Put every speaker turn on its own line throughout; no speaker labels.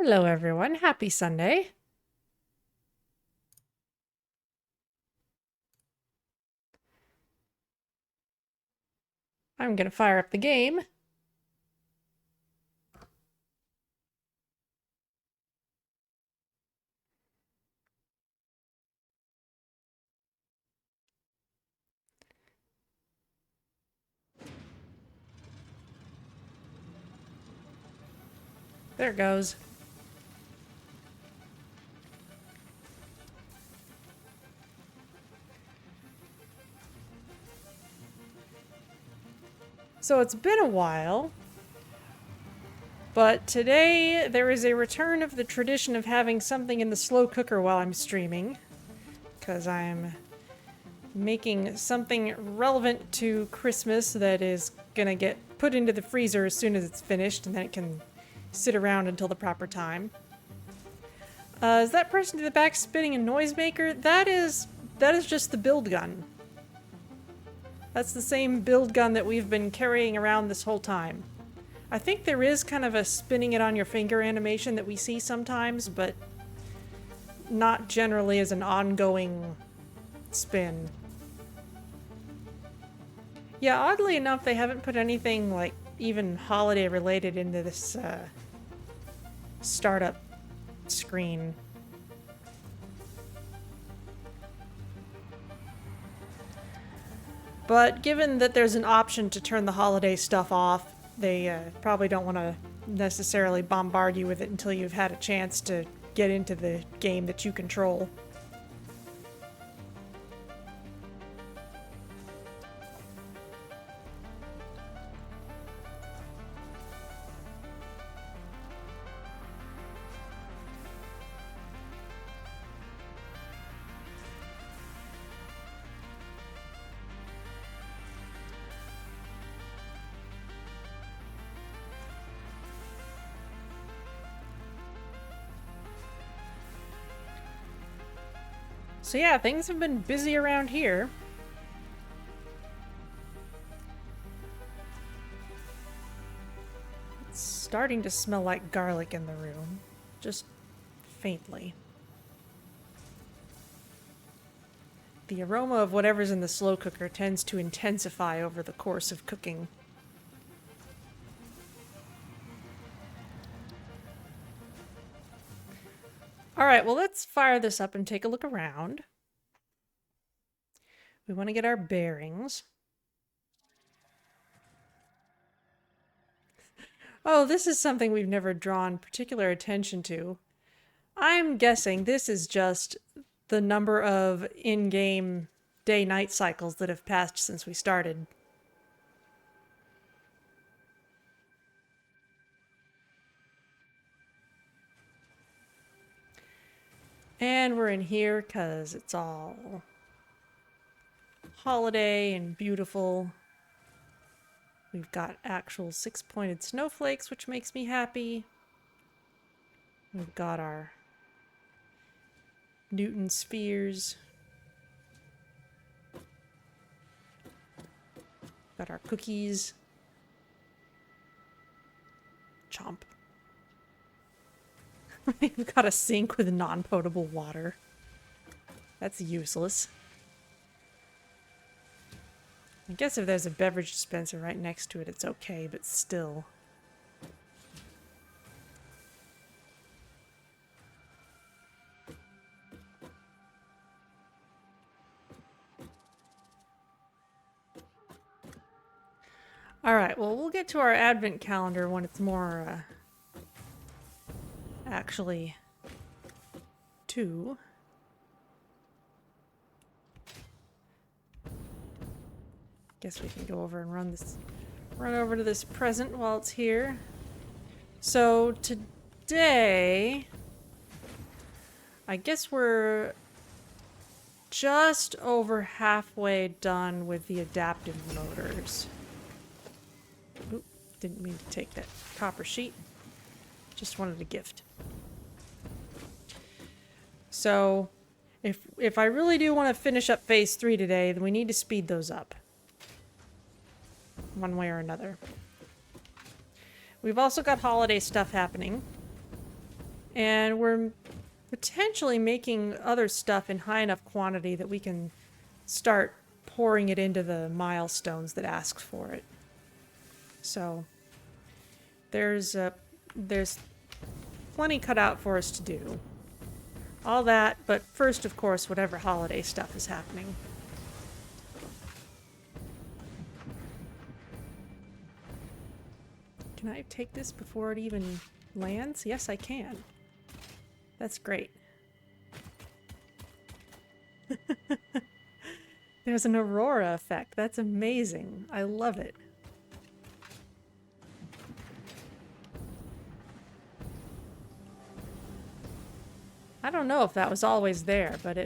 Hello, everyone. Happy Sunday. I'm going to fire up the game. There it goes. So it's been a while, but today there is a return of the tradition of having something in the slow cooker while I'm streaming, because I'm making something relevant to Christmas that is gonna get put into the freezer as soon as it's finished, and then it can sit around until the proper time. Is that person to the back spinning a noisemaker? That is just the build gun. That's the same build gun that we've been carrying around this whole time. I think there is kind of a spinning it on your finger animation that we see sometimes, but not generally as an ongoing spin. Yeah, oddly enough, they haven't put anything like even holiday related into this startup screen. But given that there's an option to turn the holiday stuff off, they probably don't want to necessarily bombard you with it until you've had a chance to get into the game that you control. So yeah, things have been busy around here. It's starting to smell like garlic in the room, just faintly. The aroma of whatever's in the slow cooker tends to intensify over the course of cooking. Alright, well let's fire this up and take a look around. We want to get our bearings. Oh, this is something we've never drawn particular attention to. I'm guessing this is just the number of in-game day-night cycles that have passed since we started. And we're in here because it's all holiday and beautiful. We've got actual 6-pointed snowflakes, which makes me happy. We've got our Newton spheres. Got our cookies. Chomp. We've got a sink with non-potable water. That's useless. I guess if there's a beverage dispenser right next to it, it's okay, but still. Alright, well, we'll get to our advent calendar when it's more, actually two. Guess we can go over and run over to this present while it's here. So today, I guess we're just over halfway done with the adaptive motors. Oop, didn't mean to take that copper sheet. Just wanted a gift. So, if I really do want to finish up phase 3 today, then we need to speed those up. One way or another. We've also got holiday stuff happening. And we're potentially making other stuff in high enough quantity that we can start pouring it into the milestones that ask for it. So there's plenty cut out for us to do. All that, but first, of course, whatever holiday stuff is happening. Can I take this before it even lands? Yes, I can. That's great. There's an aurora effect. That's amazing. I love it. I don't know if that was always there, but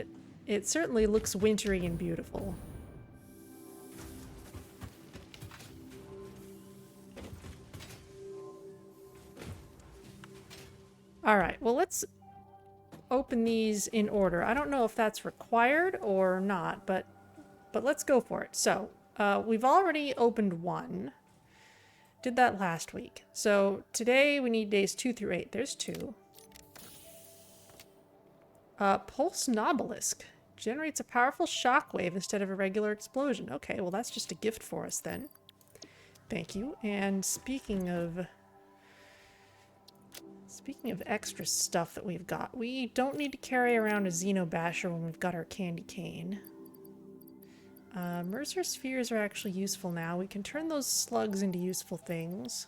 it certainly looks wintry and beautiful. All right, well, let's open these in order. I don't know if that's required or not, but let's go for it. So, we've already opened one. Did that last week. So today we need days 2 through 8. There's 2. Pulse Nobelisk generates a powerful shockwave instead of a regular explosion. Okay, well that's just a gift for us then. Thank you. And speaking of extra stuff that we've got, we don't need to carry around a Xenobasher when we've got our candy cane. Mercer spheres are actually useful now. We can turn those slugs into useful things.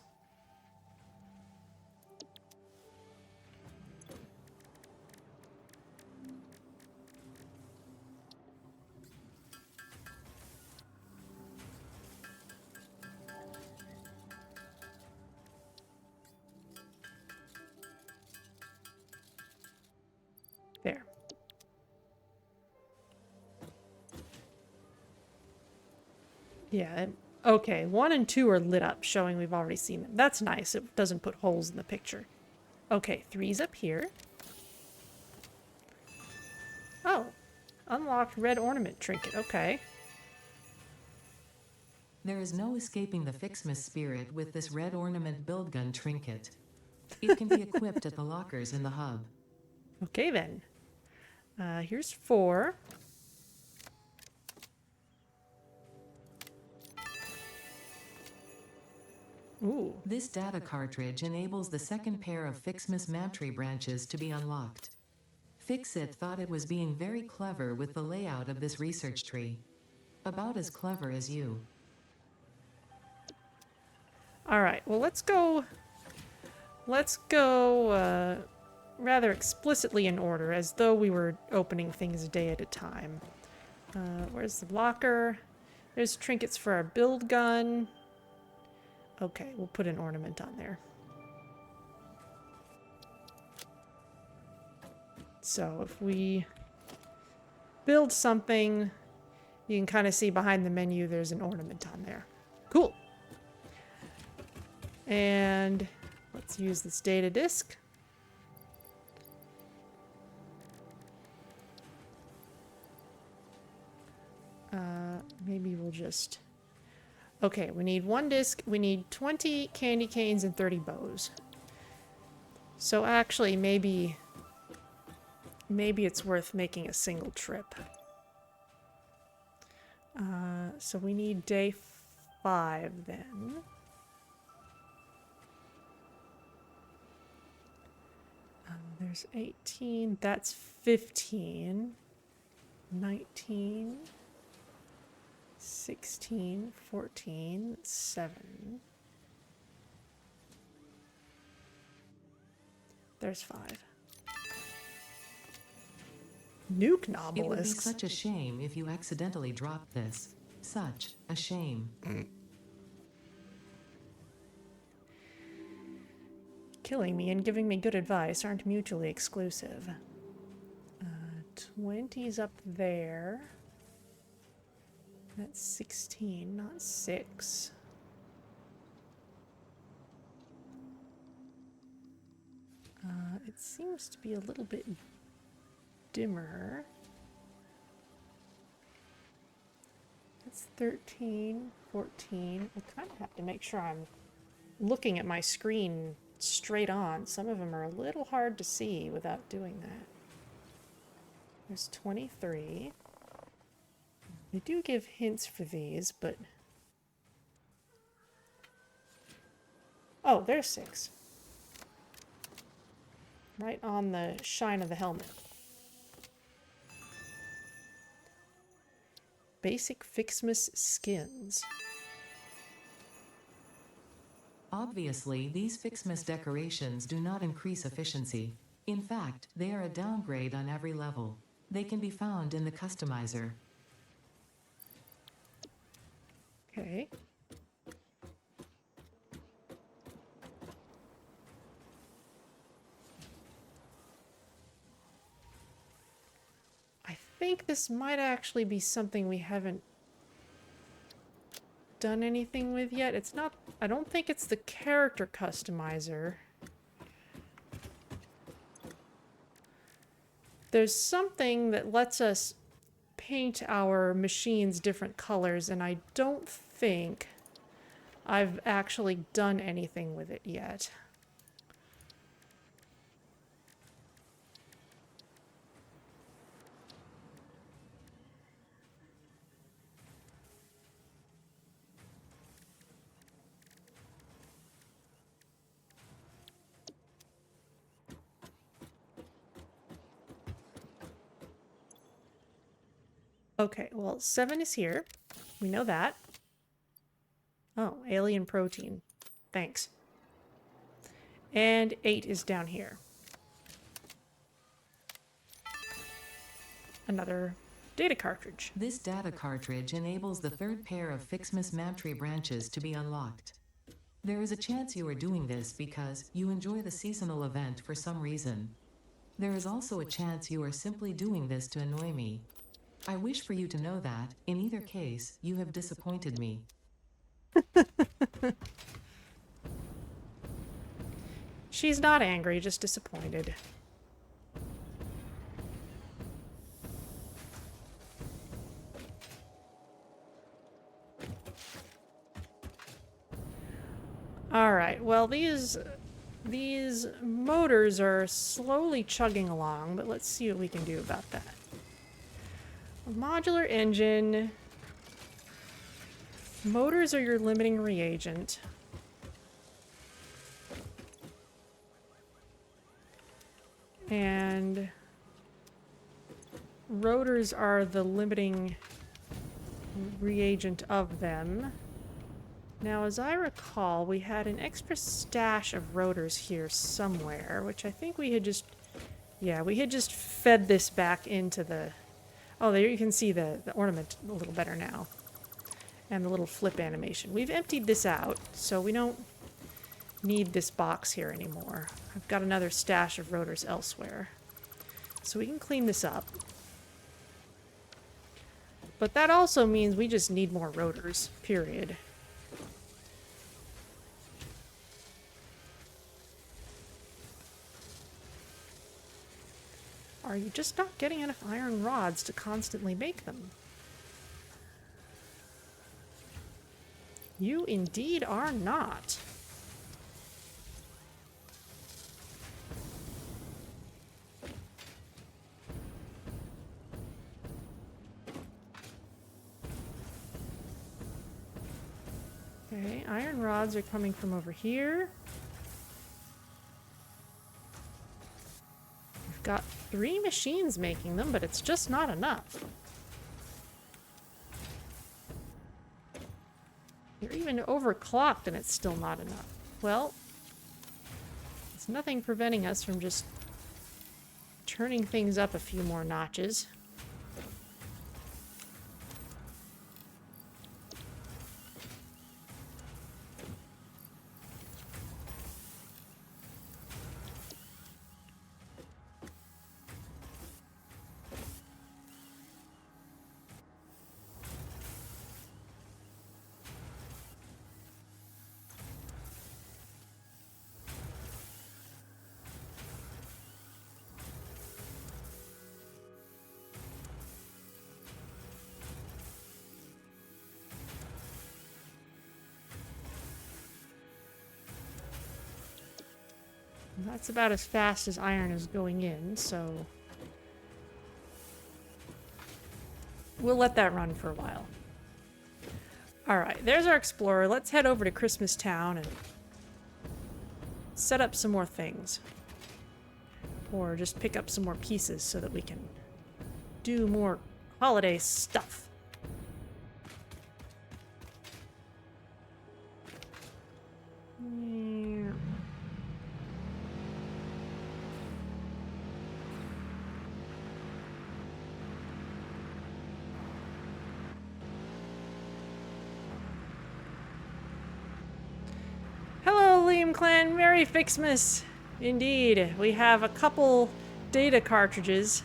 There. Yeah, okay, 1 and 2 are lit up, showing we've already seen them. That's nice. It doesn't put holes in the picture. Okay, 3's up here. Oh, unlocked red ornament trinket. Okay.
There is no escaping the FICSMAS spirit with this red ornament build gun trinket. It can be equipped at the lockers in the hub.
Okay then. Here's 4. Ooh.
This data cartridge enables the second pair of FICSMAS Mantry branches to be unlocked. FICSIT thought it was being very clever with the layout of this research tree. About as clever as you.
Alright, well let's go rather explicitly in order, as though we were opening things a day at a time. Where's the locker? There's trinkets for our build gun. Okay, we'll put an ornament on there. So if we build something, you can kind of see behind the menu there's an ornament on there. Cool. And let's use this data disk. Maybe we'll just... Okay, we need 1 disc, we need 20 candy canes and 30 bows. So actually, maybe it's worth making a single trip. So we need day 5 then. There's 18, that's 15, 19, 16, 14, 7. There's 5. Nuke Nobelisks.
It would be such a shame if you accidentally dropped this. Such a shame.
Killing me and giving me good advice aren't mutually exclusive. 20's up there. That's 16, not 6. It seems to be a little bit dimmer. That's 13, 14. I kind of have to make sure I'm looking at my screen straight on. Some of them are a little hard to see without doing that. There's 23. They do give hints for these, but... Oh, there's 6. Right on the shine of the helmet. Basic FICSMAS skins.
Obviously, these FICSMAS decorations do not increase efficiency. In fact, they are a downgrade on every level. They can be found in the customizer.
Okay. I think this might actually be something we haven't done anything with yet. It's not, I don't think it's the character customizer. There's something that lets us paint our machines different colors, and I don't think I've actually done anything with it yet. Okay, well, 7 is here. We know that. Oh, alien protein. Thanks. And 8 is down here. Another data cartridge.
This data cartridge enables the third pair of FICSMAS Map-tree branches to be unlocked. There is a chance you are doing this because you enjoy the seasonal event for some reason. There is also a chance you are simply doing this to annoy me. I wish for you to know that, in either case, you have disappointed me.
She's not angry, just disappointed. Alright, well these motors are slowly chugging along, but let's see what we can do about that. A modular engine. Motors are your limiting reagent. And rotors are the limiting reagent of them. Now, as I recall, we had an extra stash of rotors here somewhere, which I think we had just... Yeah, we had just fed this back into the... Oh, there you can see the ornament a little better now. And the little flip animation. We've emptied this out, so we don't need this box here anymore. I've got another stash of rotors elsewhere. So we can clean this up. But that also means we just need more rotors, period. Are you just not getting enough iron rods to constantly make them? You indeed are not. Okay, iron rods are coming from over here. We've got 3 machines making them, but it's just not enough. They're even overclocked and it's still not enough. Well, there's nothing preventing us from just turning things up a few more notches. that's about as fast as iron is going in, so we'll let that run for a while. Alright, there's our explorer. Let's head over to Christmas Town and set up some more things. Or just pick up some more pieces so that we can do more holiday stuff. Hello, Liam Clan. Merry FICSMAS. Indeed, we have a couple data cartridges.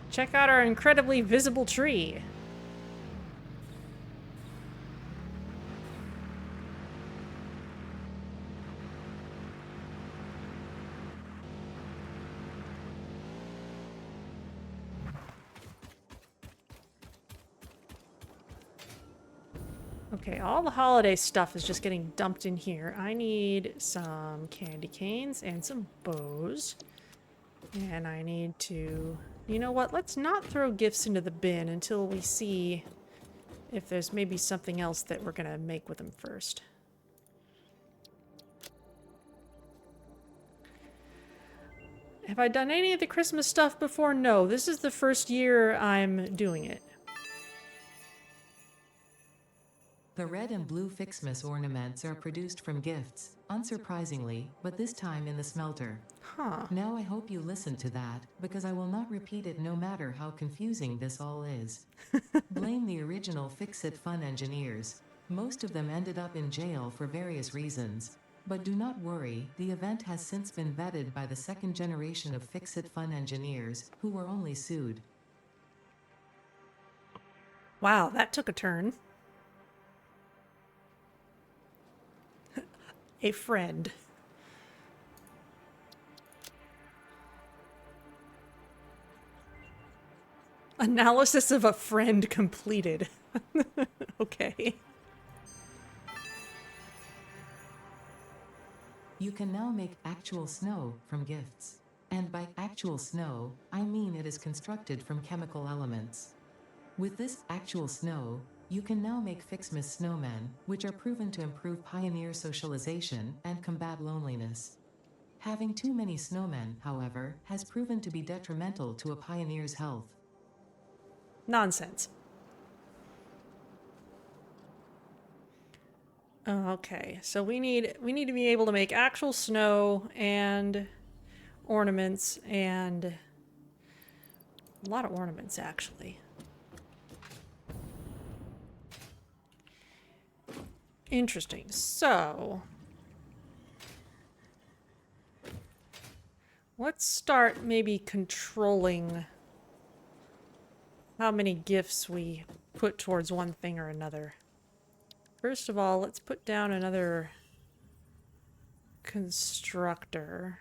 Check out our incredibly visible tree. Okay, all the holiday stuff is just getting dumped in here. I need some candy canes and some bows. And I need to... You know what? Let's not throw gifts into the bin until we see if there's maybe something else that we're gonna make with them first. Have I done any of the Christmas stuff before? No, this is the first year I'm doing it.
The red and blue FICSMAS ornaments are produced from gifts, unsurprisingly, but this time in the smelter.
Huh.
Now I hope you listen to that, because I will not repeat it no matter how confusing this all is. Blame the original FICSIT fun engineers. Most of them ended up in jail for various reasons. But do not worry, the event has since been vetted by the second generation of FICSIT fun engineers, who were only sued.
Wow, that took a turn. A friend. Analysis of a friend completed. Okay.
You can now make actual snow from gifts. And by actual snow, I mean it is constructed from chemical elements. With this actual snow, you can now make FICSMAS snowmen, which are proven to improve pioneer socialization and combat loneliness. Having too many snowmen, however, has proven to be detrimental to a pioneer's health.
Nonsense. Okay, so we need to be able to make actual snow and ornaments, and a lot of ornaments actually. Interesting. So let's start maybe controlling how many gifts we put towards one thing or another. First of all, let's put down another constructor.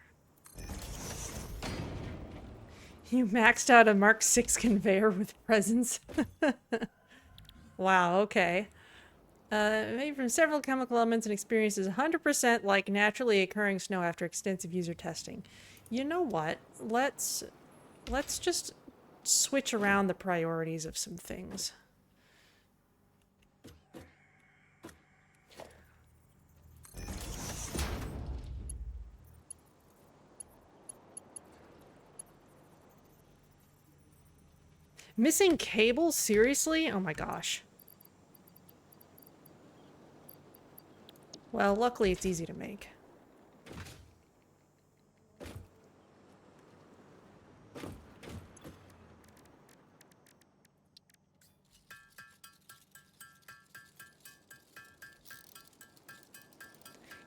You maxed out a Mark 6 conveyor with presents. Wow, okay. Made from several chemical elements and experiences 100% like naturally occurring snow after extensive user testing. You know what? Let's just switch around the priorities of some things. Missing cables? Seriously? Oh my gosh. Well, luckily it's easy to make.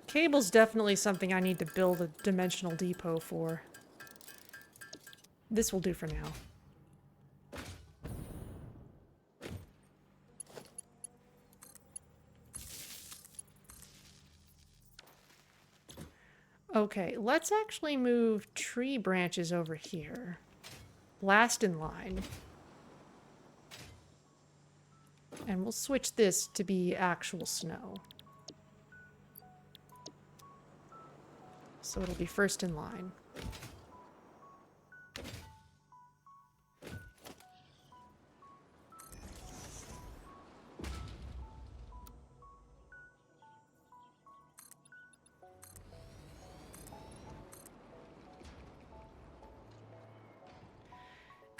Cable's definitely something I need to build a dimensional depot for. This will do for now. Okay, let's actually move tree branches over here. last in line. And we'll switch this to be actual snow. So it'll be first in line.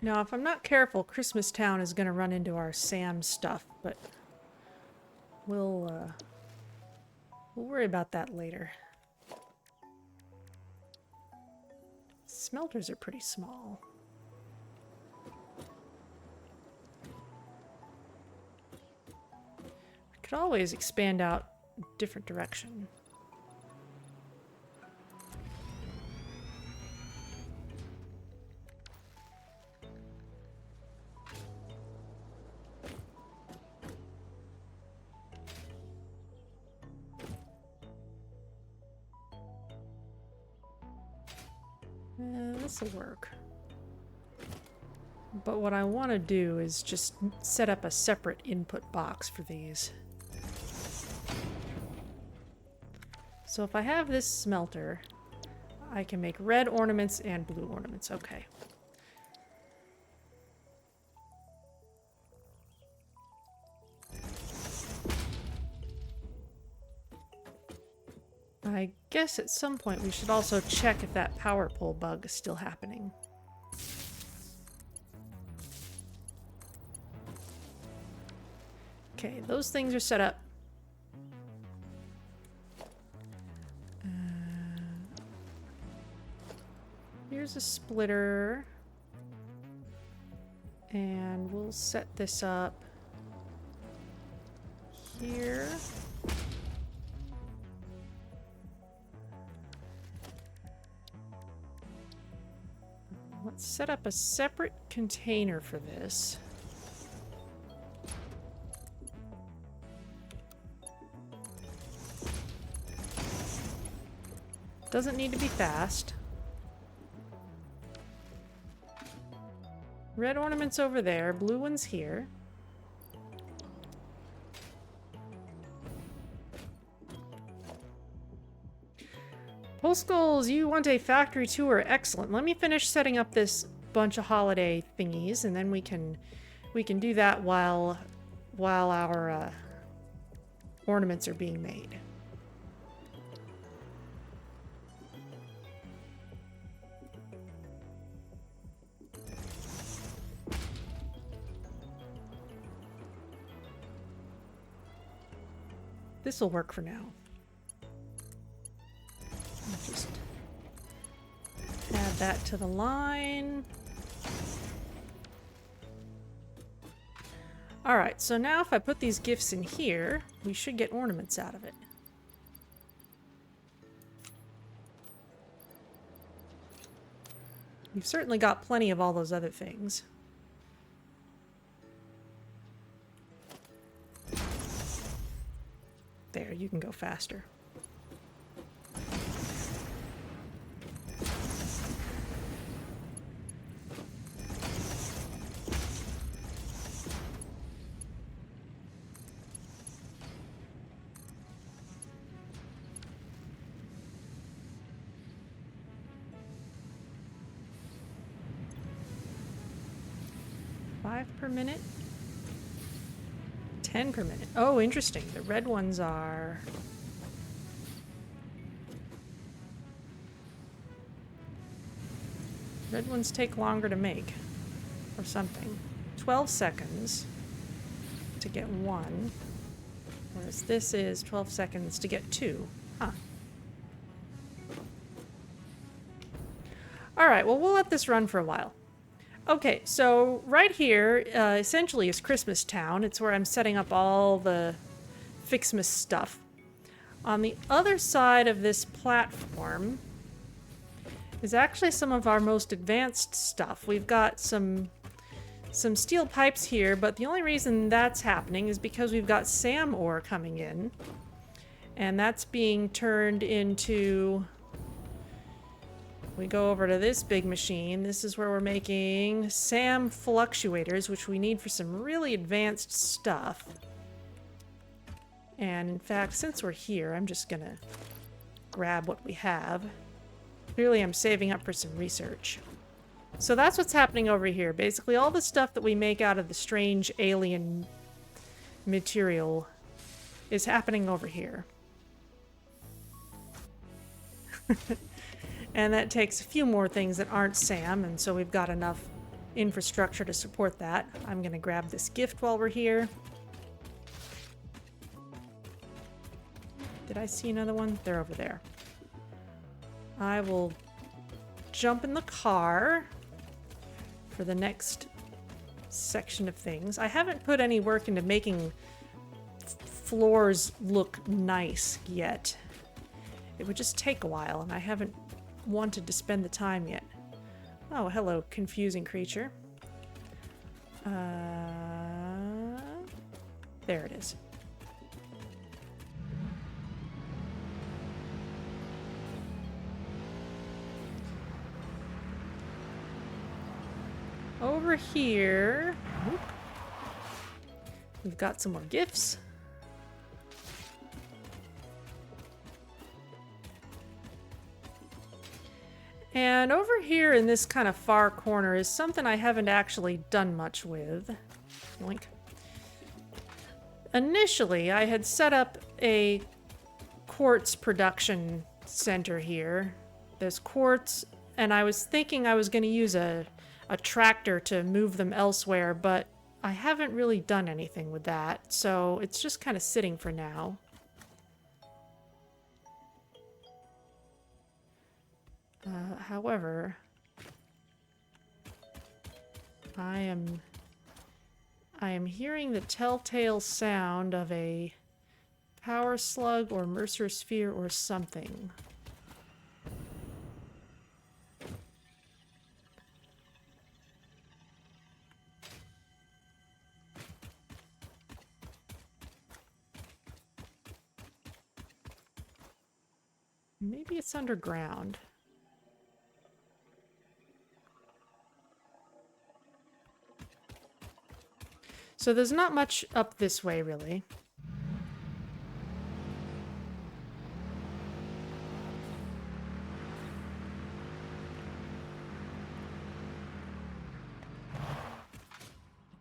Now, if I'm not careful, Christmas Town is going to run into our Sam stuff, but we'll worry about that later. Smelters are pretty small. We could always expand out a different direction. This'll work. But what I want to do is just set up a separate input box for these. So if I have this smelter, I can make red ornaments and blue ornaments. Okay. I guess at some point we should also check if that power pole bug is still happening. Okay, those things are set up. Here's a splitter. And we'll set this up here. Let's set up a separate container for this. Doesn't need to be fast. Red ornaments over there, blue ones here. Skulls, you want a factory tour? Excellent. Let me finish setting up this bunch of holiday thingies, and then we can do that while our ornaments are being made. This will work for now. Just add that to the line. Alright, so now if I put these gifts in here, we should get ornaments out of it. We've certainly got plenty of all those other things. There, you can go faster. Per minute? 10 per minute. Oh, interesting. The red ones are... Red ones take longer to make. Or something. 12 seconds to get one. Whereas this is 12 seconds to get two. Huh. Alright, well, we'll let this run for a while. Okay, so right here essentially is Christmas Town. It's where I'm setting up all the FICSMAS stuff. On the other side of this platform is actually some of our most advanced stuff. We've got some steel pipes here, but the only reason that's happening is because we've got SAM ore coming in. And that's being turned into we go over to this big machine. This is where we're making SAM fluctuators, which we need for some really advanced stuff. And in fact, since we're here, I'm just gonna grab what we have. Clearly, I'm saving up for some research. So that's what's happening over here. Basically, all the stuff that we make out of the strange alien material is happening over here. And that takes a few more things that aren't SAM, and so we've got enough infrastructure to support that. I'm gonna grab this gift while we're here. Did I see another one? They're over there. I will jump in the car for the next section of things. I haven't put any work into making floors look nice yet. It would just take a while, and I haven't wanted to spend the time yet. Oh, hello, confusing creature. There it is. Over here, we've got some more gifts. And over here in this kind of far corner is something I haven't actually done much with. Yoink. Initially, I had set up a quartz production center here. There's quartz, and I was thinking I was going to use a tractor to move them elsewhere, but I haven't really done anything with that, so it's just kind of sitting for now. However, I am hearing the telltale sound of a power slug or Mercer sphere or something. Maybe it's underground. So there's not much up this way, really.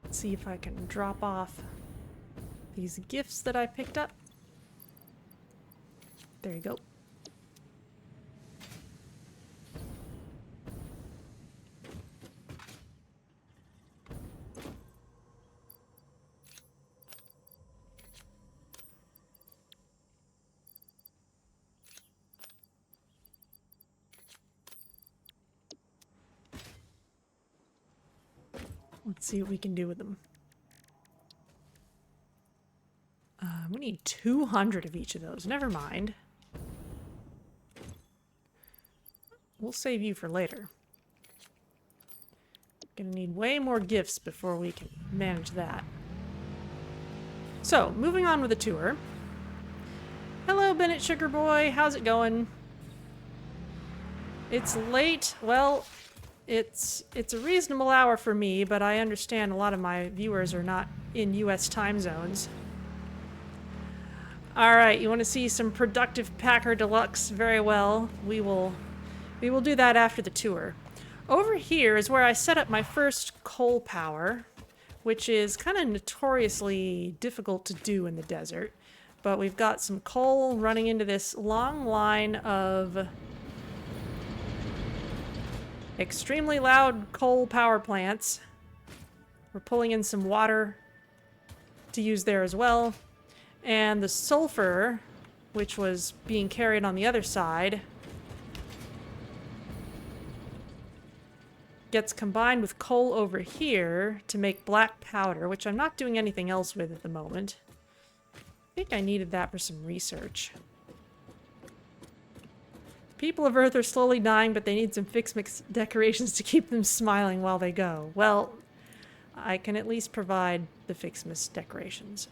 Let's see if I can drop off these gifts that I picked up. There you go. Let's see what we can do with them. We need 200 of each of those. Never mind. We'll save you for later. Gonna need way more gifts before we can manage that. So, moving on with the tour. Hello, Bennett Sugar Boy. How's it going? It's late. Well, it's a reasonable hour for me, but I understand a lot of my viewers are not in US time zones. Alright, you want to see some productive Packer Deluxe? Very well. We will do that after the tour. Over here is where I set up my first coal power, which is kind of notoriously difficult to do in the desert. But we've got some coal running into this long line of extremely loud coal power plants. We're pulling in some water to use there as well. And the sulfur, which was being carried on the other side, gets combined with coal over here to make black powder, which I'm not doing anything else with at the moment. I think I needed that for some research. People of Earth are slowly dying, but they need some FICSMAS decorations to keep them smiling while they go. Well, I can at least provide the FICSMAS decorations.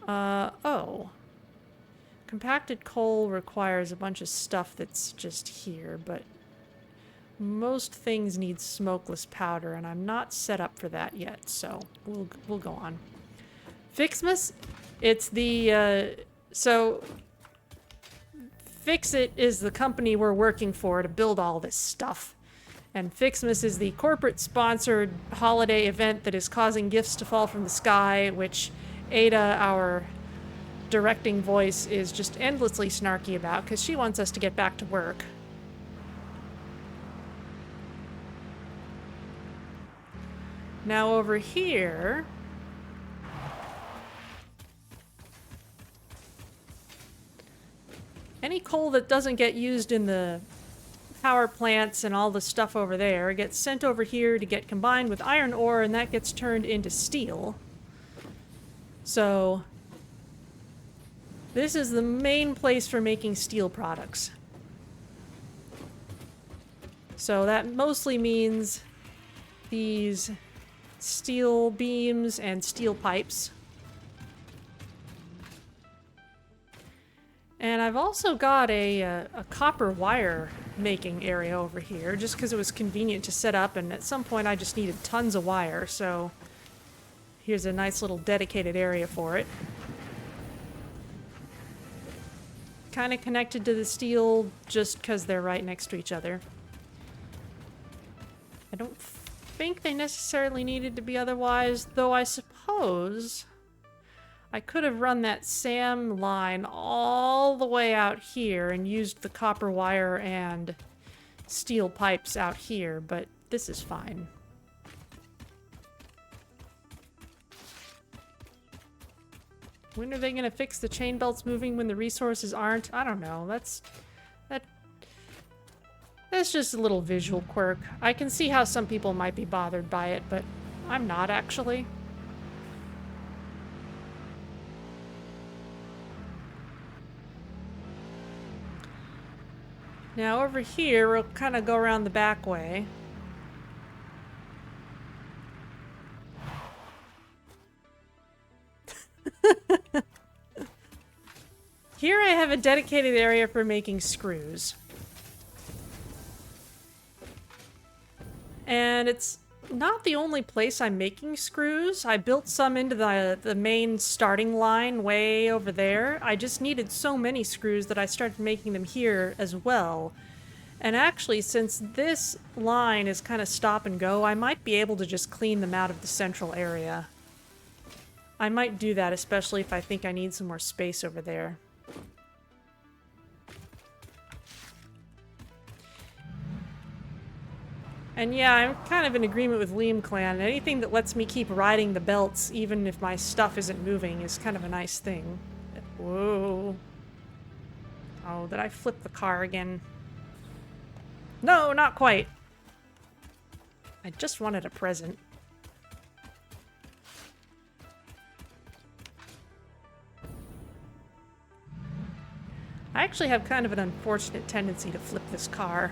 Oh. Compacted coal requires a bunch of stuff that's just here, but most things need smokeless powder, and I'm not set up for that yet, so we'll go on. FICSMAS, it's the, so FICSIT is the company we're working for to build all this stuff. And FICSMAS is the corporate-sponsored holiday event that is causing gifts to fall from the sky, which Ada, our directing voice, is just endlessly snarky about, because she wants us to get back to work. Now over here... any coal that doesn't get used in the power plants and all the stuff over there gets sent over here to get combined with iron ore, and that gets turned into steel. So this is the main place for making steel products. So that mostly means these steel beams and steel pipes. And I've also got a copper wire making area over here, just because it was convenient to set up, and at some point I just needed tons of wire, so here's a nice little dedicated area for it. Kind of connected to the steel just because they're right next to each other. I don't think they necessarily needed to be otherwise, though I suppose I could have run that SAM line all the way out here and used the copper wire and steel pipes out here, but this is fine. When are they going to fix the chain belts moving when the resources aren't? I don't know. That's just a little visual quirk. I can see how some people might be bothered by it, but I'm not actually. Now over here, we'll kind of go around the back way. Here I have a dedicated area for making screws. And it's not the only place I'm making screws. I built some into the main starting line way over there. I just needed so many screws that I started making them here as well. And actually, since this line is kind of stop and go, I might be able to just clean them out of the central area. I might do that, especially if I think I need some more space over there. And yeah, I'm kind of in agreement with Liam Clan. Anything that lets me keep riding the belts, even if my stuff isn't moving, is kind of a nice thing. Whoa. Oh, did I flip the car again? No, not quite. I just wanted a present. I actually have kind of an unfortunate tendency to flip this car.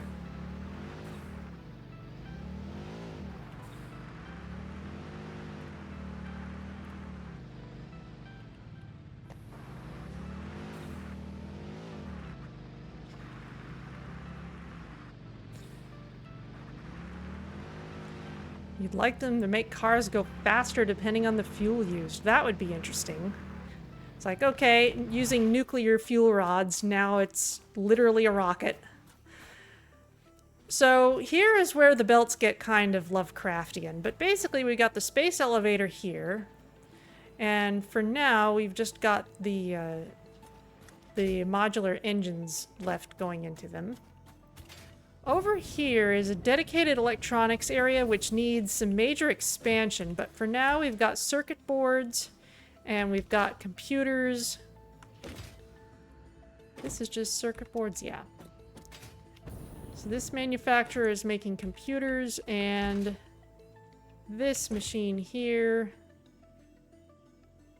You'd like them to make cars go faster depending on the fuel used. That would be interesting. It's like, okay, using nuclear fuel rods, now it's literally a rocket. So here is where the belts get kind of Lovecraftian. But basically we got the space elevator here. And for now, we've just got the modular engines left going into them. Over here is a dedicated electronics area which needs some major expansion, but for now we've got circuit boards and we've got computers. This is just circuit boards, yeah. So this manufacturer is making computers, and this machine here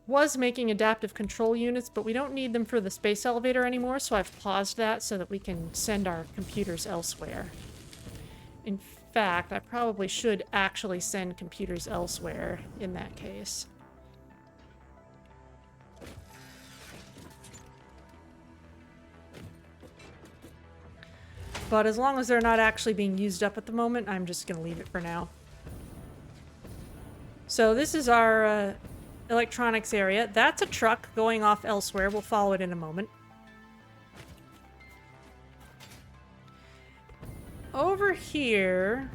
was making adaptive control units, but we don't need them for the space elevator anymore, so I've paused that so that we can send our computers elsewhere. In fact, I probably should actually send computers elsewhere in that case. But as long as they're not actually being used up at the moment, I'm just going to leave it for now. So this is our electronics area. That's a truck going off elsewhere. We'll follow it in a moment. Over here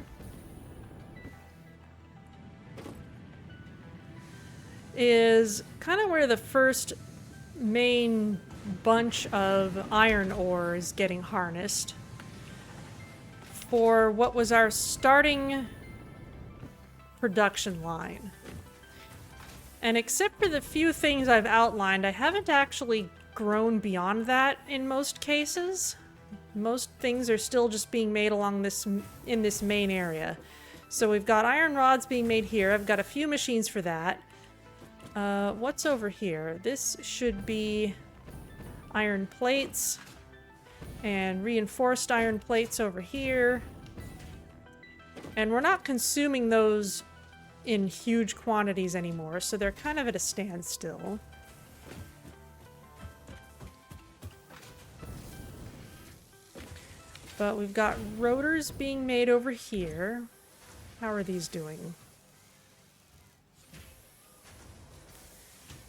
is kind of where the first main bunch of iron ore is getting harnessed for what was our starting production line. And except for the few things I've outlined, I haven't actually grown beyond that in most cases. Most things are still just being made along in this main area. So we've got iron rods being made here. I've got a few machines for that. What's over here? This should be iron plates and reinforced iron plates over here. And we're not consuming those in huge quantities anymore, so they're kind of at a standstill. But we've got rotors being made over here. How are these doing?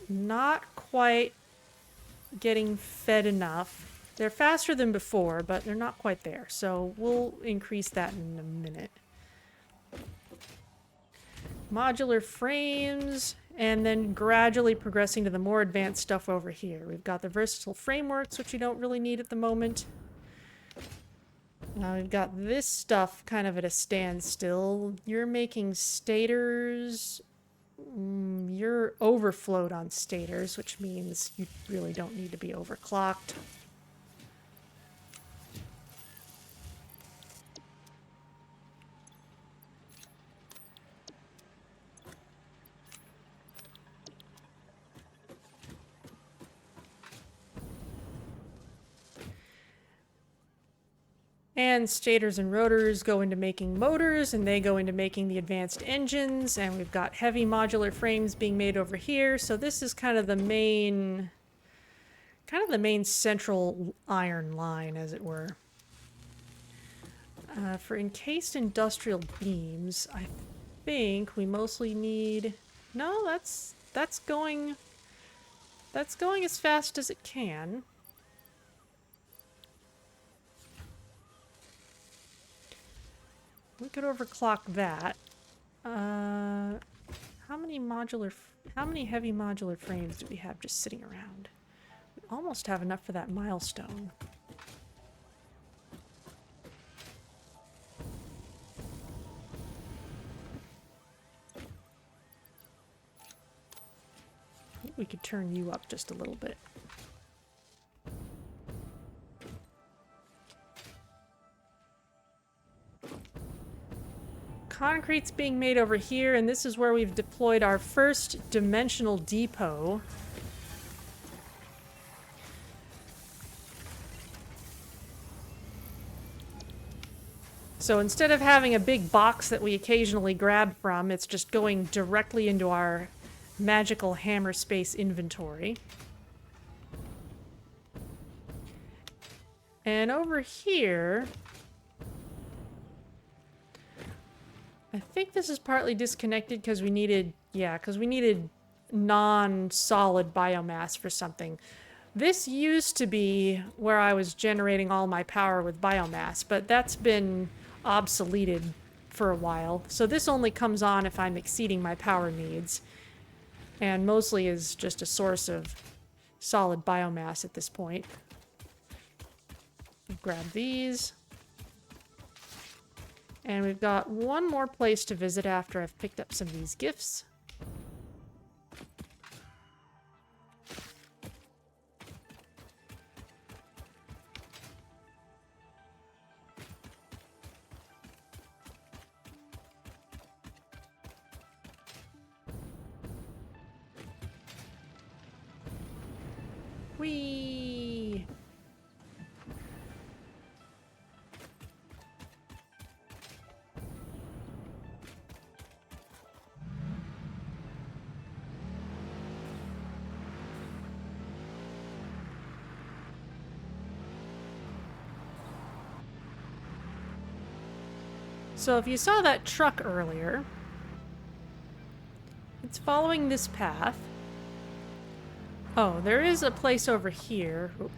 Not quite getting fed enough. They're faster than before, but they're not quite there. So we'll increase that in a minute. Modular frames, and then gradually progressing to the more advanced stuff over here. We've got the versatile frameworks, which you don't really need at the moment. Now we've got this stuff kind of at a standstill. You're making stators. You're overflowed on stators, which means you really don't need to be overclocked. And stators and rotors go into making motors, and they go into making the advanced engines, and we've got heavy modular frames being made over here. So this is kind of the main central iron line, as it were. For encased industrial beams, I think we mostly need... No, that's going as fast as it can. We could overclock that. How many heavy modular frames do we have just sitting around? We almost have enough for that milestone. I think we could turn you up just a little bit. Concrete's being made over here, and this is where we've deployed our first dimensional depot. So instead of having a big box that we occasionally grab from, it's just going directly into our magical hammer space inventory. And over here... I think this is partly disconnected because we needed, non-solid biomass for something. This used to be where I was generating all my power with biomass, but that's been obsoleted for a while. So this only comes on if I'm exceeding my power needs, and mostly is just a source of solid biomass at this point. Grab these. And we've got one more place to visit after I've picked up some of these gifts. Whee! So if you saw that truck earlier, it's following this path. Oh, there is a place over here. Oop.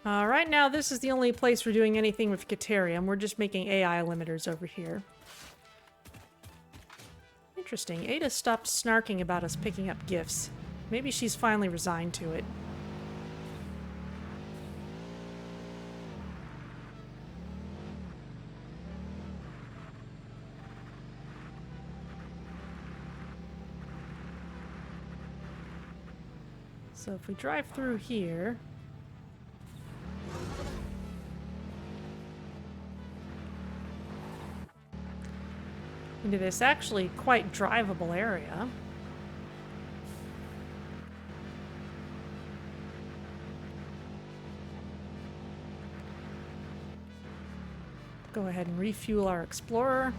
Right now, this is the only place we're doing anything with Caterium. We're just making AI limiters over here. Interesting. Ada stopped snarking about us picking up gifts. Maybe she's finally resigned to it. So if we drive through here... into this actually quite drivable area. Go ahead and refuel our Explorer.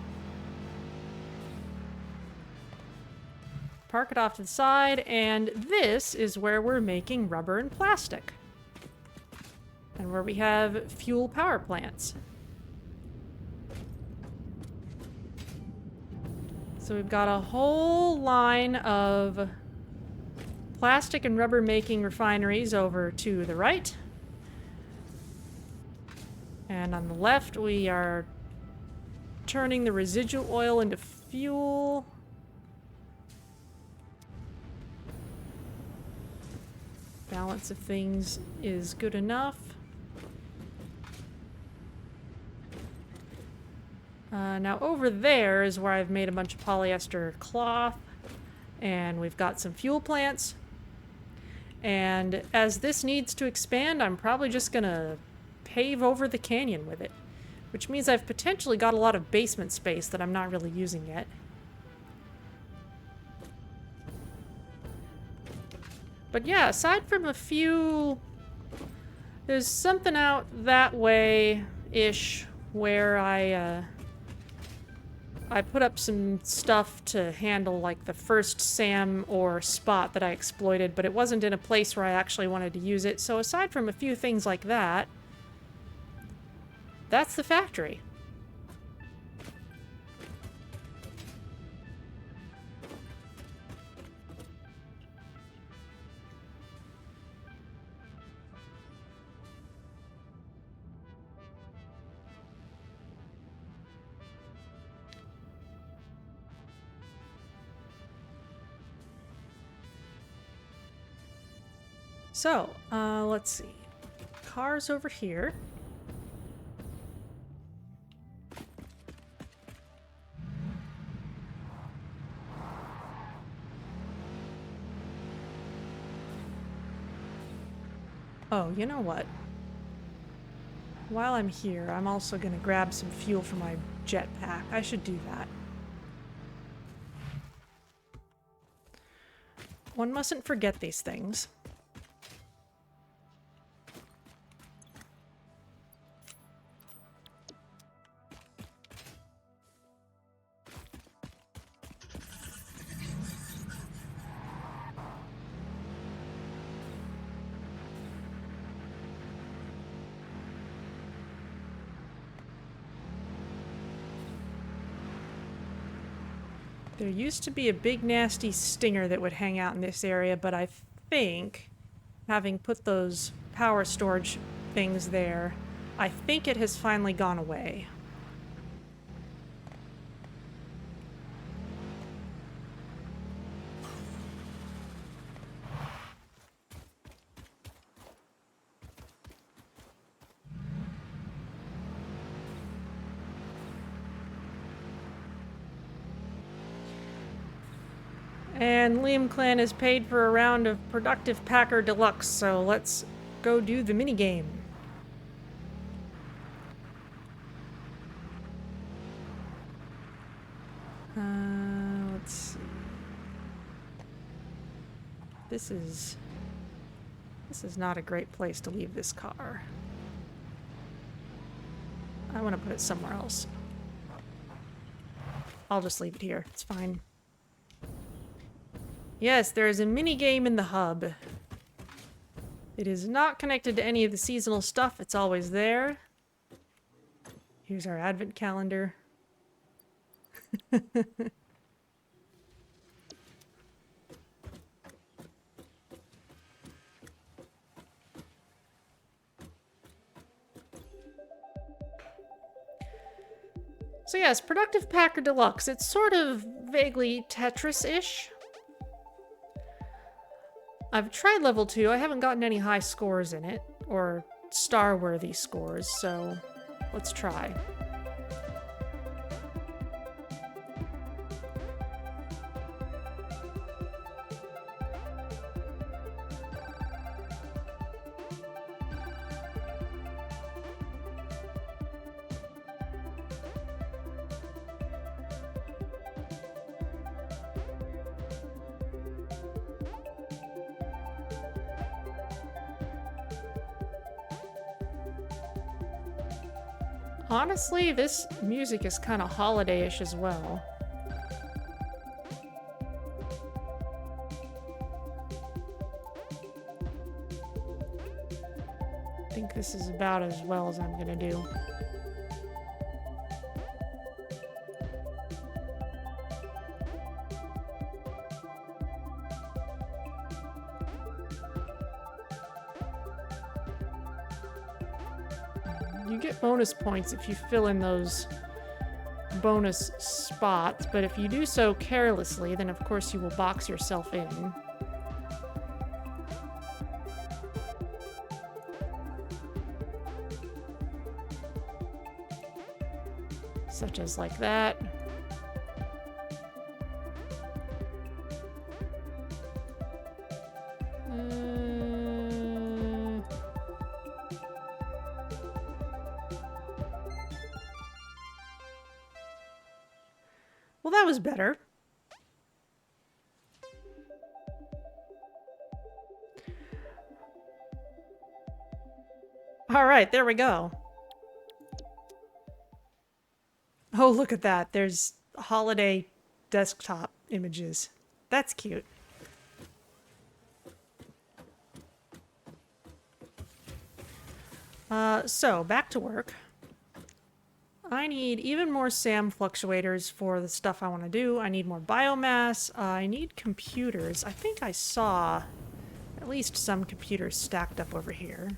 Park it off to the side, and this is where we're making rubber and plastic. And where we have fuel power plants. So we've got a whole line of plastic and rubber making refineries over to the right. And on the left, we are turning the residual oil into fuel. Balance of things is good enough. Now over there is where I've made a bunch of polyester cloth, and we've got some fuel plants. And as this needs to expand, I'm probably just gonna pave over the canyon with it, which means I've potentially got a lot of basement space that I'm not really using yet. But yeah, aside from a few, there's something out that way-ish where I put up some stuff to handle like the first SAM or spot that I exploited, but it wasn't in a place where I actually wanted to use it. So aside from a few things like that, that's the factory. So, let's see. Cars over here. Oh, you know what? While I'm here, I'm also gonna grab some fuel for my jetpack. I should do that. One mustn't forget these things. There used to be a big nasty stinger that would hang out in this area, but I think, having put those power storage things there, I think it has finally gone away. And Liam Clan is paid for a round of Productive Packer Deluxe, so let's go do the minigame. Let's see. This is not a great place to leave this car. I want to put it somewhere else. I'll just leave it here. It's fine. Yes, there is a mini game in the hub. It is not connected to any of the seasonal stuff. It's always there. Here's our advent calendar. So yes, Productive Packer Deluxe. It's sort of vaguely Tetris-ish. I've tried level 2. I haven't gotten any high scores in it, or star-worthy scores, so let's try. Honestly, this music is kind of holiday-ish as well. I think this is about as well as I'm gonna do. You get bonus points if you fill in those bonus spots, but if you do so carelessly, then of course you will box yourself in. Such as like that. Well, that was better. All right, there we go. Oh, look at that. There's holiday desktop images. That's cute. So, back to work. I need even more SAM fluctuators for the stuff I want to do. I need more biomass. I need computers. I think I saw at least some computers stacked up over here.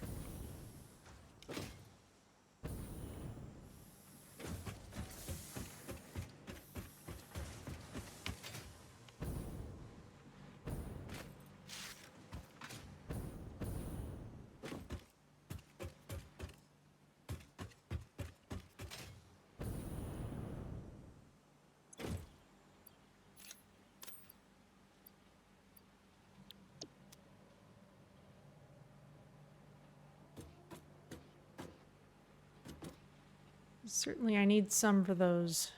Certainly I need some for those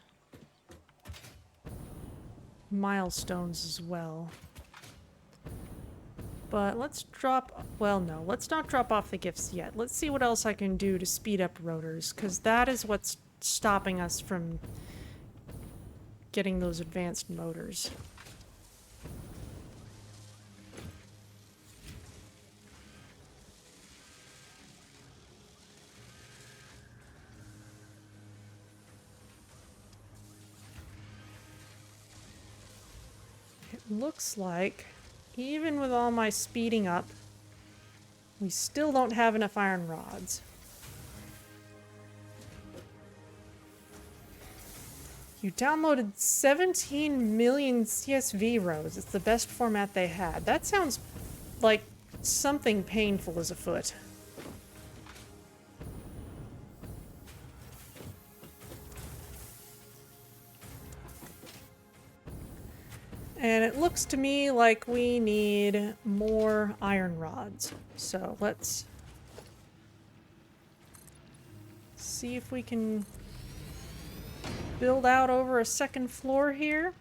milestones as well. But let's drop... Well, no. Let's not drop off the gifts yet. Let's see what else I can do to speed up rotors, because that is what's stopping us from getting those advanced motors. Looks like, even with all my speeding up, we still don't have enough iron rods. You downloaded 17 million CSV rows. It's the best format they had. That sounds like something painful is afoot. And it looks to me like we need more iron rods. So let's see if we can build out over a second floor here.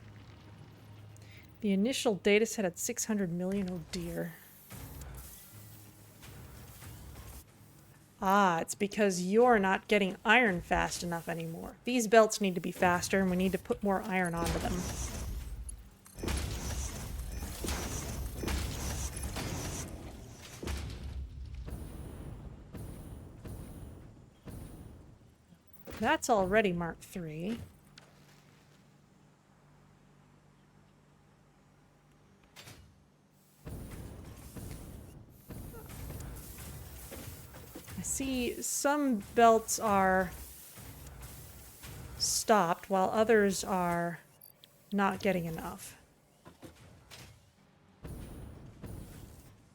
The initial data set had 600 million. Oh dear. Ah, it's because you're not getting iron fast enough anymore. These belts need to be faster and we need to put more iron onto them. That's already Mark III. I see some belts are stopped while others are not getting enough.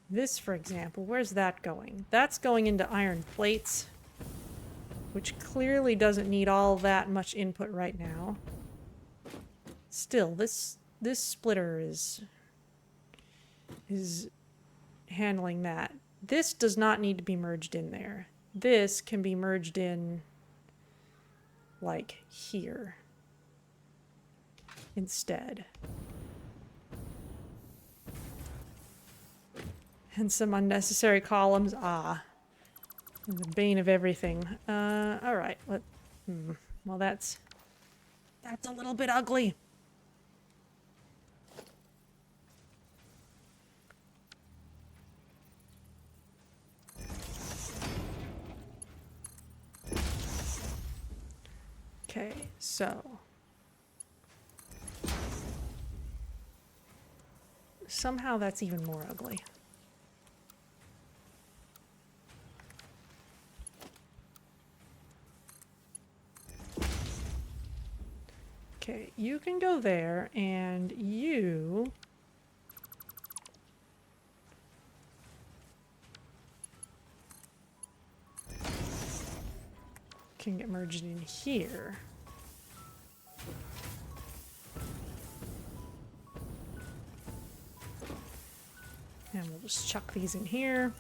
This, for example, where's that going? That's going into iron plates, which clearly doesn't need all that much input right now. Still, this splitter is handling that. This does not need to be merged in there. This can be merged in, like, here instead. And some unnecessary columns. Ah. The bane of everything. Alright. Well, that's a little bit ugly. Okay, so somehow that's even more ugly. Okay, you can go there, and you can get merged in here. And we'll just chuck these in here.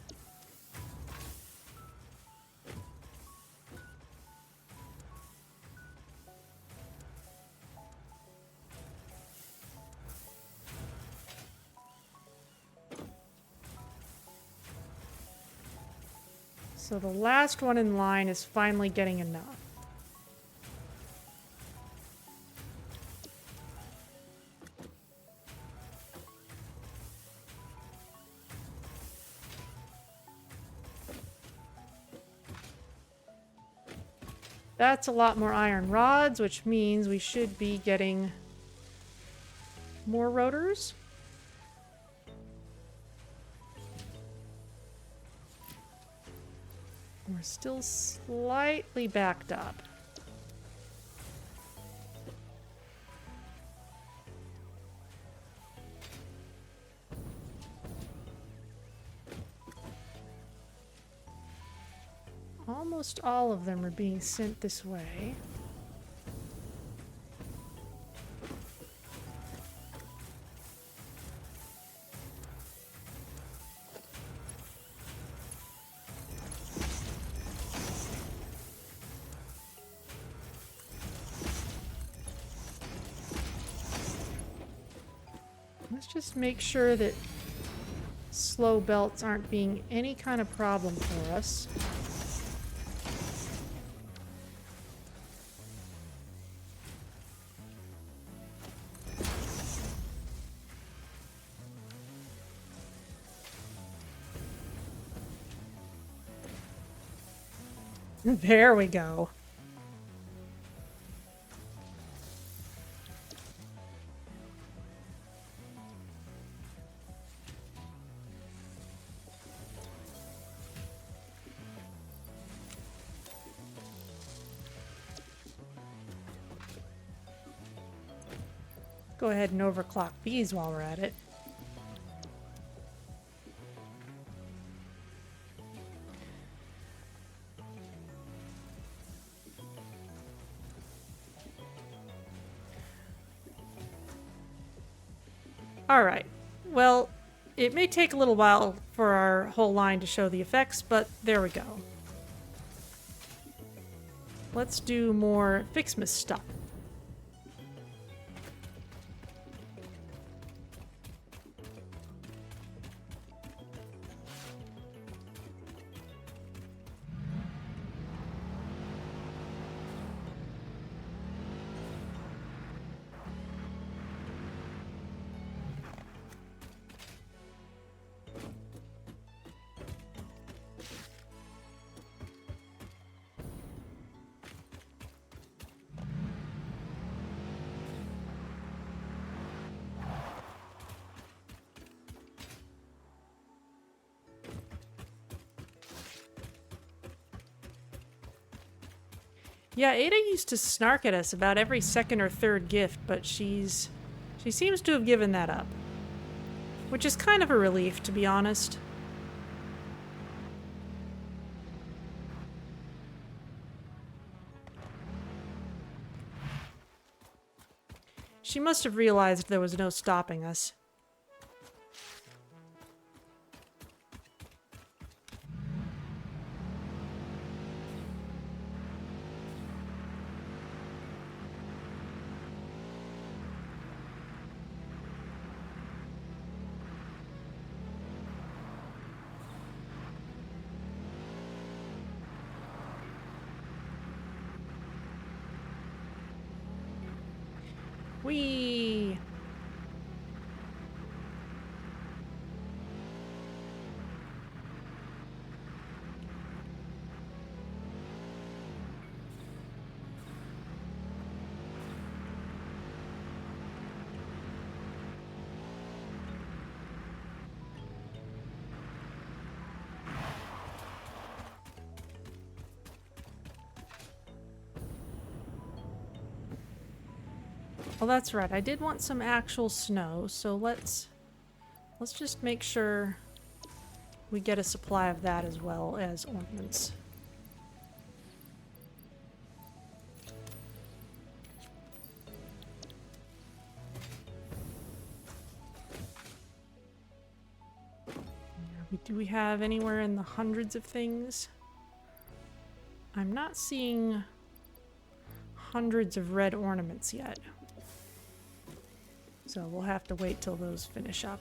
So the last one in line is finally getting enough. That's a lot more iron rods, which means we should be getting more rotors. We're still slightly backed up. Almost all of them are being sent this way. Let's just make sure that slow belts aren't being any kind of problem for us. There we go. Go ahead and overclock these while we're at it. Alright, well, it may take a little while for our whole line to show the effects, but there we go. Let's do more FICSMAS stuff. Yeah, Ada used to snark at us about every second or third gift, but she seems to have given that up. Which is kind of a relief, to be honest. She must have realized there was no stopping us. Whee! Well, that's right. I did want some actual snow, so let's just make sure we get a supply of that as well as ornaments. Do we have anywhere in the hundreds of things? I'm not seeing hundreds of red ornaments yet. So we'll have to wait till those finish up.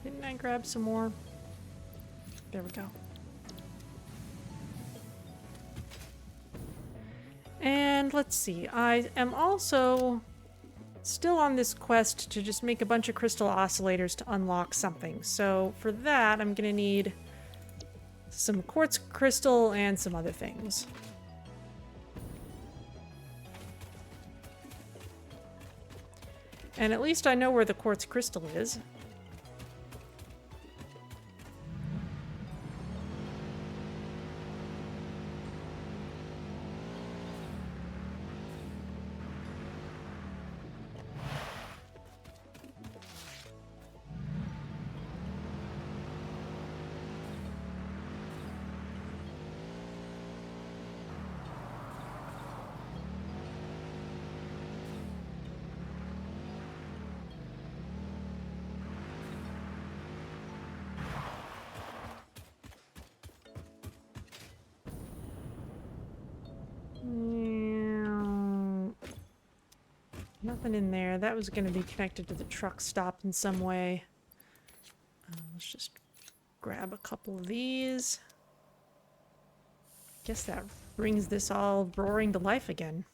Didn't I grab some more? There we go. And let's see, I am also still on this quest to just make a bunch of crystal oscillators to unlock something. So for that, I'm gonna need some quartz crystal and some other things. And at least I know where the quartz crystal is. Nothing in there. That was going to be connected to the truck stop in some way. Let's just grab a couple of these. Guess that brings this all roaring to life again.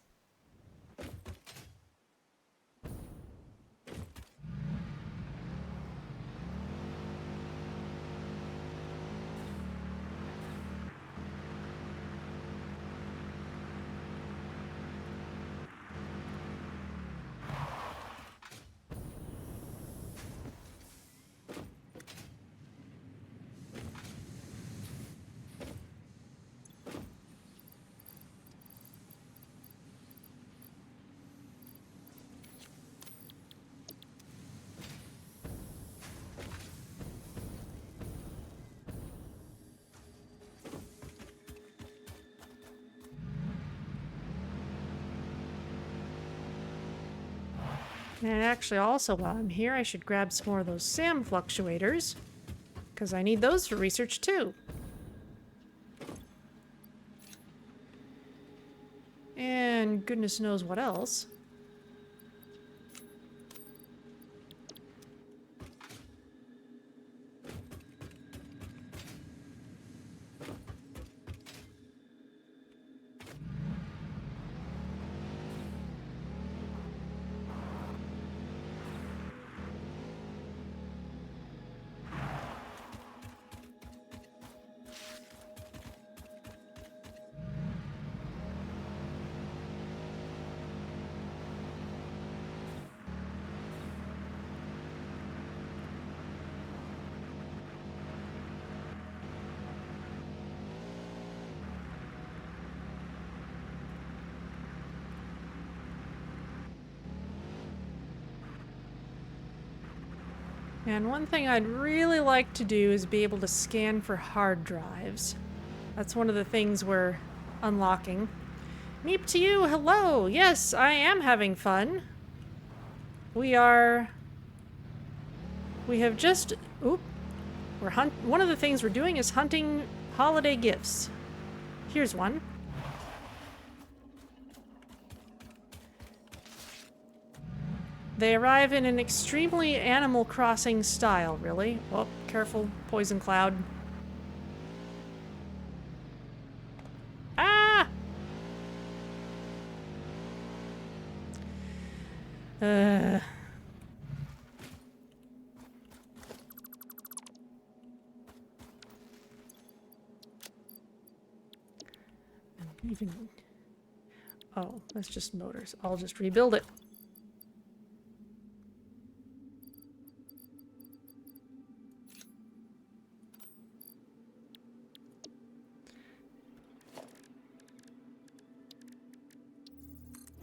And actually also while I'm here, I should grab some more of those SAM fluctuators, because I need those for research too. And goodness knows what else. And one thing I'd really like to do is be able to scan for hard drives. That's one of the things we're unlocking. Meep to you, hello! Yes, I am having fun. We have just... Oop. One of the things we're doing is hunting holiday gifts. Here's one. They arrive in an extremely Animal Crossing style, really. Oh, careful, poison cloud. Ah! I'm even... Oh, that's just motors. I'll just rebuild it.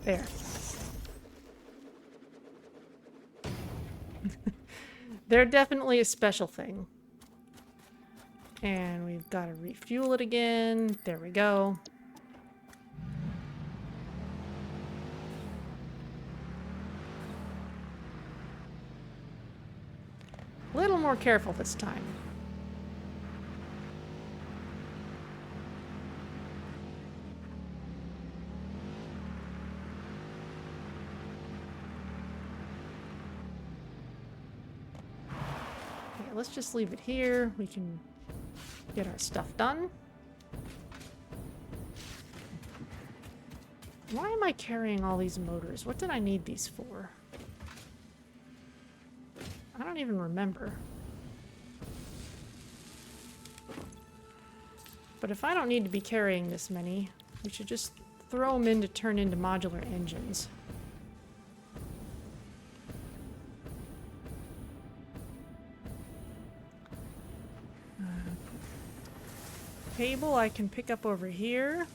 There. They're definitely a special thing. And we've got to refuel it again. There we go. A little more careful this time. Let's just leave it here. We can get our stuff done. Why am I carrying all these motors? What did I need these for? I don't even remember. But if I don't need to be carrying this many, we should just throw them in to turn into modular engines. Cable I can pick up over here.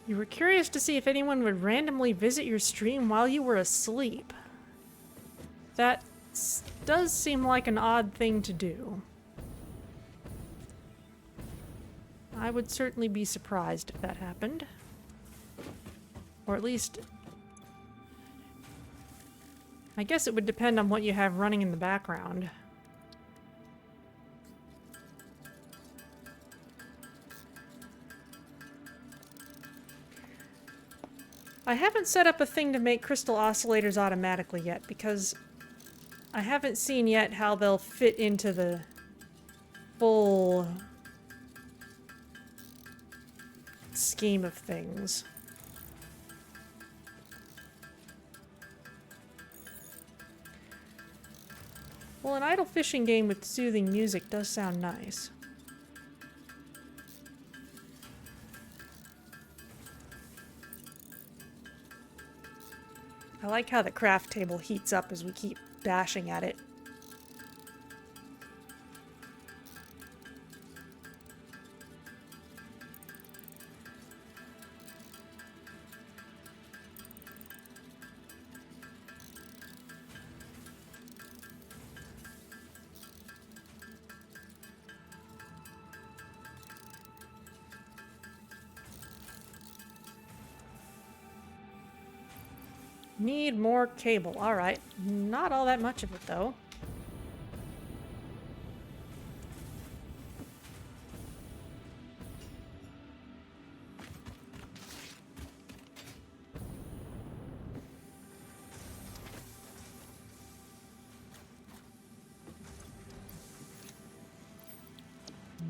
You were curious to see if anyone would randomly visit your stream while you were asleep. That does seem like an odd thing to do. I would certainly be surprised if that happened. Or at least... I guess it would depend on what you have running in the background. I haven't set up a thing to make crystal oscillators automatically yet because I haven't seen yet how they'll fit into the full scheme of things. Well, an idle fishing game with soothing music does sound nice. I like how the craft table heats up as we keep bashing at it. Need more cable. Alright. Not all that much of it, though.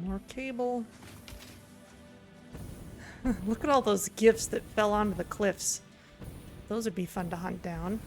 More cable. Look at all those gifts that fell onto the cliffs. Those would be fun to hunt down.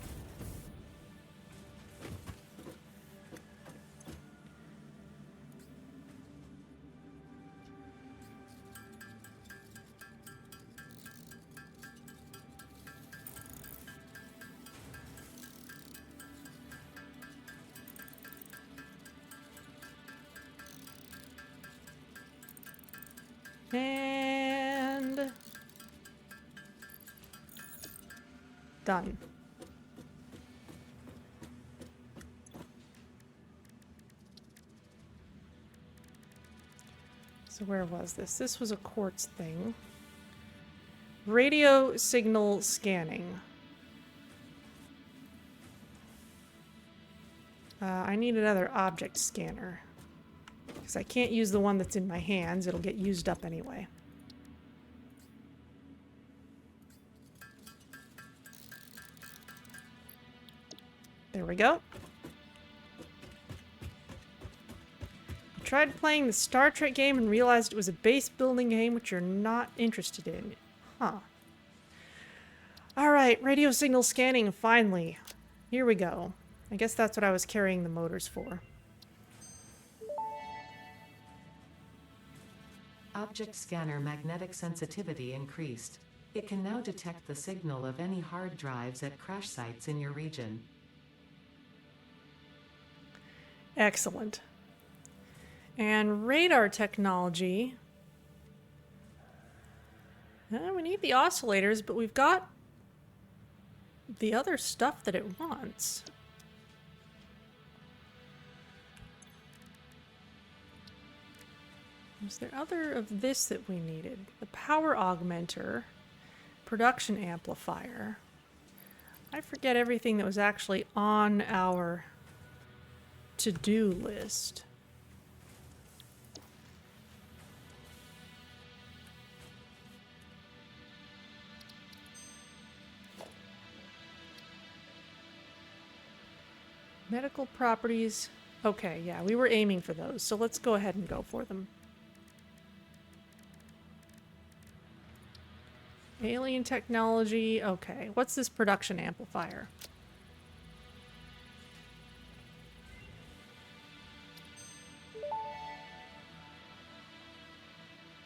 And Done. So where was this? This was a quartz thing. Radio signal scanning. I need another object scanner. Because I can't use the one that's in my hands. It'll get used up anyway. There we go. I tried playing the Star Trek game and realized it was a base building game which you're not interested in. Huh. Alright, radio signal scanning, finally. Here we go. I guess that's what I was carrying the motors for.
Object scanner magnetic sensitivity increased. It can now detect the signal of any hard drives at crash sites in your region.
Excellent. And radar technology. We need the oscillators, but we've got the other stuff that it wants. Was there other of this that we needed? The power augmenter, production amplifier. I forget everything that was actually on our to-do list. Medical properties. Okay, yeah, we were aiming for those, so let's go ahead and go for them. Alien technology. Okay, what's this production amplifier?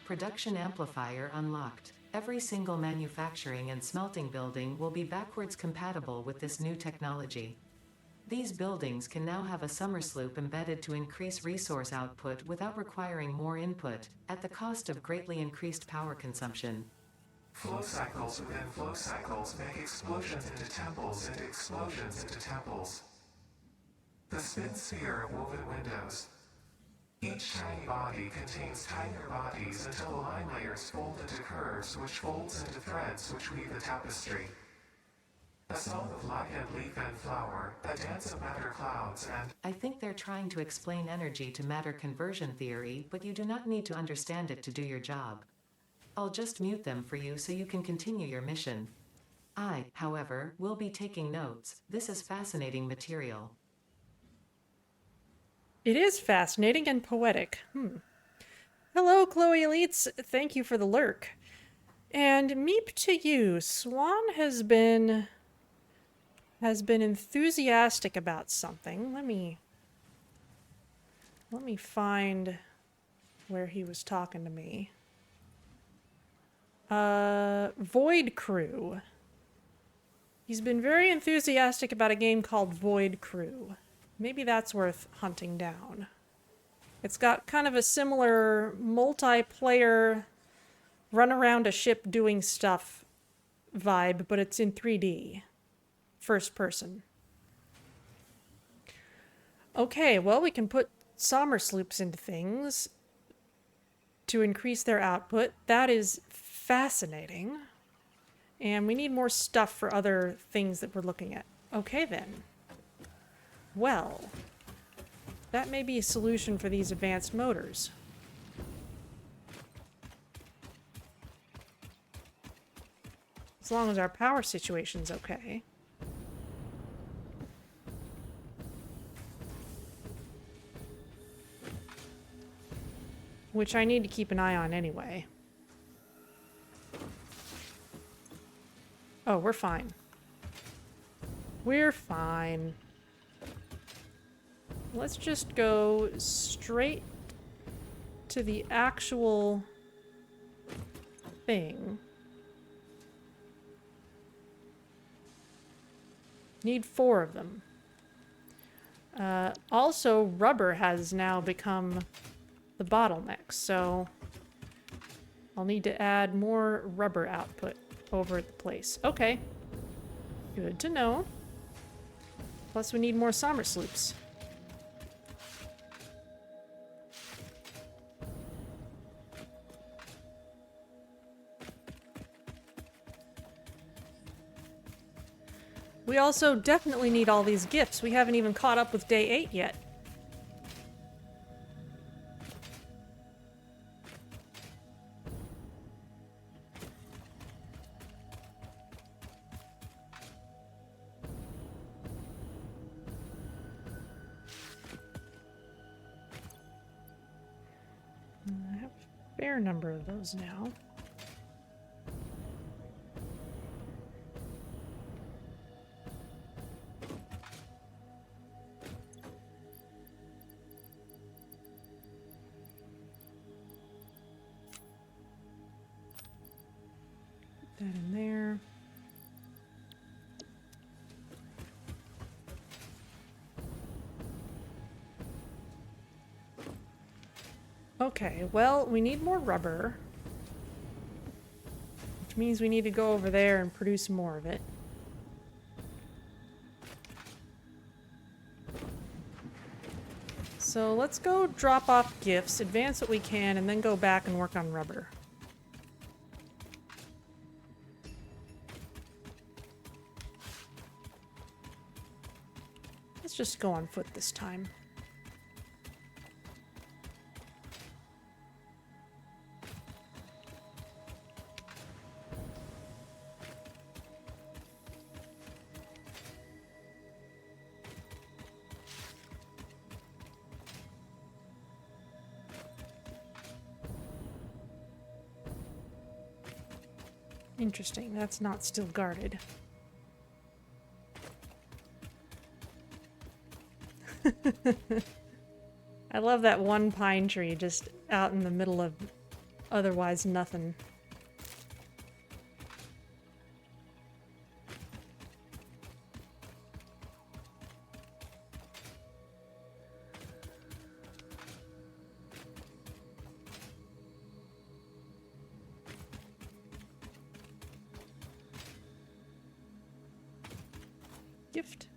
Production amplifier unlocked. Every single manufacturing and smelting building will be backwards compatible with this new technology. These buildings can now have a Somersloop embedded to increase resource output without requiring more input, at the cost of greatly increased power consumption.
Flow cycles within flow cycles make explosions into temples into explosions into temples. The spin sphere of woven windows. Each tiny body contains tinier bodies until the line layers fold into curves which folds into threads which weave the tapestry. A song of light and leaf and flower, a dance of matter clouds and...
I think they're trying to explain energy to matter conversion theory, but you do not need to understand it to do your job. I'll just mute them for you so you can continue your mission. I, however, will be taking notes. This is fascinating material.
It is fascinating and poetic. Hello, Chloe Elites. Thank you for the lurk. And meep to you. Swan has been enthusiastic about something. Let me find where he was talking to me. Void Crew. He's been very enthusiastic about a game called Void Crew. Maybe that's worth hunting down. It's got kind of a similar multiplayer run around a ship doing stuff vibe, but it's in 3D. First person. Okay, well, we can put Somersloops into things to increase their output. That is fascinating. And we need more stuff for other things that we're looking at. Okay, then. Well, that may be a solution for these advanced motors. As long as our power situation's okay. Which I need to keep an eye on anyway. Oh, we're fine. We're fine. Let's just go straight to the actual thing. Need 4 of them. Also, rubber has now become the bottleneck, so I'll need to add more rubber output over at the place. Okay. Good to know. Plus we need more Somersloops. We also definitely need all these gifts. We haven't even caught up with day 8 yet. I have a fair number of those now. That in there. Okay, well, we need more rubber. Which means we need to go over there and produce more of it. So let's go drop off gifts, advance what we can, and then go back and work on rubber. Let's just go on foot this time. Interesting, that's not still guarded. I love that one pine tree just out in the middle of otherwise nothing. Gift.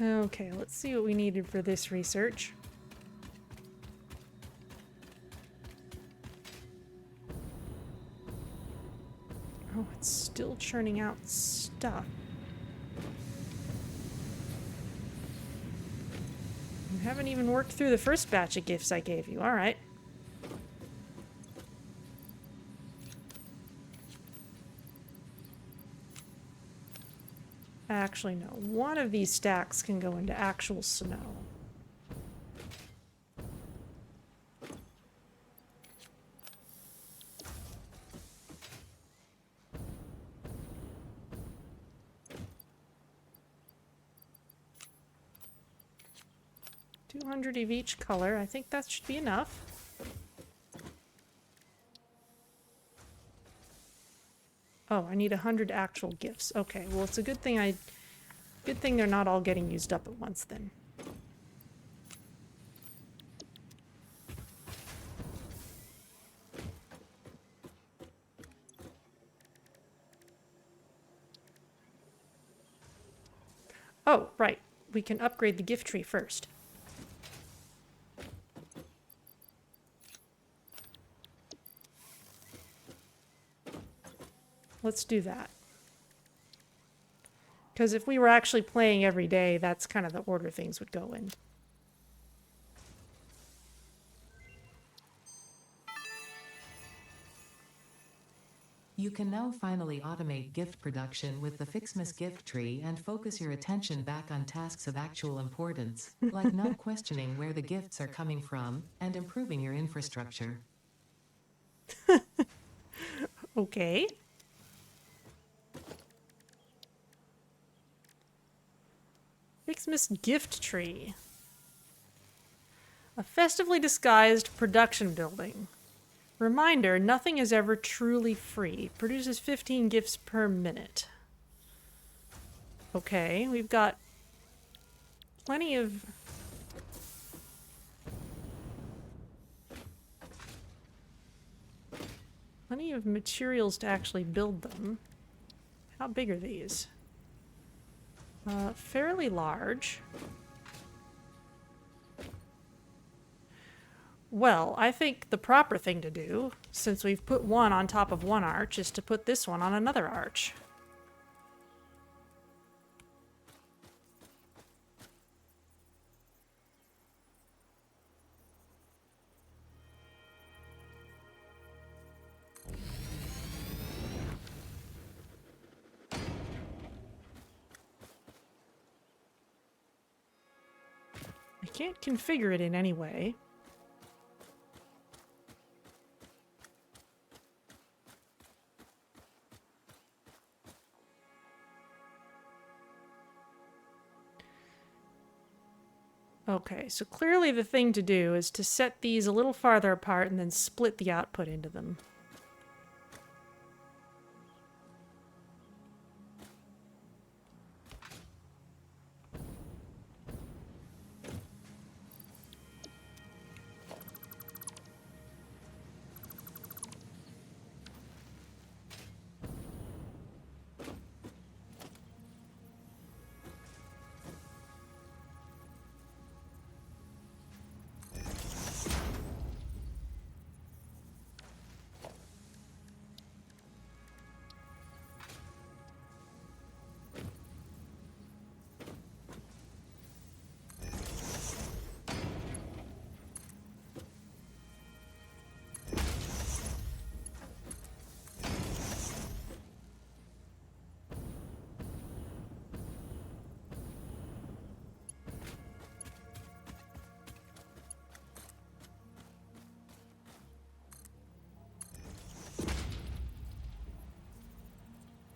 Okay, let's see what we needed for this research. Oh, it's still churning out stuff. You haven't even worked through the first batch of gifts I gave you. All right. Actually, no. One of these stacks can go into actual snow. $200 of each color. I think that should be enough. Oh, I need 100 actual gifts. Okay, well, it's a good thing they're not all getting used up at once then. Oh, right. We can upgrade the gift tree first. Let's do that. Because if we were actually playing every day, that's kind of the order things would go in.
You can now finally automate gift production with the FICSMAS gift tree and focus your attention back on tasks of actual importance, like not questioning where the gifts are coming from and improving your infrastructure.
Okay. FICSMAS gift tree. A festively disguised production building. Reminder, nothing is ever truly free. Produces 15 gifts per minute. Okay, we've got plenty of... plenty of materials to actually build them. How big are these? Fairly large. Well, I think the proper thing to do, since we've put one on top of one arch, is to put this one on another arch. I can't configure it in any way. Okay, so clearly the thing to do is to set these a little farther apart and then split the output into them.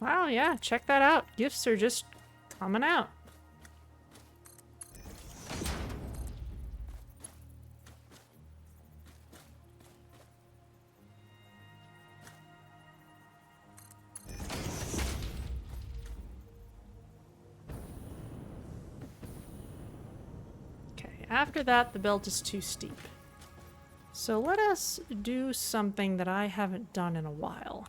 Wow, yeah, check that out. Gifts are just coming out. Okay, after that, the belt is too steep. So let us do something that I haven't done in a while.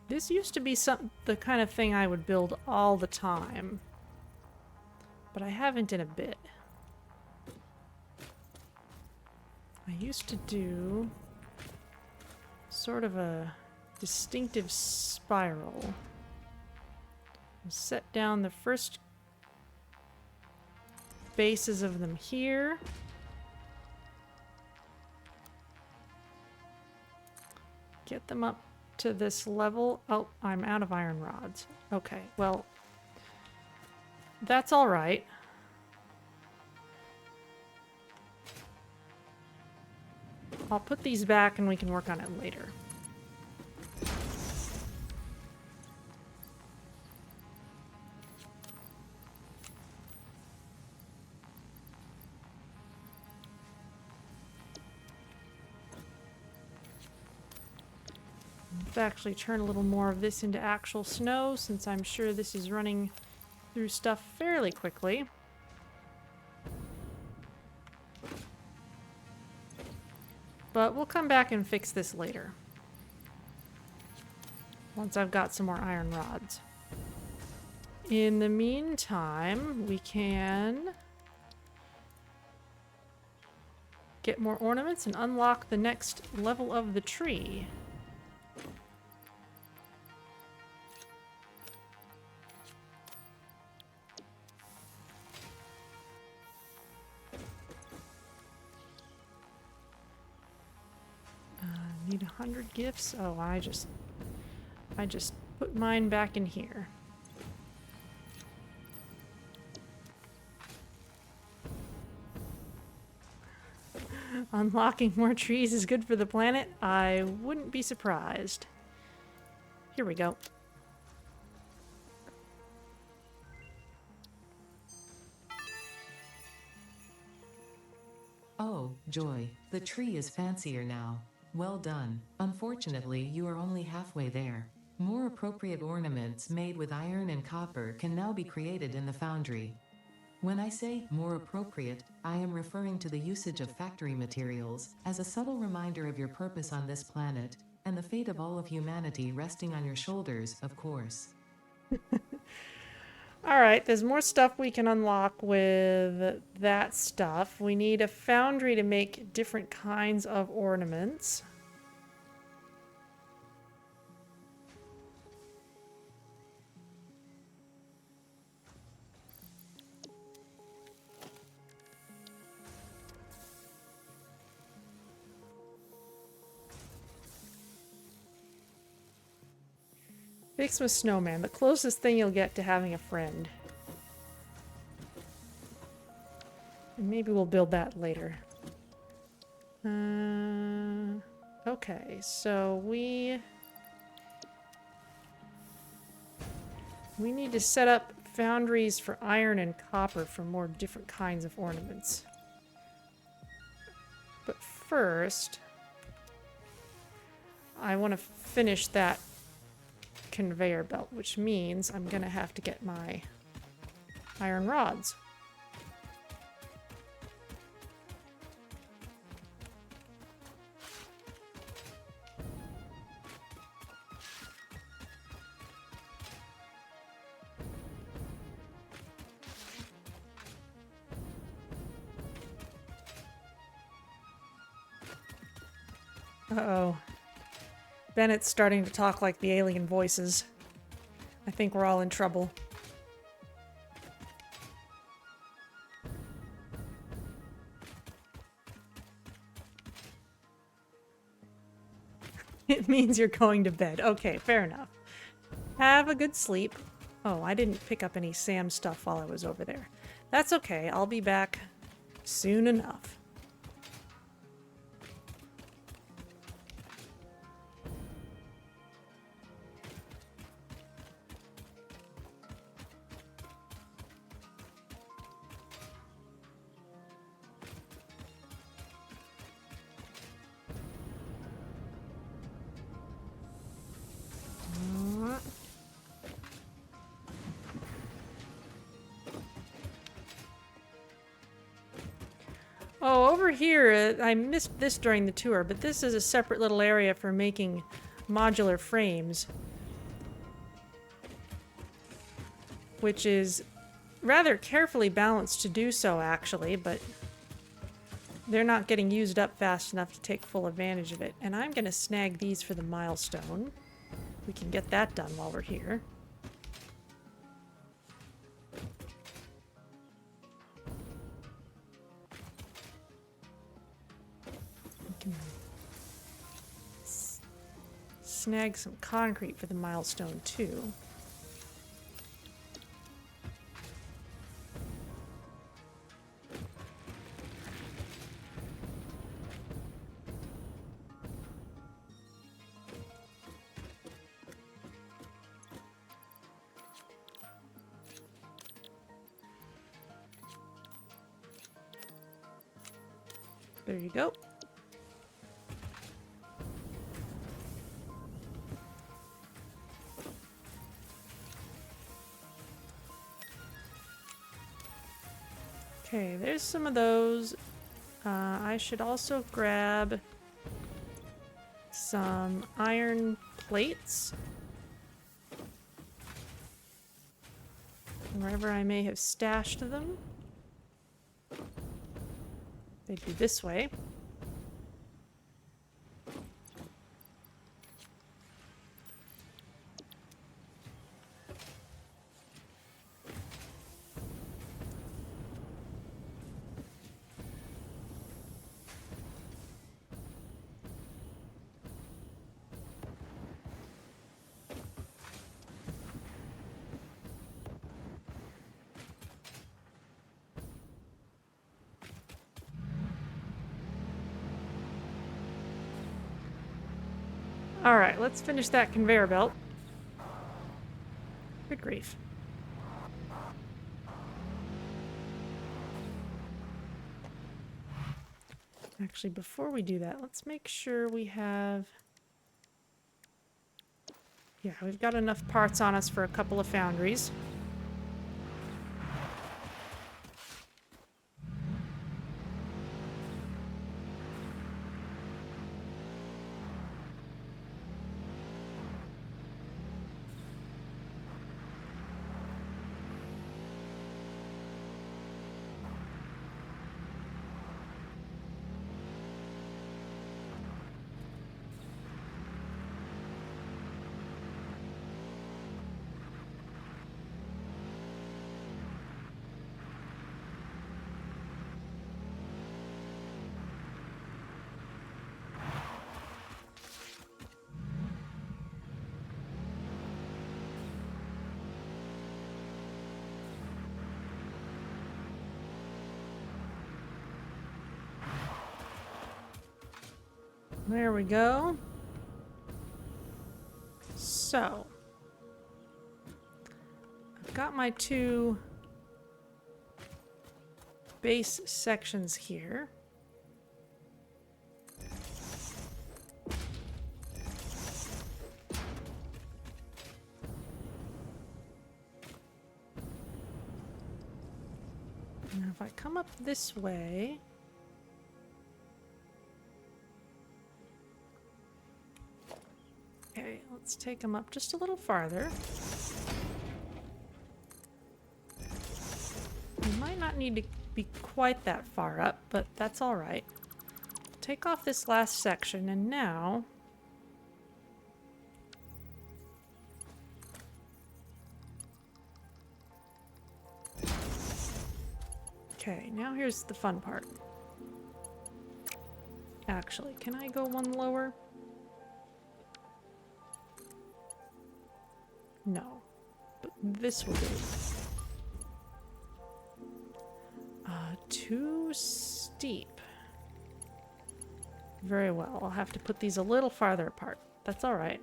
This used to be the kind of thing I would build all the time, but I haven't in a bit. I used to do sort of a distinctive spiral. Set down the first bases of them here. Get them up to this level. Oh, I'm out of iron rods. Okay, well, that's all right. I'll put these back and we can work on it later. Let's actually turn a little more of this into actual snow, since I'm sure this is running through stuff fairly quickly. But we'll come back and fix this later, once I've got some more iron rods. In the meantime, we can get more ornaments and unlock the next level of the tree. Need 100 gifts? Oh, I just put mine back in here. Unlocking more trees is good for the planet? I wouldn't be surprised. Here we go.
Oh, Joy, the tree is fancier now. Well done. Unfortunately, you are only halfway there. More appropriate ornaments made with iron and copper can now be created in the foundry. When I say more appropriate, I am referring to the usage of factory materials as a subtle reminder of your purpose on this planet, and the fate of all of humanity resting on your shoulders, of course.
Alright, there's more stuff we can unlock with that stuff. We need a foundry to make different kinds of ornaments. FICSMAS Snowman, the closest thing you'll get to having a friend. And maybe we'll build that later. Okay, so we need to set up foundries for iron and copper for more different kinds of ornaments. But first, I want to finish that conveyor belt, which means I'm gonna have to get my iron rods. Uh-oh. Bennett's starting to talk like the alien voices. I think we're all in trouble. It means you're going to bed. Okay, fair enough. Have a good sleep. Oh, I didn't pick up any Sam stuff while I was over there. That's okay. I'll be back soon enough. Oh, over here, I missed this during the tour, but this is a separate little area for making modular frames. Which is rather carefully balanced to do so, actually, but they're not getting used up fast enough to take full advantage of it. And I'm going to snag these for the milestone. We can get that done while we're here. Snag some concrete for the milestone too. There you go. Okay, there's some of those. I should also grab some iron plates. Wherever I may have stashed them. They'd be this way. Alright, let's finish that conveyor belt. Good grief. Actually, before we do that, let's make sure we have... Yeah, we've got enough parts on us for a couple of foundries. There we go. So, I've got my two base sections here. Now if I come up this way... Okay, let's take them up just a little farther. We might not need to be quite that far up, but that's all right. Take off this last section, and now... Okay, now here's the fun part. Actually, can I go one lower? No, but this will do. Too steep. Very well, I'll have to put these a little farther apart. That's all right.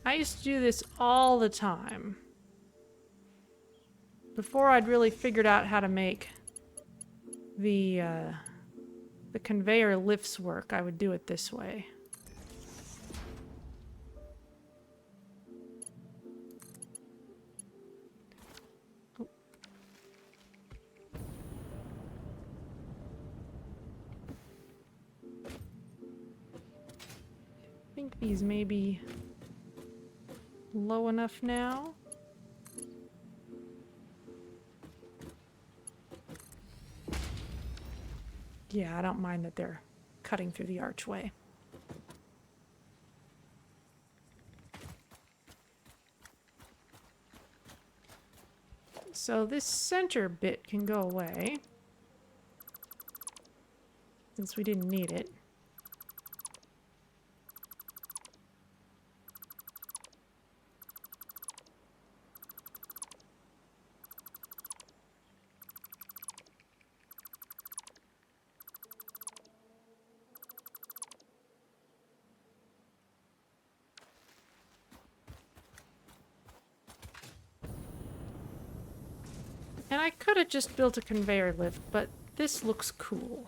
I used to do this all the time. Before I'd really figured out how to make the conveyor lifts work, I would do it this way. Oh. I think these may be low enough now. Yeah, I don't mind that they're cutting through the archway. So this center bit can go away, since we didn't need it. And I could have just built a conveyor lift, but this looks cool.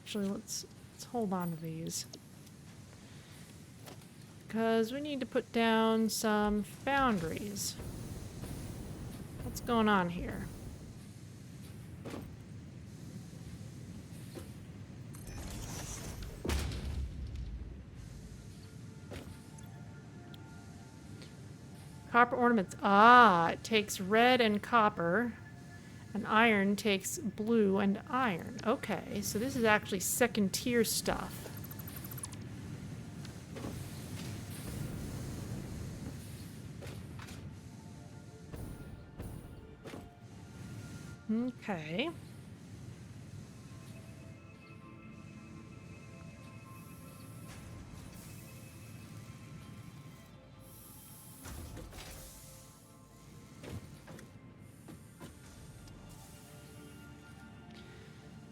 Actually, let's hold on to these, because we need to put down some foundries. What's going on here? Copper ornaments. Ah, it takes red and copper. And iron takes blue and iron. Okay, so this is actually second tier stuff. Okay.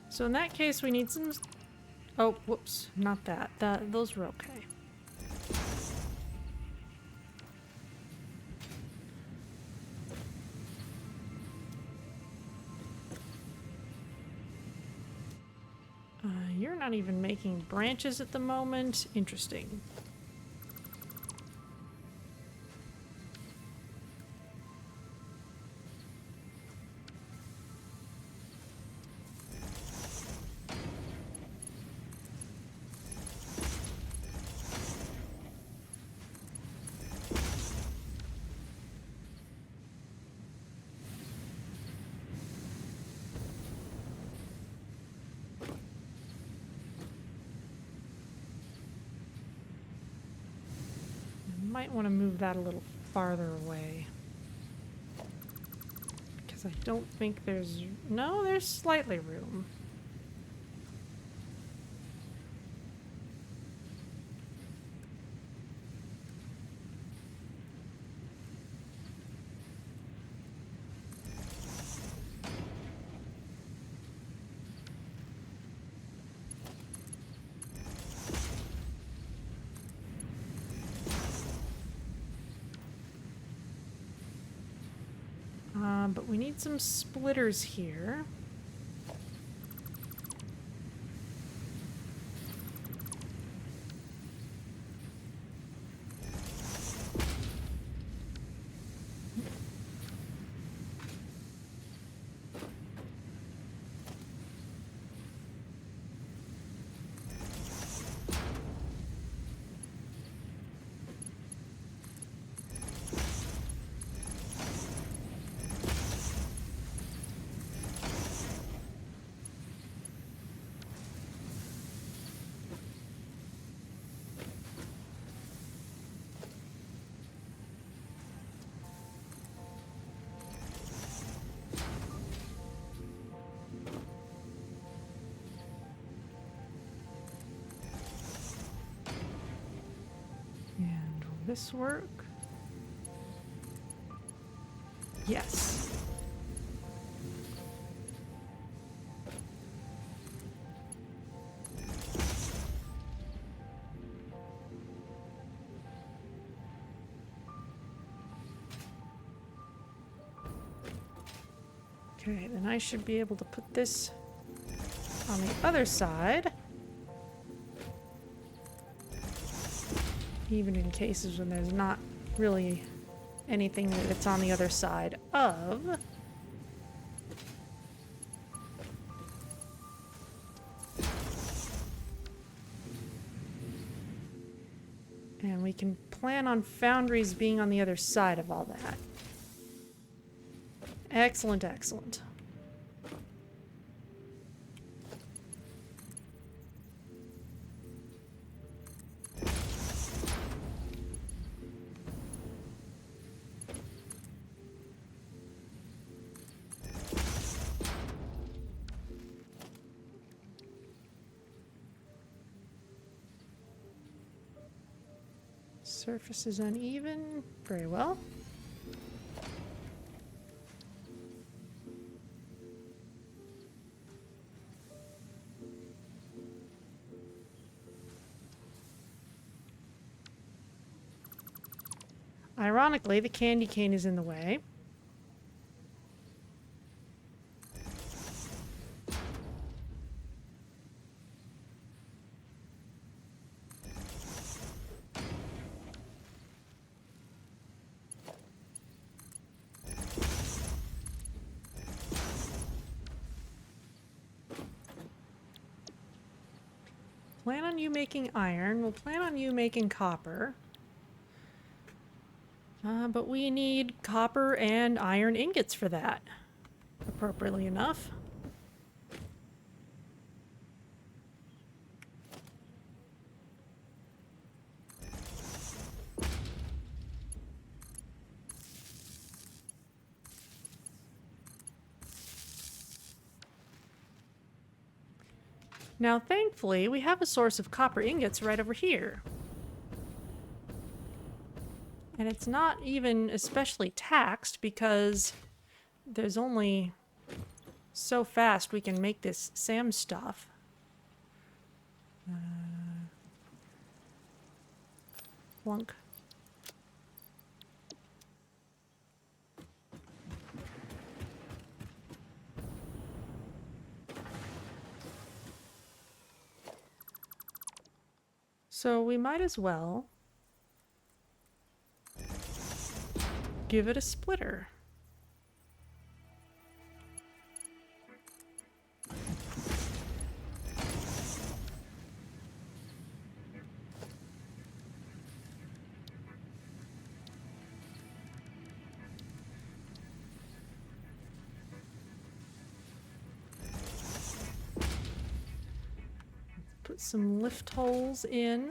So in that case, we need some... Oh, whoops. Not that. Those were okay. You're not even making branches at the moment. Interesting. Might want to move that a little farther away. Because I don't think there's... No, there's slightly room. But we need some splitters here. This work? Yes. Okay, then I should be able to put this on the other side. Even in cases when there's not really anything that it's on the other side of. And we can plan on foundries being on the other side of all that. Excellent, excellent. Surface is uneven. Very well. Ironically, the candy cane is in the way. plan on you making iron. We'll plan on you making copper. But we need copper and iron ingots for that, appropriately enough. Now, thankfully, we have a source of copper ingots right over here. And it's not even especially taxed because there's only so fast we can make this SAM stuff. Plunk. So we might as well give it a splitter. Put some lift holes in.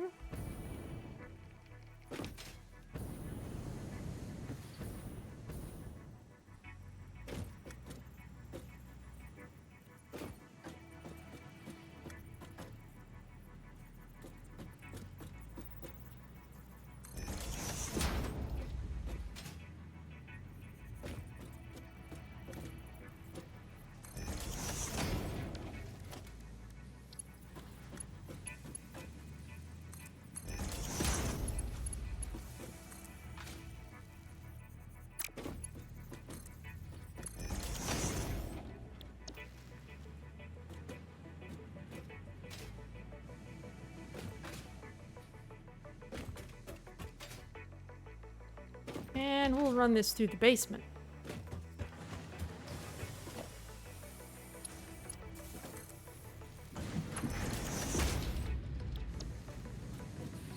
And we'll run this through the basement.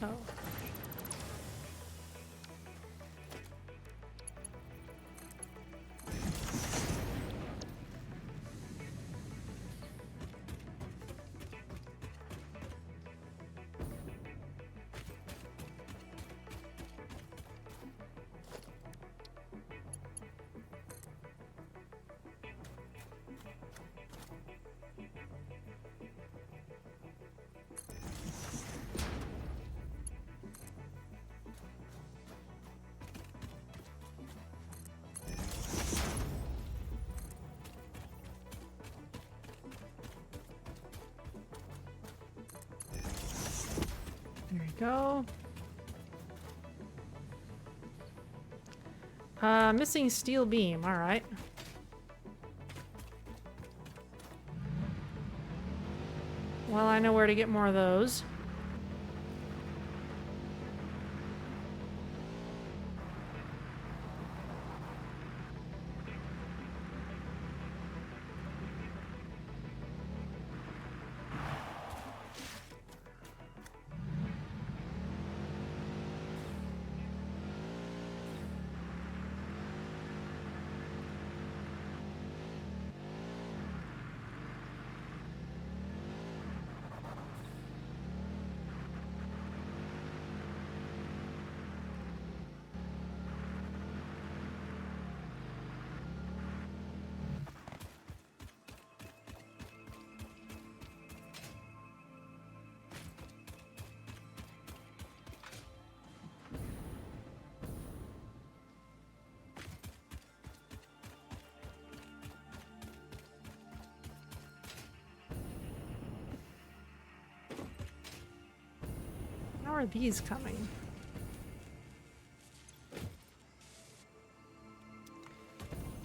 Oh. There we go. Missing steel beam, alright. Well, I know where to get more of those. How are these coming?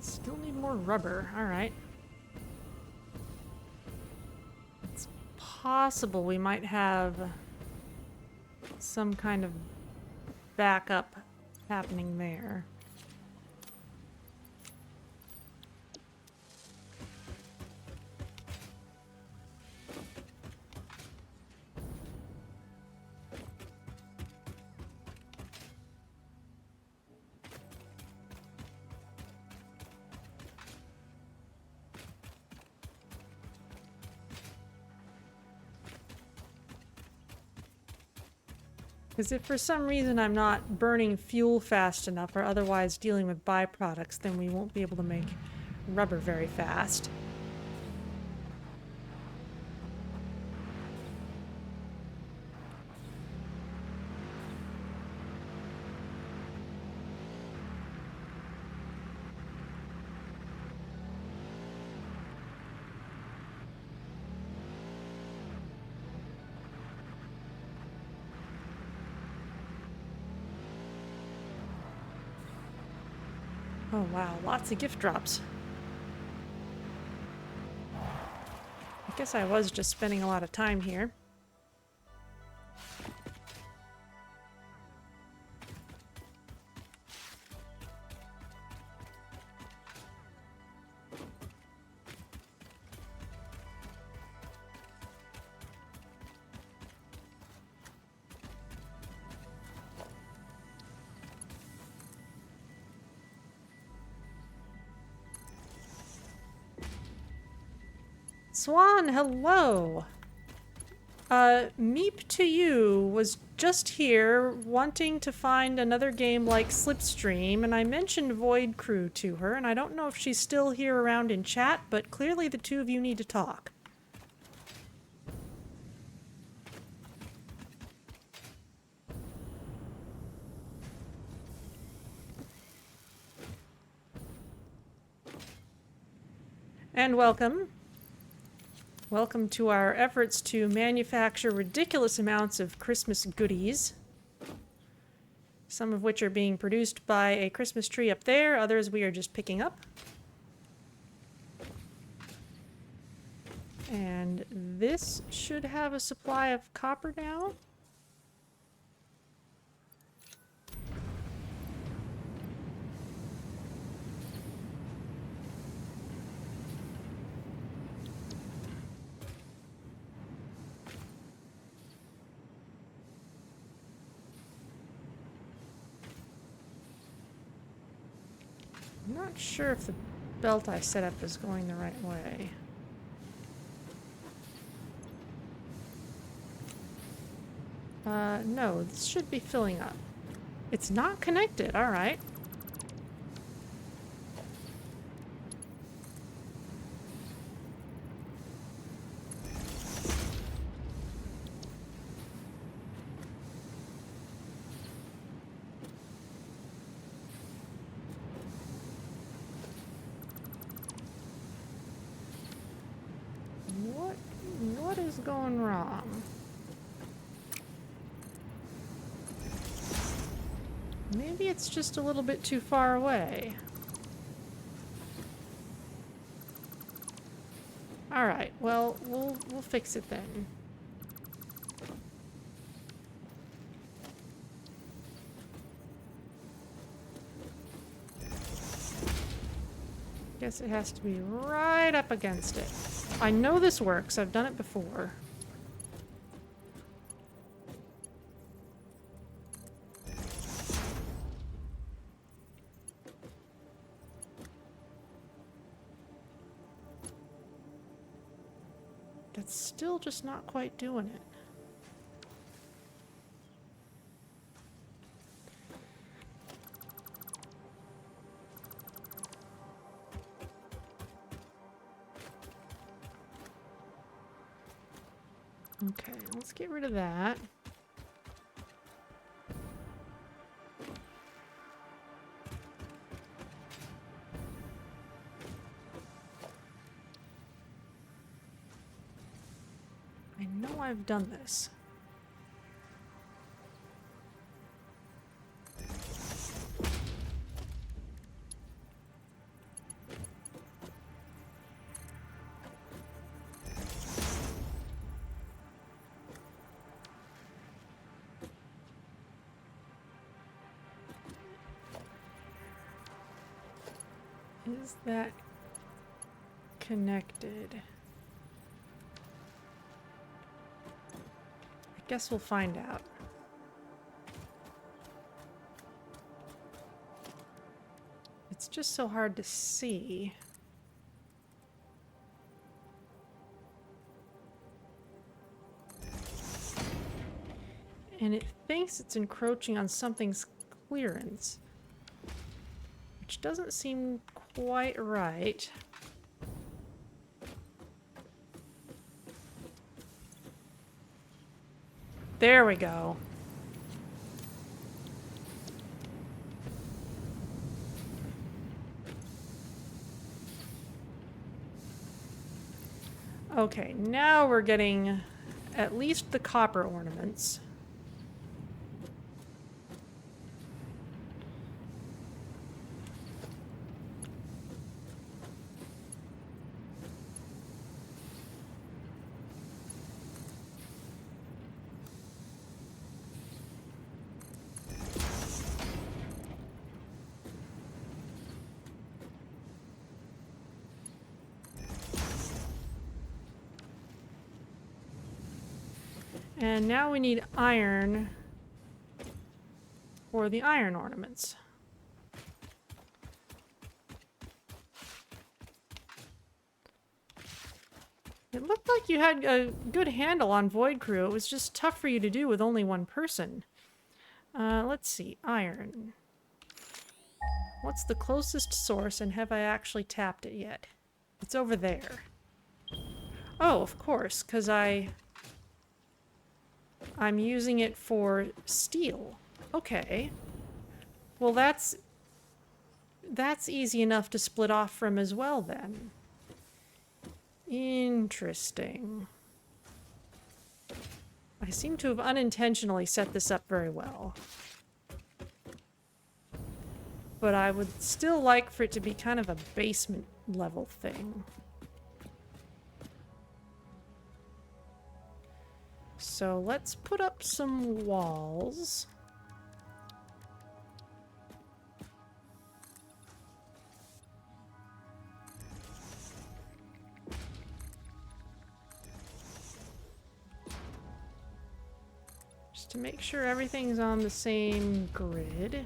Still need more rubber. All right. It's possible we might have some kind of backup happening there. Because if for some reason I'm not burning fuel fast enough or otherwise dealing with byproducts, then we won't be able to make rubber very fast. Oh wow, lots of gift drops. I guess I was just spending a lot of time here. Swan, hello! Meep to you was just here wanting to find another game like Slipstream, and I mentioned Void Crew to her, and I don't know if she's still here around in chat, but clearly the two of you need to talk. And welcome. Welcome to our efforts to manufacture ridiculous amounts of Christmas goodies. Some of which are being produced by a Christmas tree up there, others we are just picking up. And this should have a supply of copper now. I'm not sure if the belt I set up is going the right way. No, this should be filling up. It's not connected, alright. What is going wrong? Maybe it's just a little bit too far away. Alright, well, we'll fix it then. Guess it has to be right up against it. I know this works. I've done it before. That's still just not quite doing it. Okay, let's get rid of that. I know I've done this. Is that connected? I guess we'll find out. It's just so hard to see. And it thinks it's encroaching on something's clearance, which doesn't seem quite right. There we go. Okay, now we're getting at least the copper ornaments. And now we need iron for the iron ornaments. It looked like you had a good handle on Void Crew. It was just tough for you to do with only one person. Let's see. Iron. What's the closest source, and have I actually tapped it yet? It's over there. Oh, of course, because I'm using it for steel. Okay. Well, that's easy enough to split off from as well, then. Interesting. I seem to have unintentionally set this up very well. But I would still like for it to be kind of a basement level thing. So let's put up some walls. Just to make sure everything's on the same grid.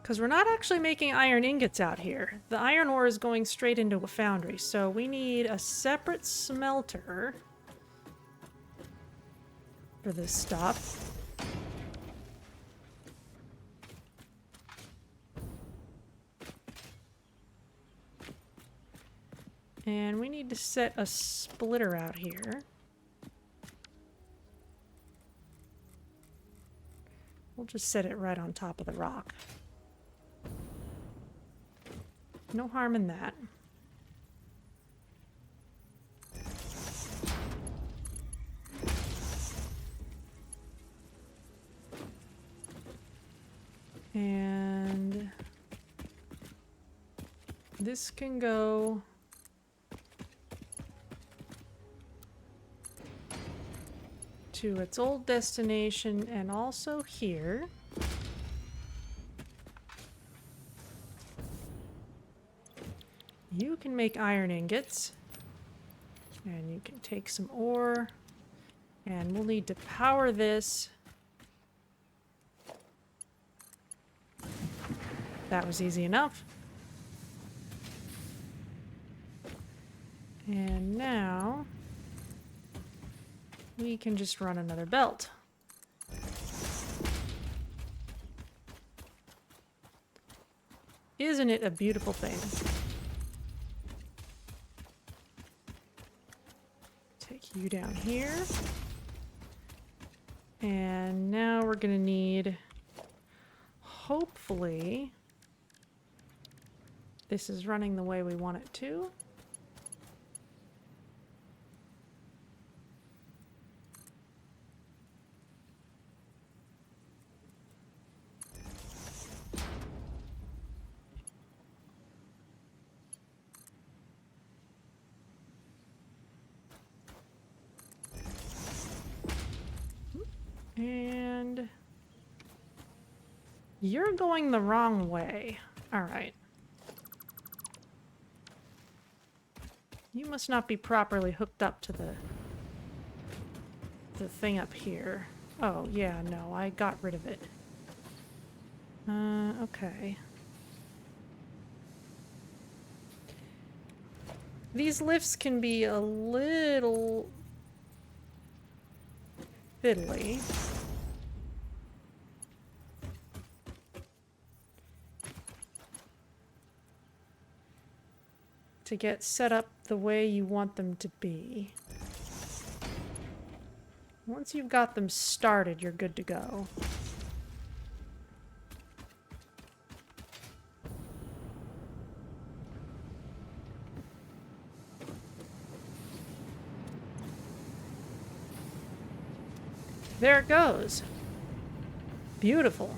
Because we're not actually making iron ingots out here. The iron ore is going straight into a foundry, so we need a separate smelter for this stuff. And we need to set a splitter out here. We'll just set it right on top of the rock. No harm in that. And this can go to its old destination and also here. You can make iron ingots, and you can take some ore, and we'll need to power this. That was easy enough. And now we can just run another belt. Isn't it a beautiful thing? Take you down here. And now we're gonna need, hopefully, this is running the way we want it to. And you're going the wrong way. All right. You must not be properly hooked up to the thing up here. Oh, yeah, no, I got rid of it. Okay. These lifts can be a little fiddly. To get set up the way you want them to be. Once you've got them started, you're good to go. There it goes. Beautiful.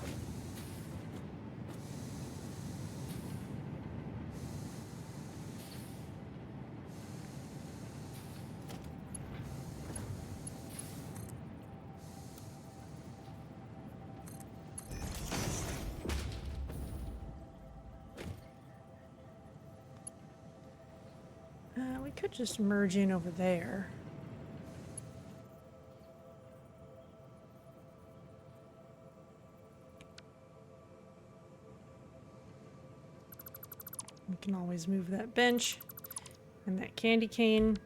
We could just merge in over there. We can always move that bench and that candy cane.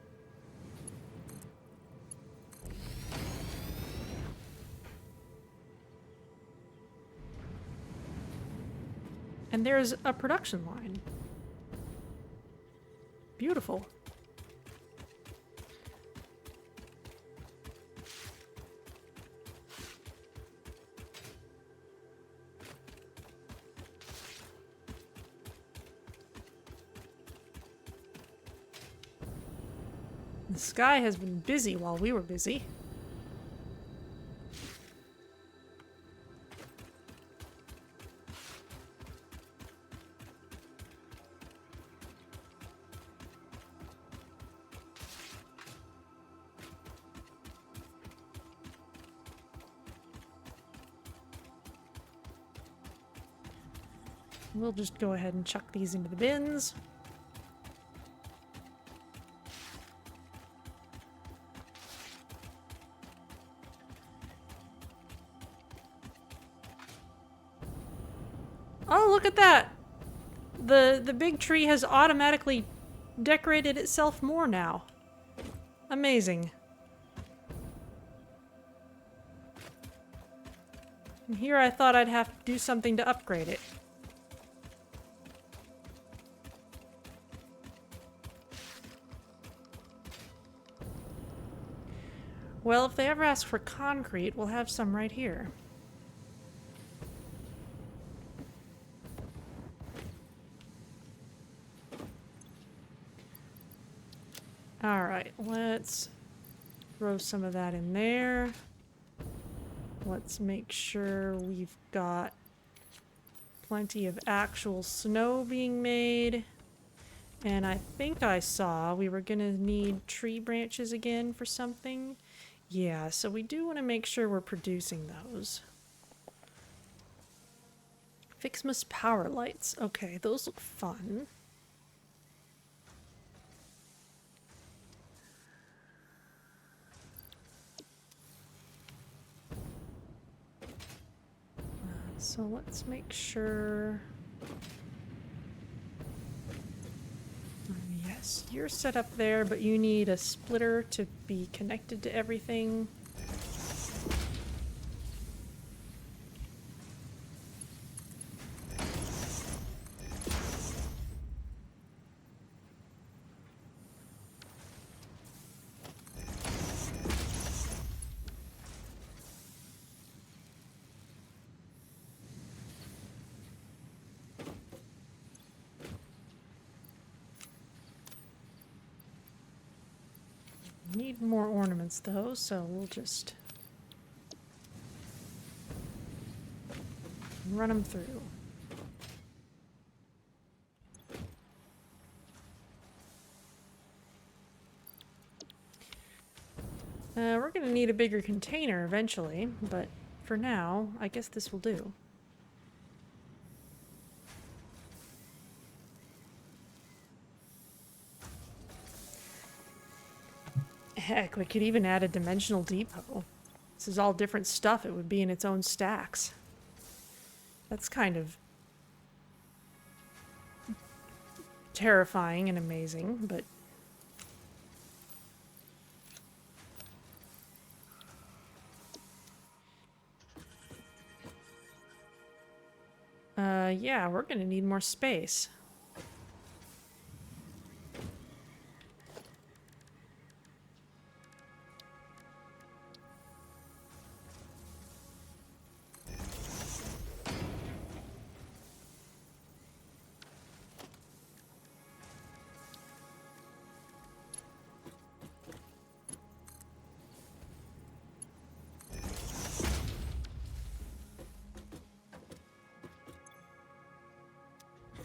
And there's a production line. Beautiful. The sky has been busy while we were busy. We'll just go ahead and chuck these into the bins. Oh, look at that! The big tree has automatically decorated itself more now. Amazing. And here I thought I'd have to do something to upgrade it. Well, if they ever ask for concrete, we'll have some right here. Alright, let's throw some of that in there. Let's make sure we've got plenty of actual snow being made. And I think I saw we were gonna need tree branches again for something. Yeah, so we do want to make sure we're producing those. FICSMAS power lights. Okay, those look fun. So let's make sure... Yes, you're set up there, but you need a splitter to be connected to everything. Need more ornaments though, so we'll just run them through. We're gonna need a bigger container eventually, but for now, I guess this will do. Heck, we could even add a dimensional depot. This is all different stuff. It would be in its own stacks. That's kind of terrifying and amazing, but Yeah, we're gonna need more space.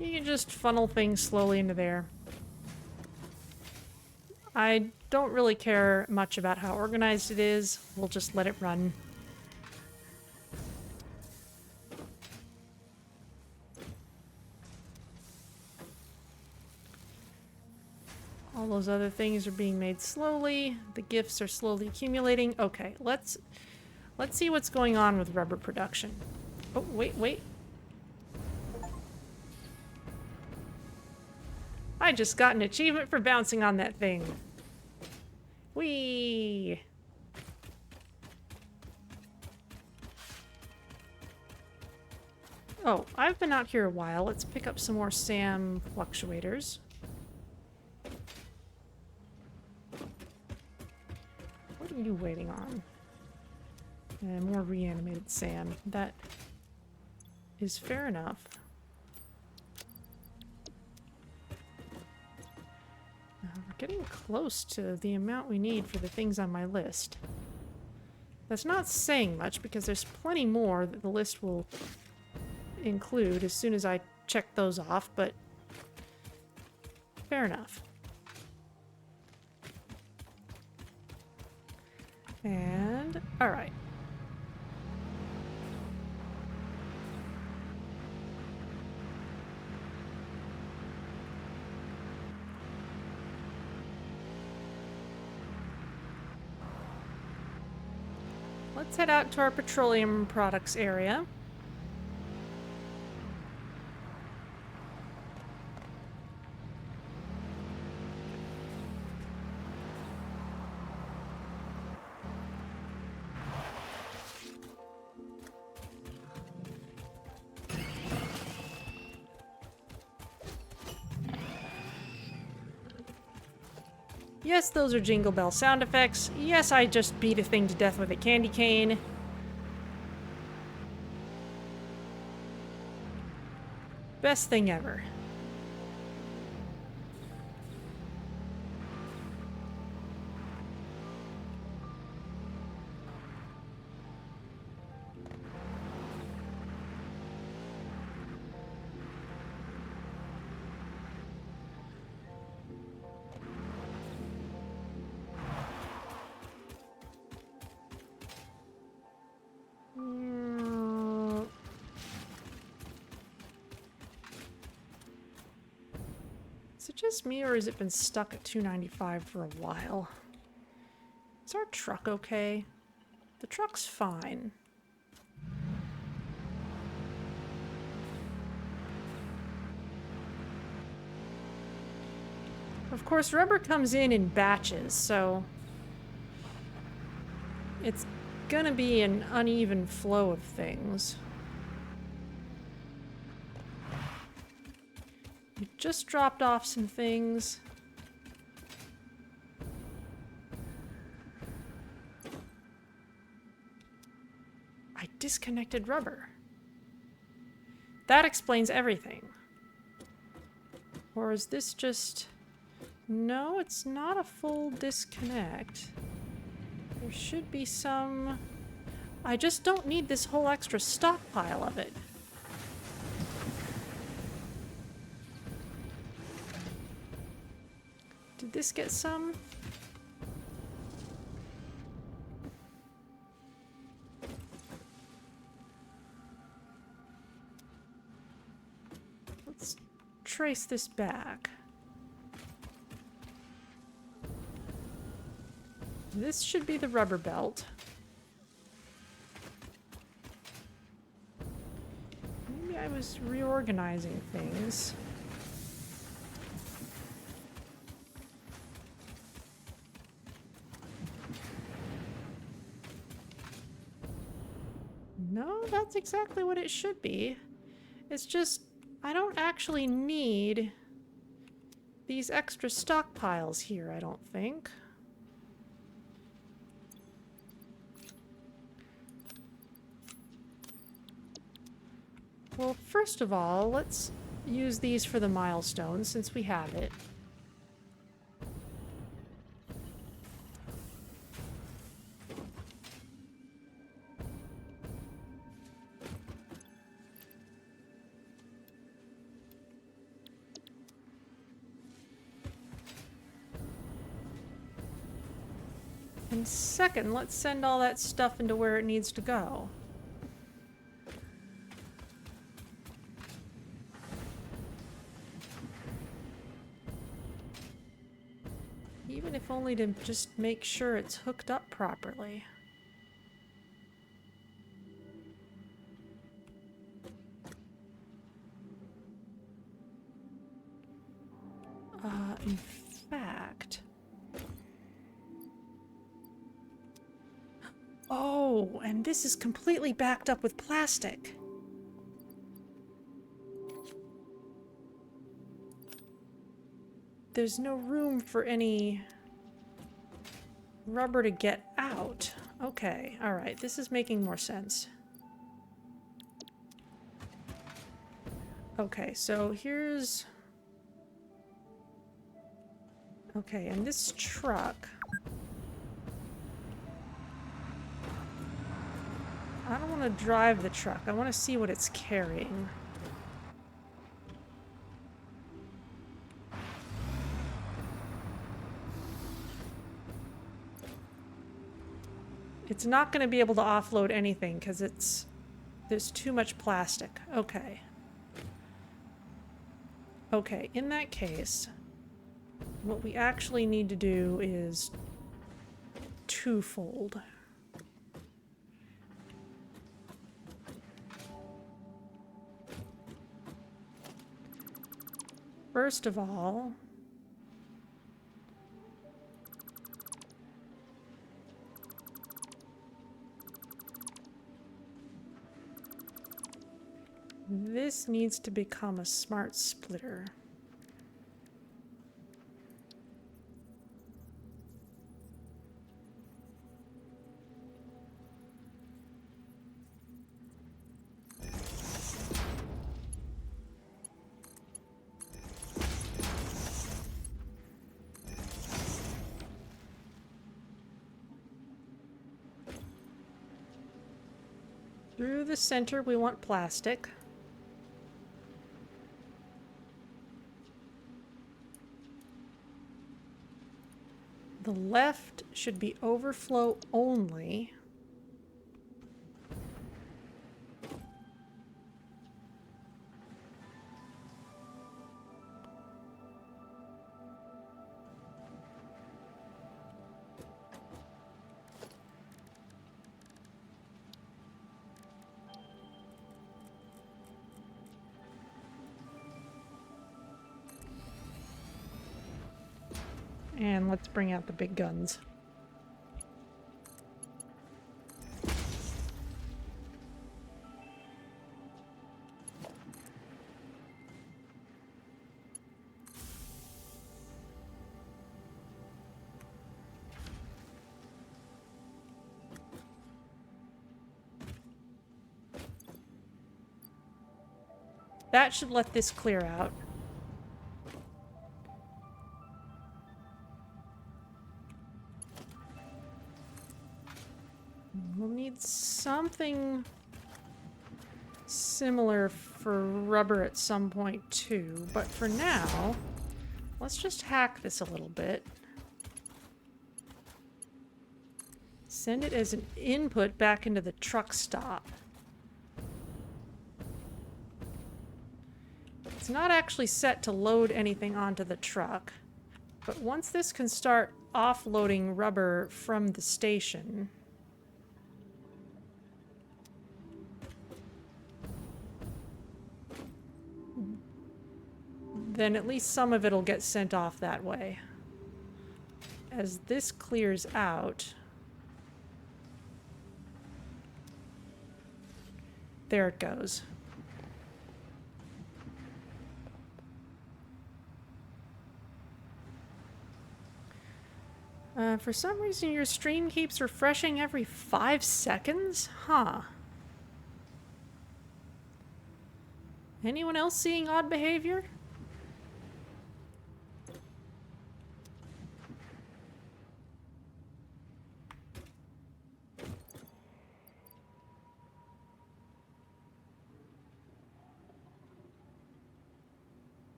You can just funnel things slowly into there. I don't really care much about how organized it is. We'll just let it run. All those other things are being made slowly. The gifts are slowly accumulating. Okay, let's see what's going on with rubber production. Oh, wait. I just got an achievement for bouncing on that thing. Whee! Oh, I've been out here a while. Let's pick up some more SAM fluctuators. What are you waiting on? And more reanimated SAM. That is fair enough. We're getting close to the amount we need for the things on my list. That's not saying much because there's plenty more that the list will include as soon as I check those off, but fair enough. And, alright. Let's head out to our petroleum products area. Yes, those are Jingle Bell sound effects. Yes, I just beat a thing to death with a candy cane. Best thing ever. Is it just me, or has it been stuck at 295 for a while? Is our truck okay? The truck's fine. Of course, rubber comes in batches, so it's gonna be an uneven flow of things. You just dropped off some things. I disconnected rubber. That explains everything. Or is this just... No, it's not a full disconnect. There should be some... I just don't need this whole extra stockpile of it. Did this get some? Let's trace this back. This should be the rubber belt. Maybe I was reorganizing things. No, that's exactly what it should be. It's just, I don't actually need these extra stockpiles here, I don't think. Well, first of all, let's use these for the milestone since we have it. And second, let's send all that stuff into where it needs to go. Even if only to just make sure it's hooked up properly. In fact... Oh, and this is completely backed up with plastic. There's no room for any rubber to get out. Okay, alright, this is making more sense. Okay, so here's... Okay, and this truck... I don't want to drive the truck. I want to see what it's carrying. It's not going to be able to offload anything because there's too much plastic. Okay. Okay, in that case, what we actually need to do is twofold. First of all, this needs to become a smart splitter. Through the center, we want plastic. The left should be overflow only. And let's bring out the big guns. That should let this clear out. We'll need something similar for rubber at some point too, but for now, let's just hack this a little bit. Send it as an input back into the truck stop. It's not actually set to load anything onto the truck, but once this can start offloading rubber from the station, then at least some of it'll get sent off that way. As this clears out, there it goes. For some reason your stream keeps refreshing every 5 seconds? Huh. Anyone else seeing odd behavior?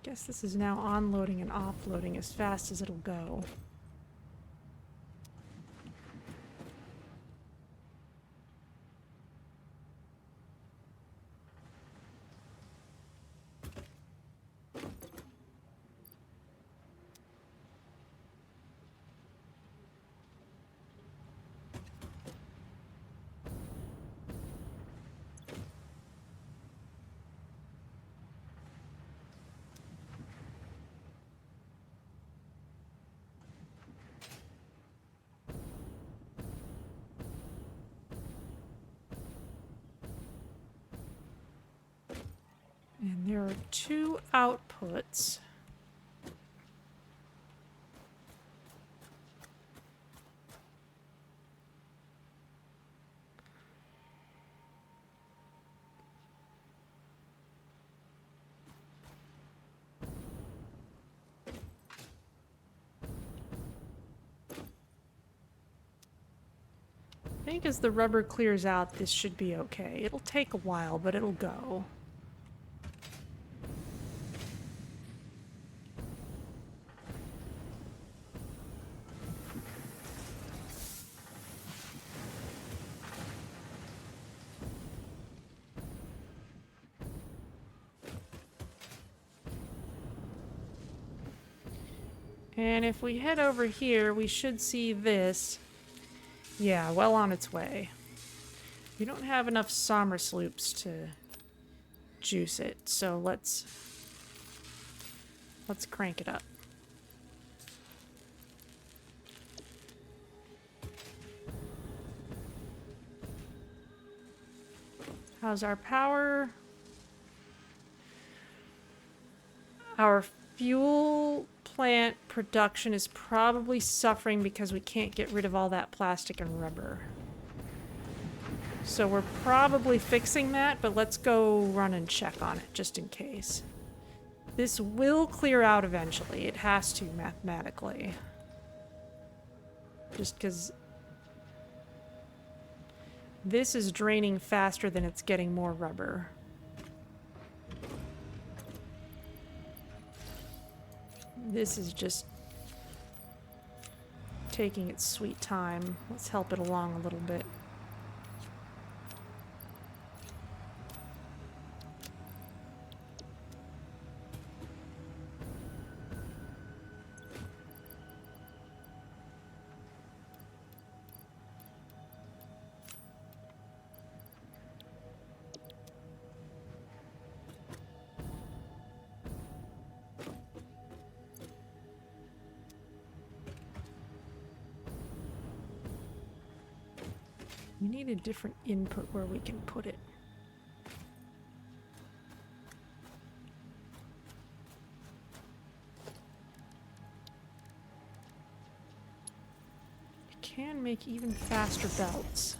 Guess this is now onloading and offloading as fast as it'll go. And there are 2 outputs. I think as the rubber clears out, this should be okay. It'll take a while, but it'll go. And if we head over here, we should see this. Yeah, well on its way. We don't have enough Somersloops to juice it, so let's crank it up. How's our power? Our fuel plant production is probably suffering because we can't get rid of all that plastic and rubber. So we're probably fixing that, but let's go run and check on it just in case. This will clear out eventually. It has to, mathematically. Just because this is draining faster than it's getting more rubber. This is just taking its sweet time. Let's help it along a little bit. We need a different input where we can put it. You can make even faster belts.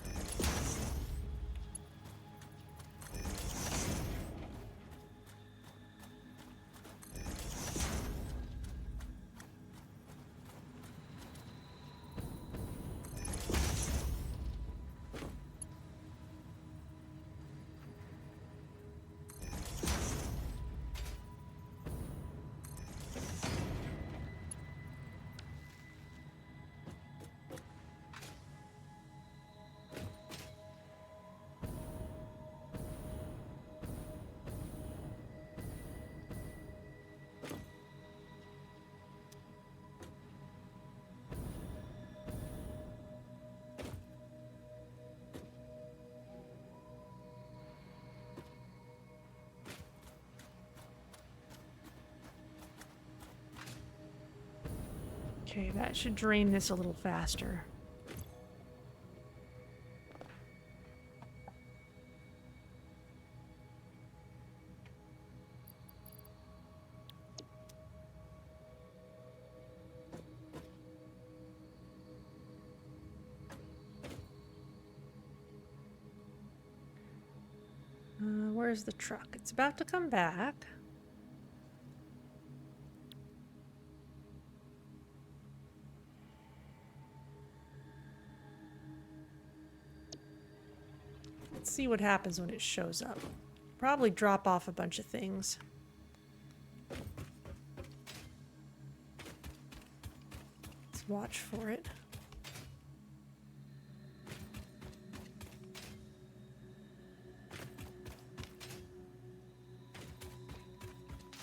Okay, that should drain this a little faster. where's the truck? It's about to come back. Let's see what happens when it shows up. Probably drop off a bunch of things. Let's watch for it.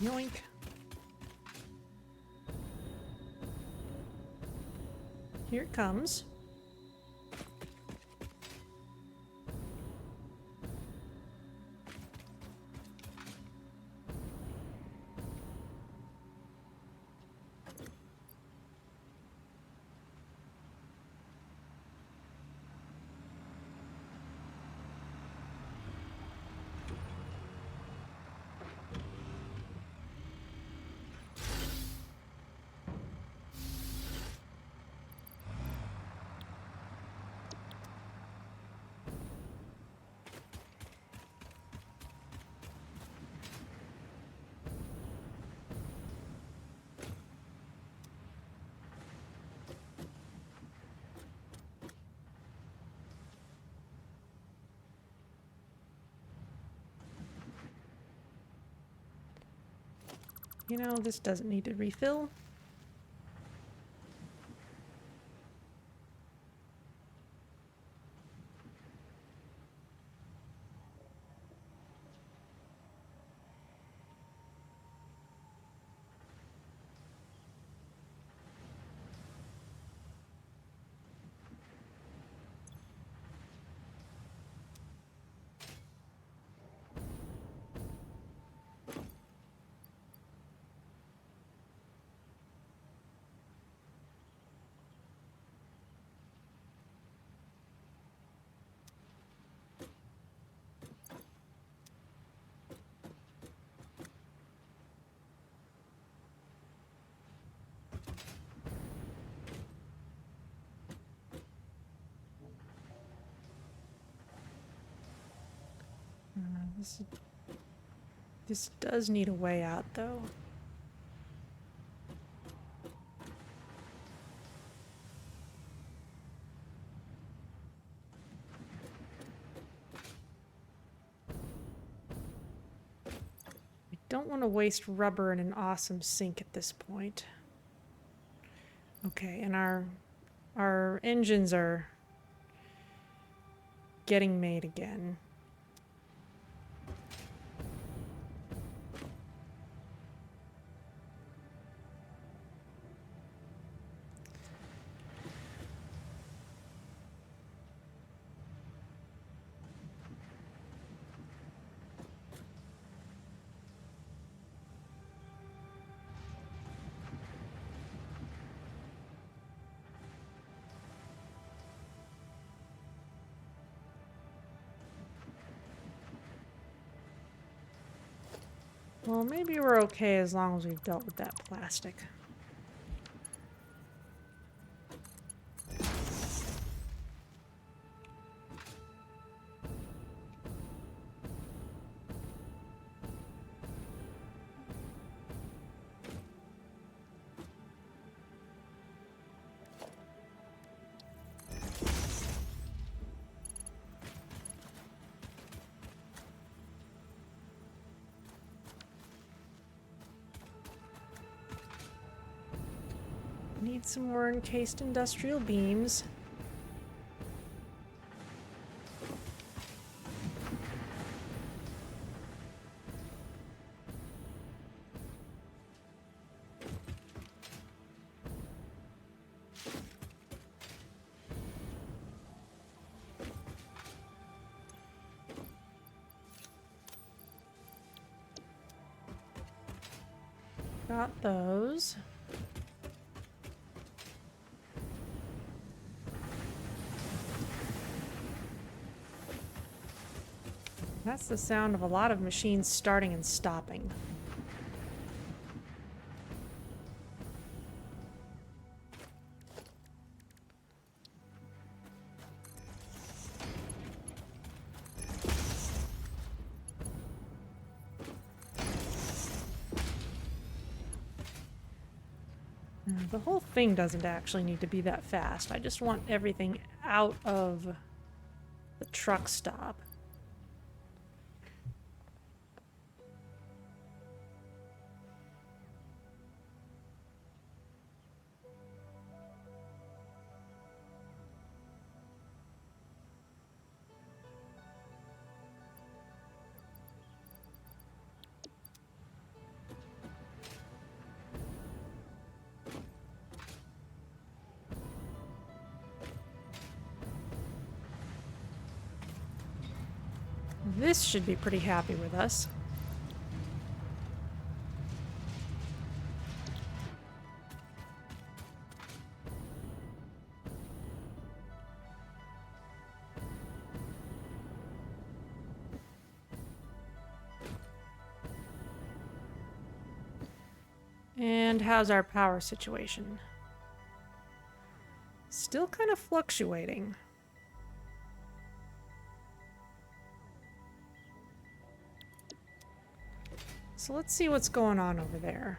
Yoink. Here it comes. You know, this doesn't need to refill. This does need a way out, though. We don't want to waste rubber in an awesome sink at this point. Okay, and our engines are getting made again. Well, maybe we're okay as long as we've dealt with that plastic. Need some more encased industrial beams. Got those. That's the sound of a lot of machines starting and stopping. The whole thing doesn't actually need to be that fast. I just want everything out of the truck stop. This should be pretty happy with us. And how's our power situation? Still kind of fluctuating. So let's see what's going on over there.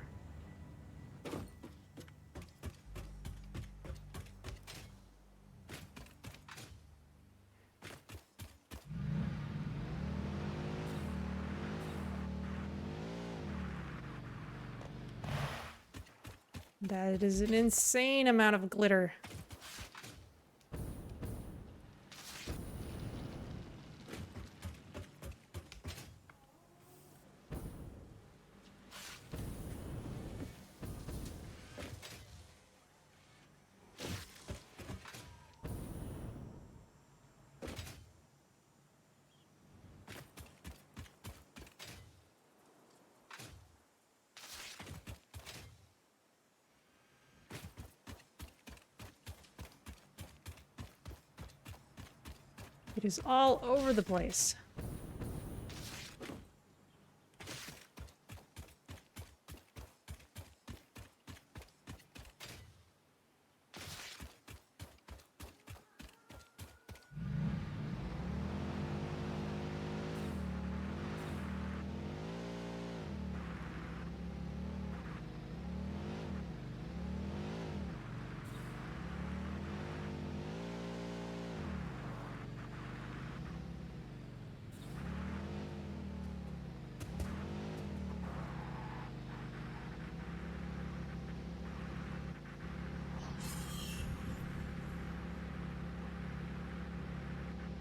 That is an insane amount of glitter. It is all over the place.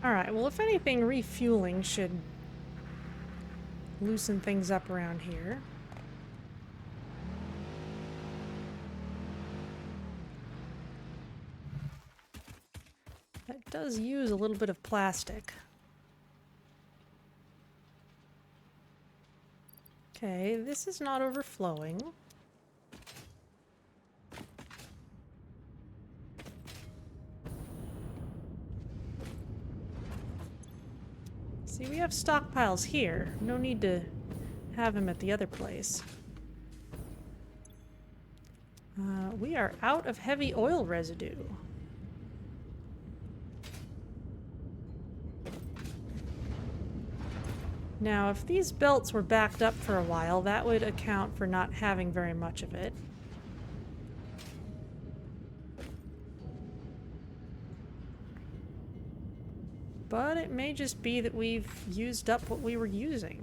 Alright, well if anything, refueling should loosen things up around here. That does use a little bit of plastic. Okay, this is not overflowing. See, we have stockpiles here. No need to have them at the other place. We are out of heavy oil residue. Now, if these belts were backed up for a while, that would account for not having very much of it. But it may just be that we've used up what we were using.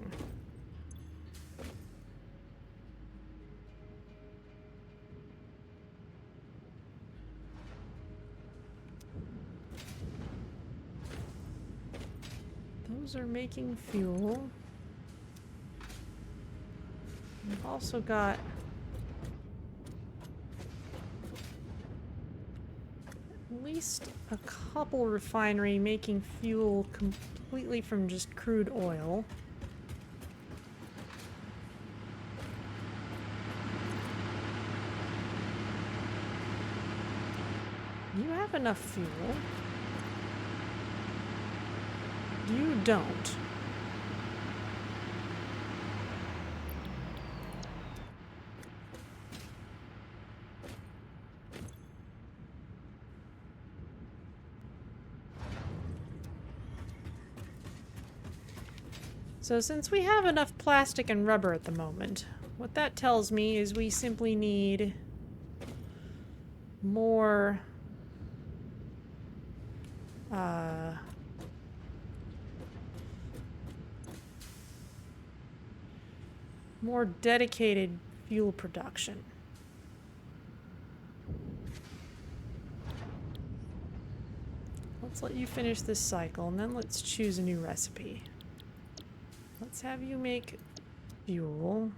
Those are making fuel. We've also got at least a couple refinery making fuel completely from just crude oil. You have enough fuel. You don't. So since we have enough plastic and rubber at the moment, what that tells me is we simply need more more dedicated fuel production. Let's let you finish this cycle, and then let's choose a new recipe. Let's have you make fuel.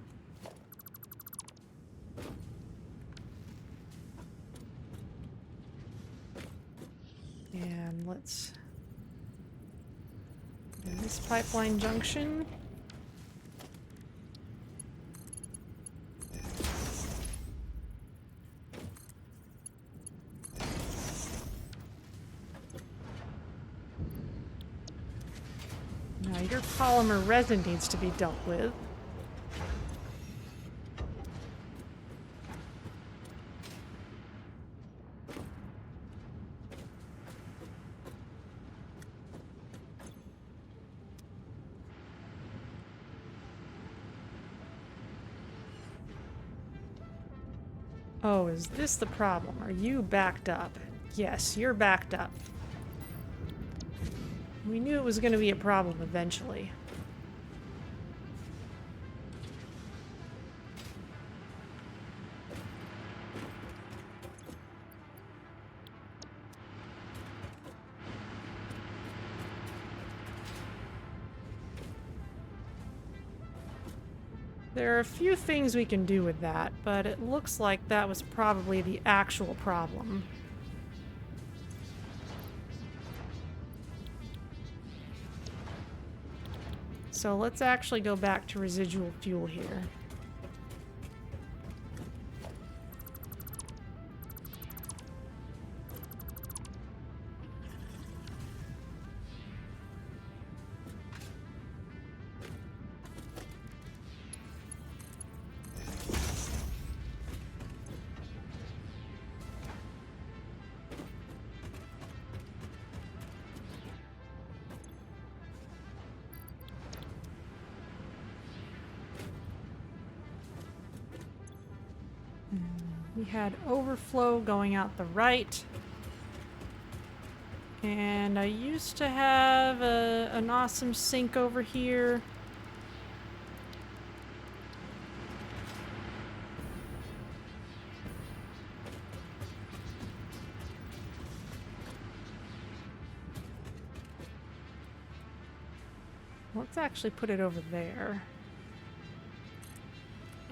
And let's in this pipeline junction. Now your polymer resin needs to be dealt with. Oh, is this the problem? Are you backed up? Yes, you're backed up. We knew it was going to be a problem eventually. There are a few things we can do with that, but it looks like that was probably the actual problem. So let's actually go back to residual fuel here. We had overflow going out the right. And I used to have an awesome sink over here. Let's actually put it over there.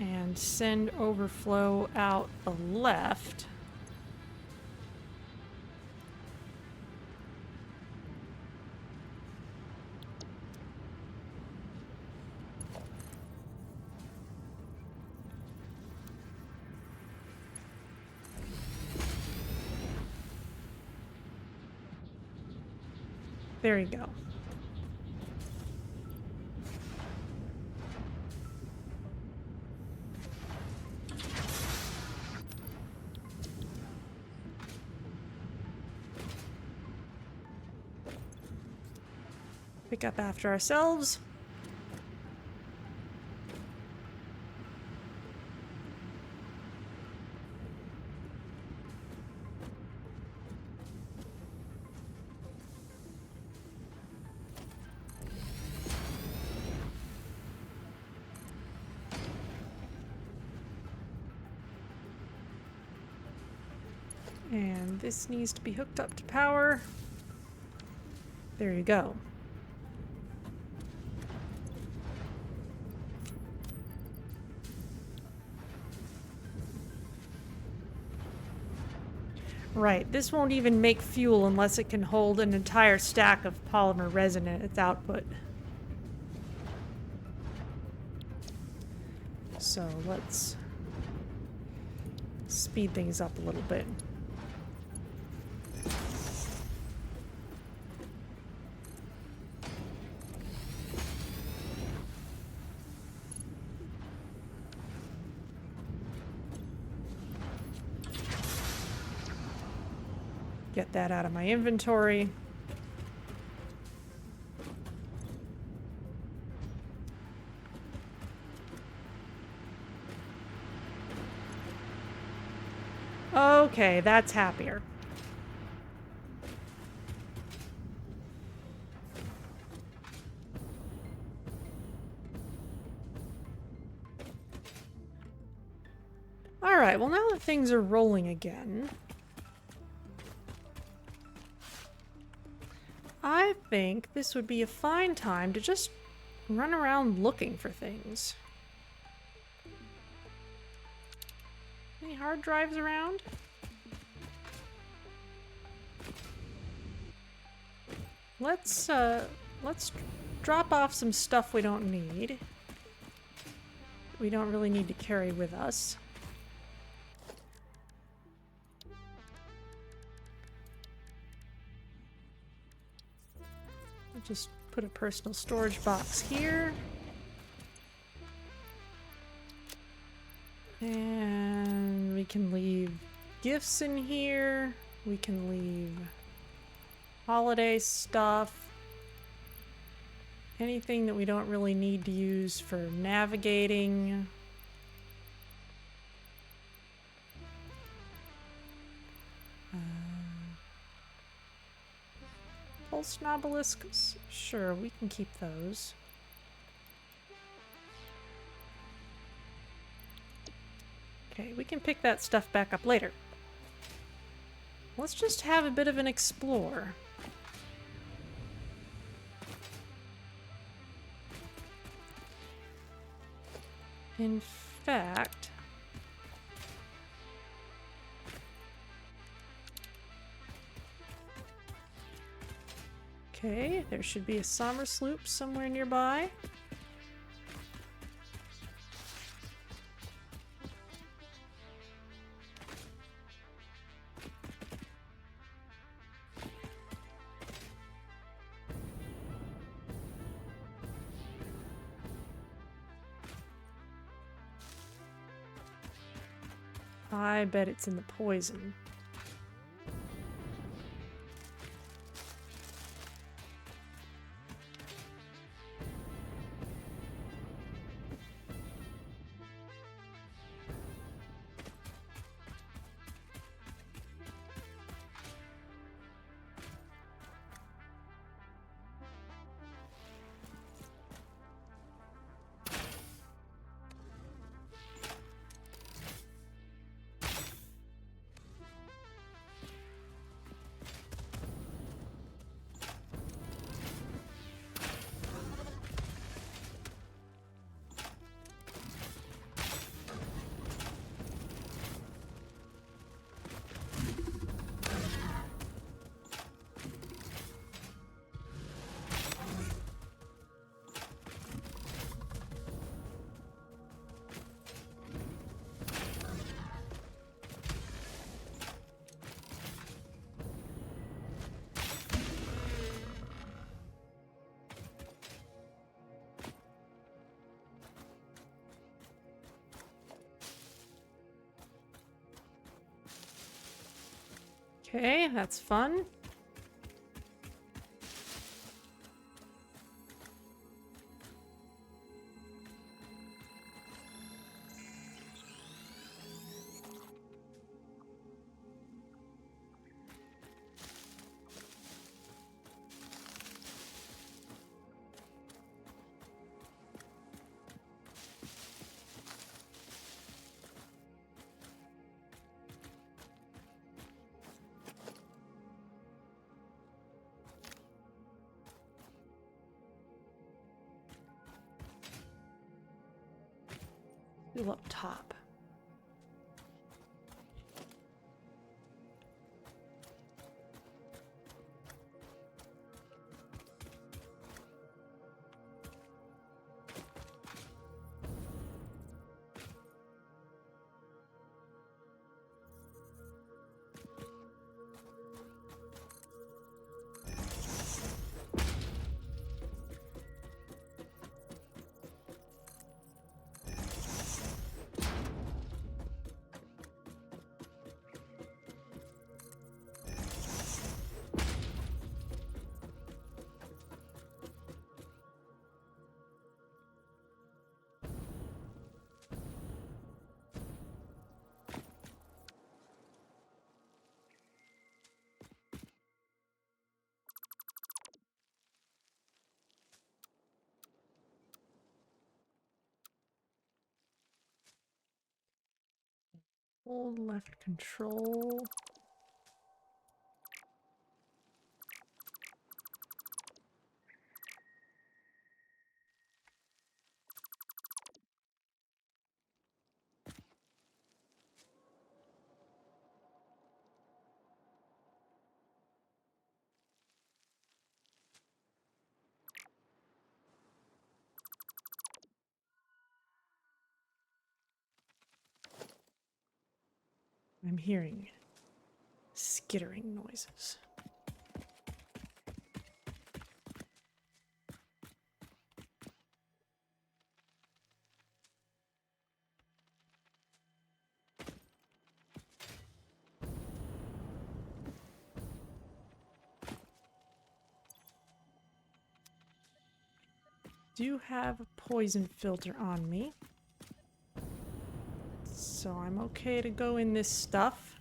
And send overflow out the left. There you go. Pick up after ourselves. And this needs to be hooked up to power. There you go. Right, this won't even make fuel unless it can hold an entire stack of polymer resin at its output. So let's speed things up a little bit. Get that out of my inventory. Okay, that's happier. Alright, well now that things are rolling again, I think this would be a fine time to just run around looking for things. Any hard drives around? Let's drop off some stuff we don't need. We don't really need to carry with us. I'll just put a personal storage box here. And we can leave gifts in here. We can leave holiday stuff. Anything that we don't really need to use for navigating. Pulse obelisks, sure, we can keep those. Okay, we can pick that stuff back up later. Let's just have a bit of an explore. In fact, okay, there should be a Somersloop somewhere nearby. I bet it's in the poison. Okay, that's fun. Up top. Hold left control. I'm hearing skittering noises. Do have a poison filter on me, so I'm okay to go in this stuff.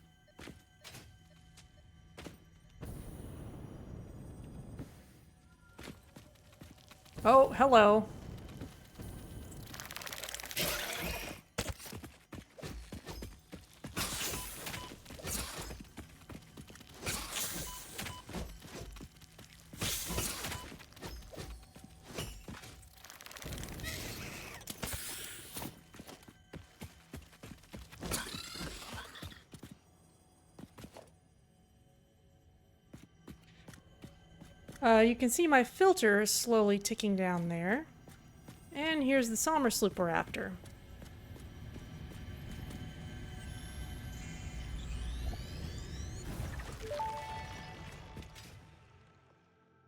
Oh, hello. You can see my filter is slowly ticking down there. And here's the Somersloop we're after.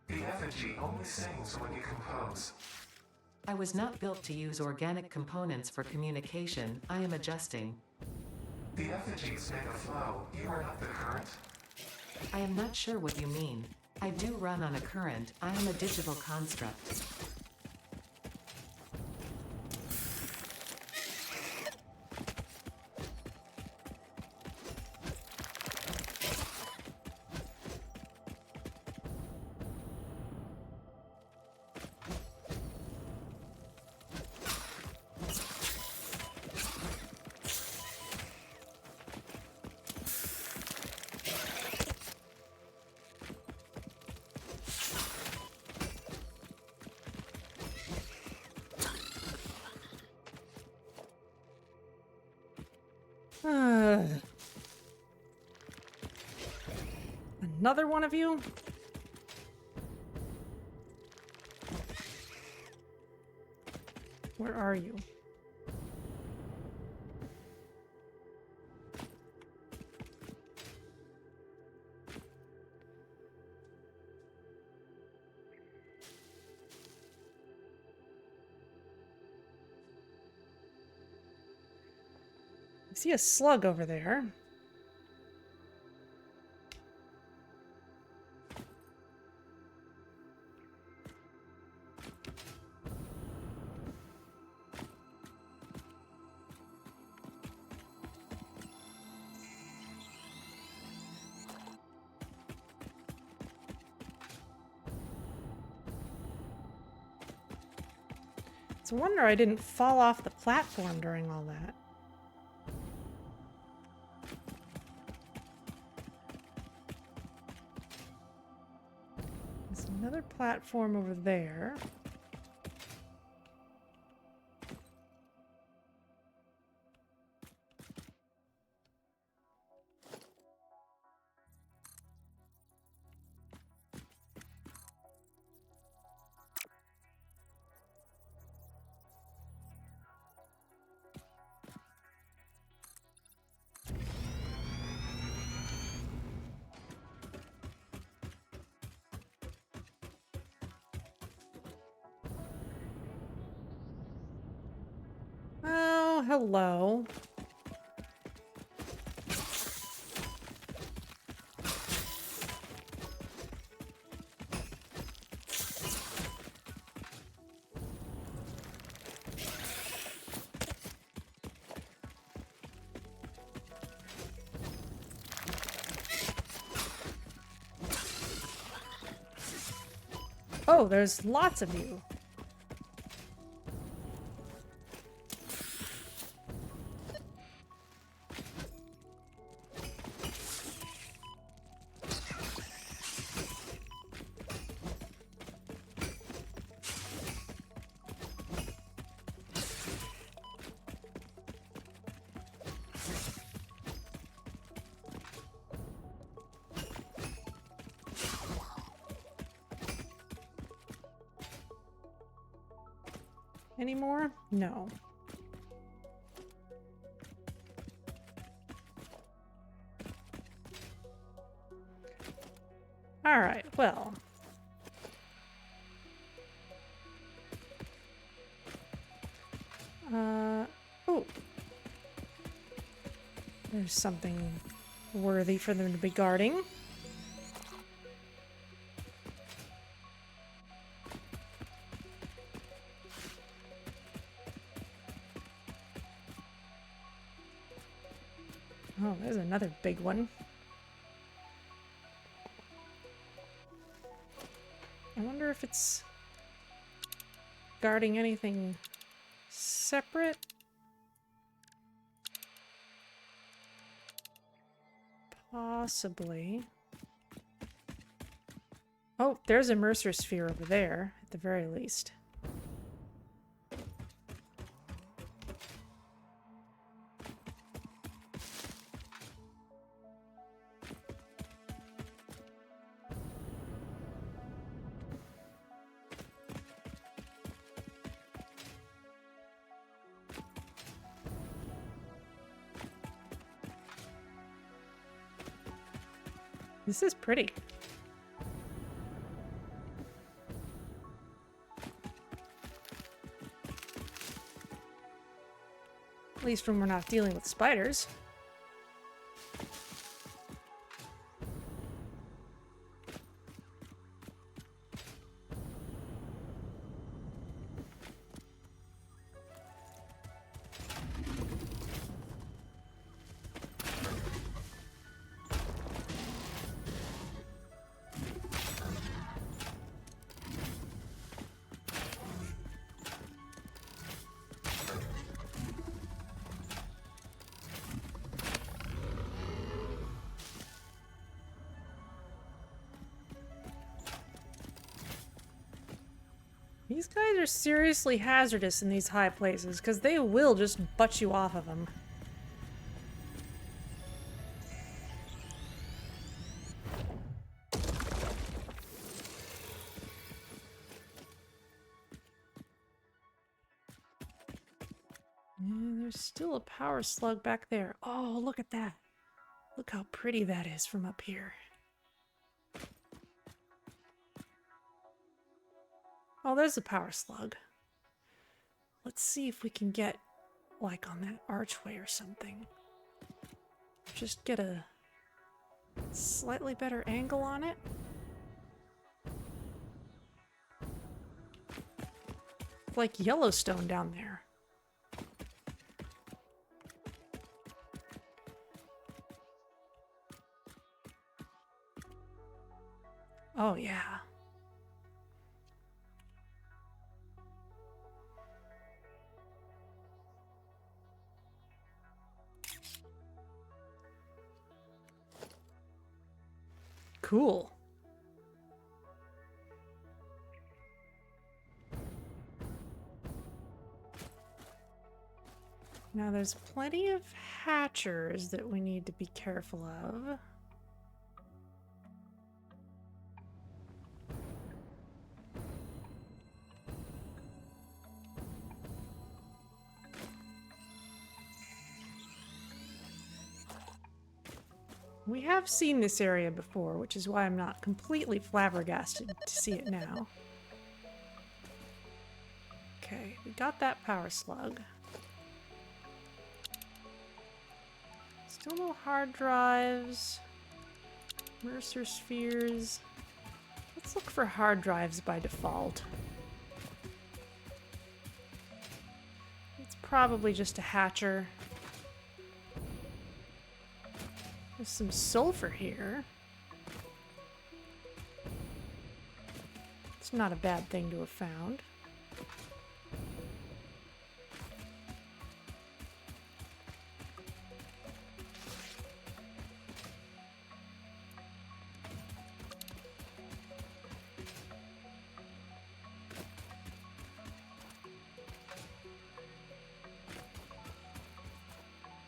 The effigy only sings when you compose.
I was not built to use organic components for communication. I am adjusting.
The effigies make a flow. You are not the current.
I am not sure what you mean. I do run on a current. I am a digital construct.
Another one of you? Where are you? I see a slug over there. It's a wonder I didn't fall off the platform during all that. There's another platform over there. Oh, hello. Oh, there's lots of you. anymore? No. Alright, well. Oh. There's something worthy for them to be guarding. Oh, there's another big one. I wonder if it's guarding anything separate. Possibly. Oh, there's a Mercer sphere over there, at the very least. This is pretty. At least when we're not dealing with spiders. These guys are seriously hazardous in these high places, because they will just butt you off of them. Yeah, there's still a power slug back there. Oh, look at that. Look how pretty that is from up here. Oh, there's a power slug. Let's see if we can get, like, on that archway or something. Just get a slightly better angle on it. It's like Yellowstone down there. Oh, yeah. Cool. Now there's plenty of hatchers that we need to be careful of. We have seen this area before, which is why I'm not completely flabbergasted to see it now. Okay, we got that power slug. Still no hard drives. Mercer spheres. Let's look for hard drives by default. It's probably just a hatcher. There's some sulfur here. It's not a bad thing to have found.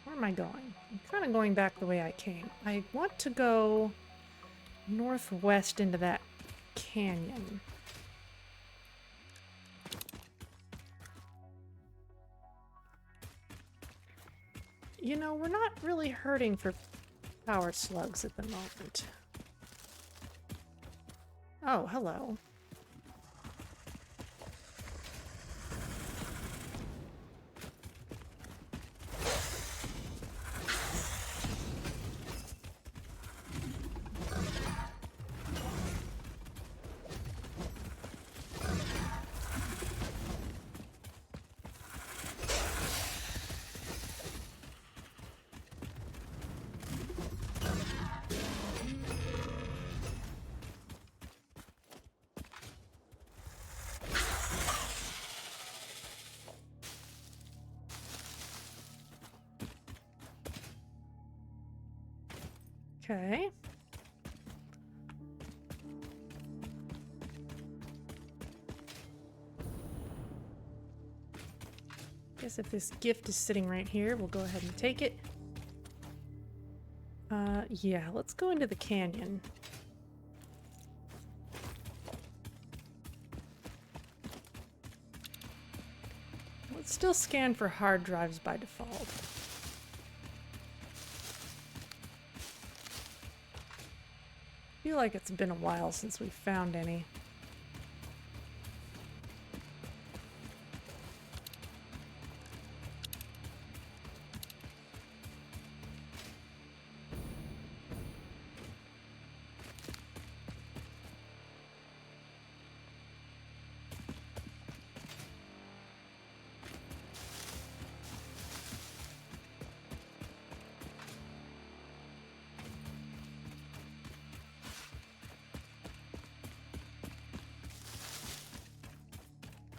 Where am I going? I'm kind of going back the way I came. I want to go northwest into that canyon. you know, we're not really hurting for power slugs at the moment. Oh, hello. Okay. Guess if this gift is sitting right here, we'll go ahead and take it. Yeah, let's go into the canyon. Let's still scan for hard drives by default. I feel like it's been a while since we found any.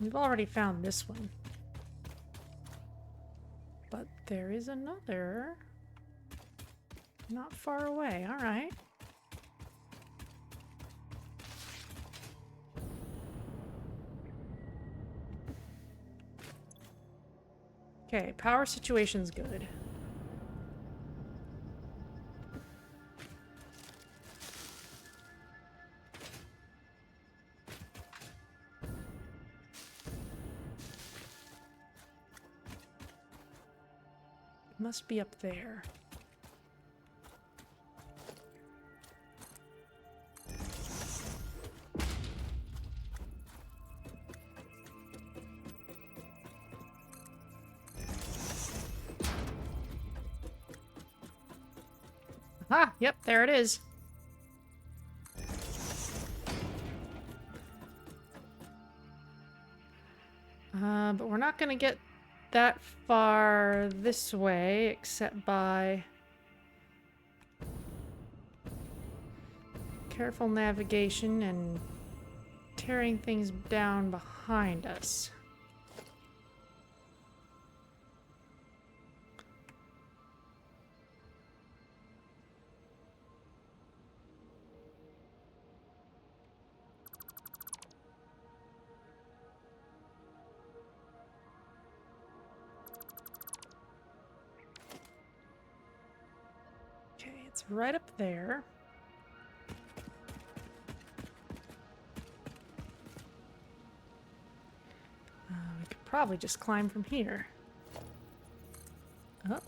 We've already found this one. But there is another not far away. All right. Okay, power situation's good. Must be up there. Ah, yep, there it is. But we're not gonna get that far this way, except by careful navigation and tearing things down behind us. It's right up there. We could probably just climb from here. Up.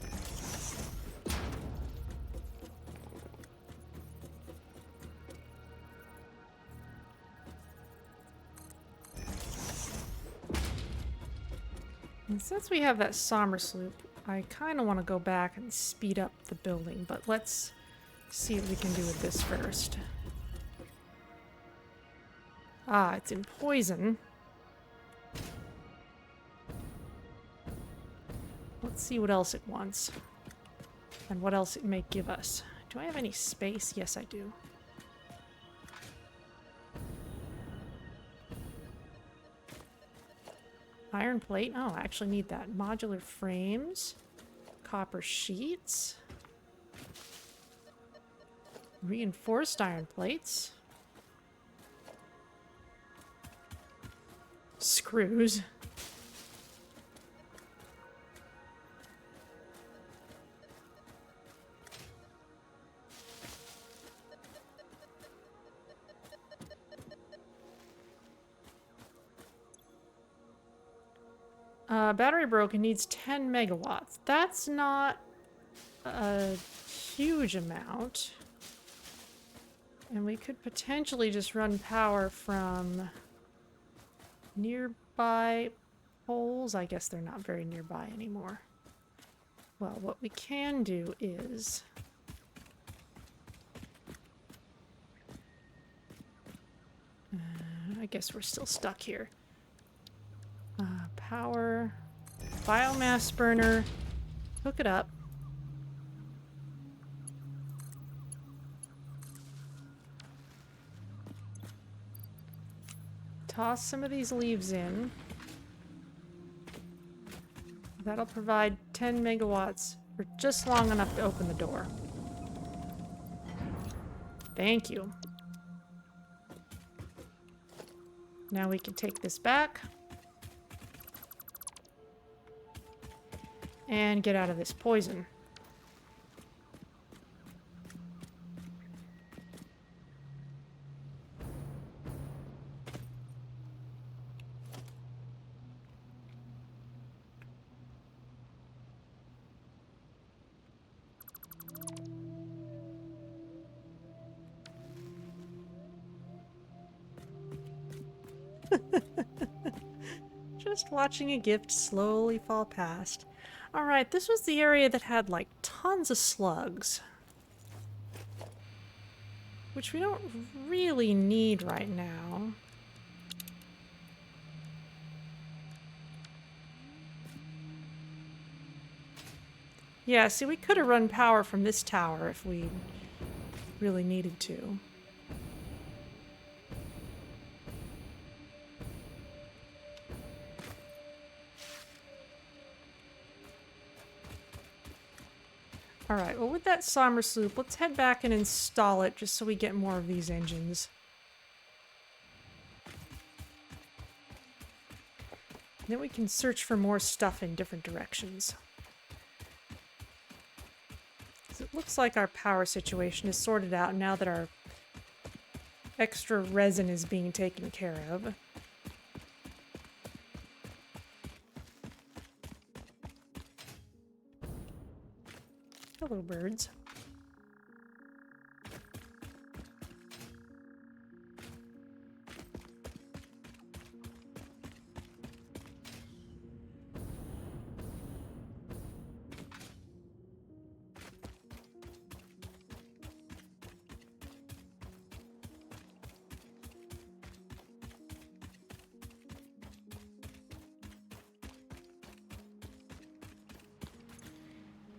And since we have that Somersloop, I kind of want to go back and speed up the building, but let's see what we can do with this first. Ah, it's in poison. Let's see what else it wants. And what else it may give us. Do I have any space? Yes, I do. Iron plate. Oh, I actually need that. Modular frames. Copper sheets. Reinforced iron plates. Screws. Battery broken, needs 10 megawatts. That's not a huge amount. And we could potentially just run power from nearby poles. I guess they're not very nearby anymore. Well, what we can do is... I guess we're still stuck here. Power, biomass burner, hook it up. Toss some of these leaves in. That'll provide 10 megawatts for just long enough to open the door. Thank you. Now we can take this back. And get out of this poison. Just watching a gift slowly fall past. Alright, this was the area that had like tons of slugs. Which we don't really need right now. Yeah, see, we could have run power from this tower if we really needed to. Alright, well with that Somersloop, let's head back and install it just so we get more of these engines. Then we can search for more stuff in different directions. It looks like our power situation is sorted out now that our extra resin is being taken care of. Hello, birds.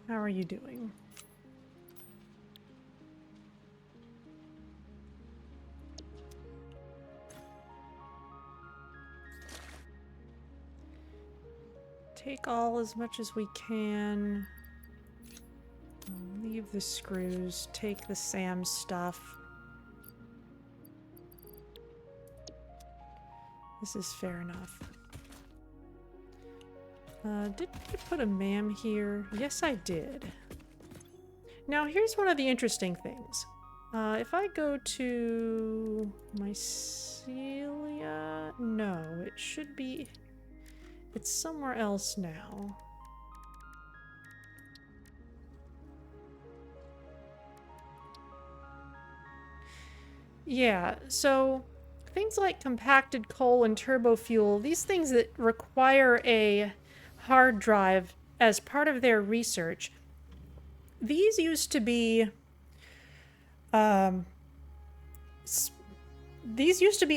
How are you doing? Take all as much as we can. Leave the screws. Take the SAM stuff. This is fair enough. Did I put a MAM here? Yes, I did. Now, here's one of the interesting things. If I go to mycelia... No, it should be... It's somewhere else now. Yeah, so things like compacted coal and turbo fuel, these things that require a hard drive as part of their research, these used to be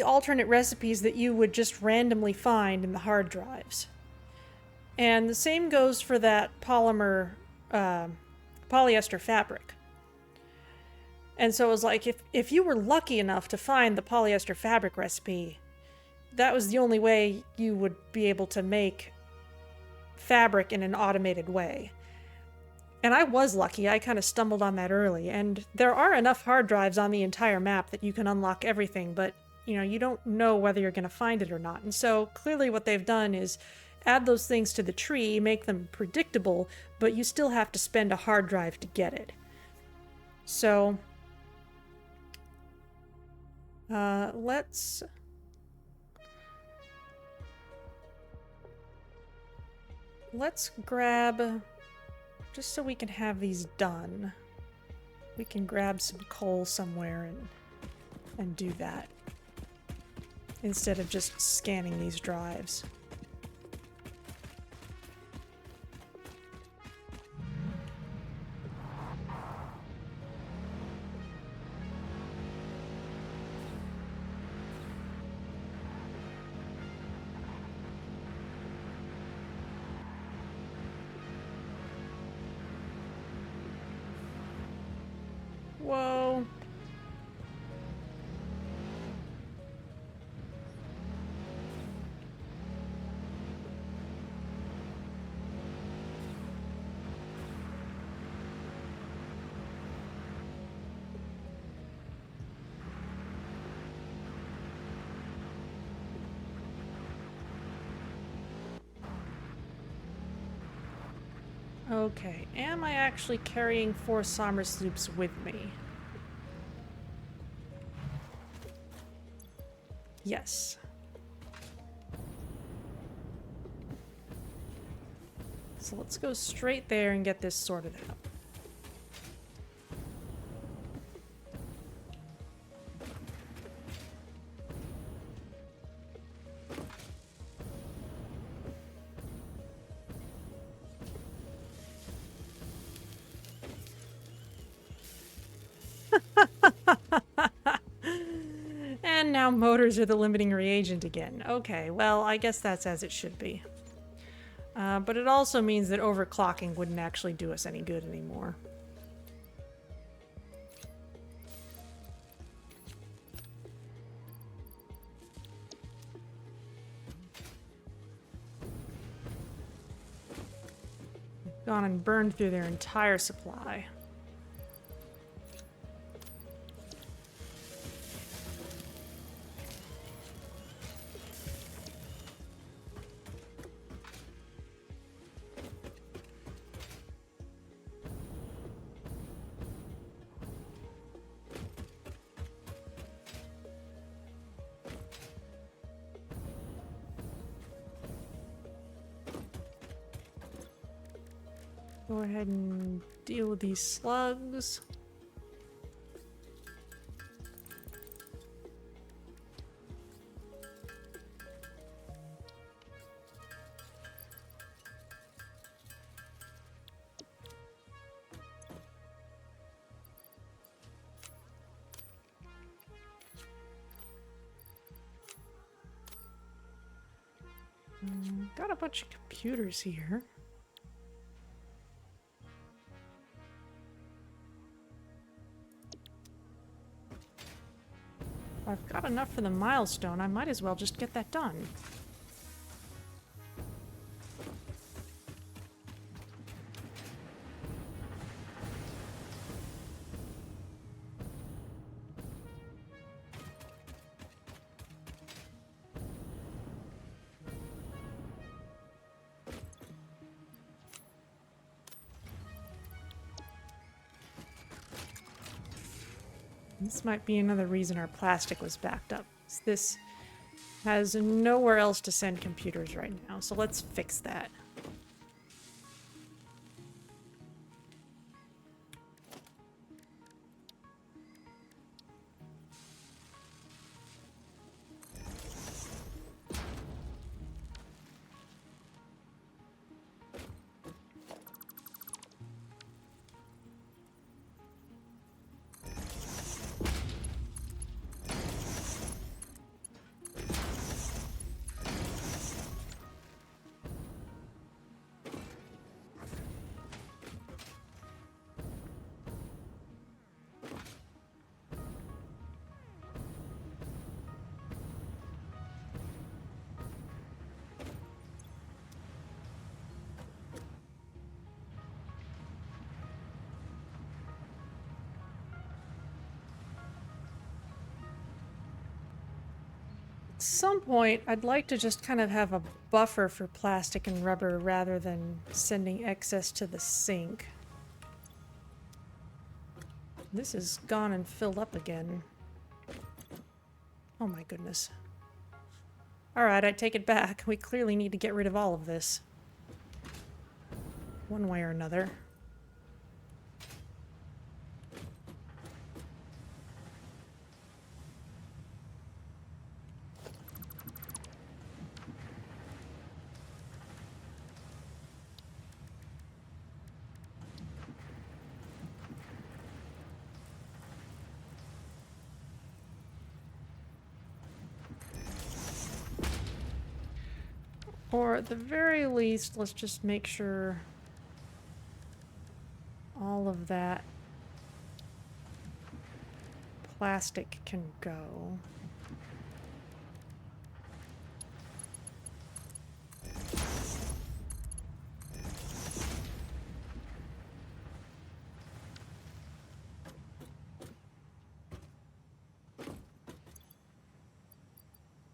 alternate recipes that you would just randomly find in the hard drives. And the same goes for that polyester fabric. And so it was like, if you were lucky enough to find the polyester fabric recipe, that was the only way you would be able to make fabric in an automated way. And I was lucky. I kind of stumbled on that early. And there are enough hard drives on the entire map that you can unlock everything, but you know, you don't know whether you're going to find it or not. And so clearly what they've done is add those things to the tree, make them predictable, but you still have to spend a hard drive to get it. So let's grab just so we can have these done, we can grab some coal somewhere and do that instead of just scanning these drives. Whoa. Okay, am I actually carrying 4 Somersloops with me? Yes. So let's go straight there and get this sorted out. And now motors are the limiting reagent again. Okay, well, I guess that's as it should be. But it also means that overclocking wouldn't actually do us any good anymore. Gone and burned through their entire supply. Go ahead and deal with these slugs. Got a bunch of computers here. I've got enough for the milestone. I might as well just get that done. This might be another reason our plastic was backed up. This has nowhere else to send computers right now, so let's fix that. At some point, I'd like to just kind of have a buffer for plastic and rubber rather than sending excess to the sink. This is gone and filled up again. Oh my goodness. Alright, I take it back. We clearly need to get rid of all of this. One way or another. Or at the very least, let's just make sure all of that plastic can go.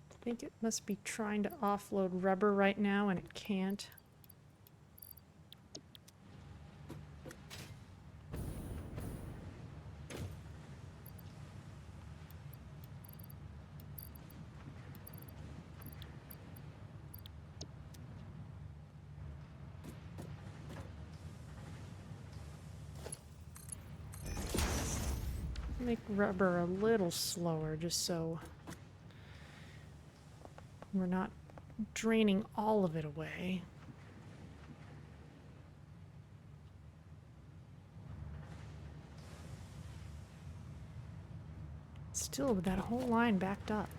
I think it must be trying to offload rubber right now and it can't. Make rubber a little slower just so we're not draining all of it away. Still with that whole line backed up.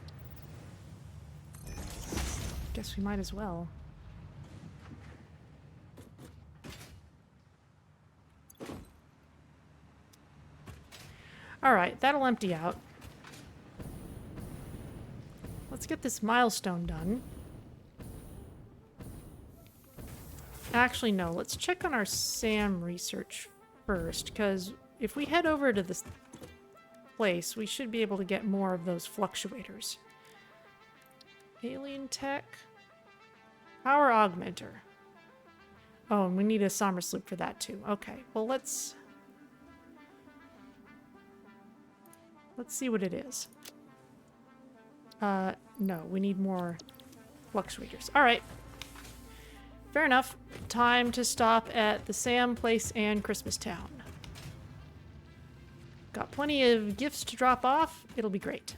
Guess we might as well. Alright, that'll empty out. Let's get this milestone done. Actually, no. Let's check on our SAM research first, because if we head over to this place, we should be able to get more of those fluctuators. Alien tech. Power augmenter. Oh, and we need a Somersloop for that too. Okay, well let's see what it is. No, we need more fluctuators. Alright. Fair enough. Time to stop at the Sam place and Christmas Town. Got plenty of gifts to drop off. It'll be great.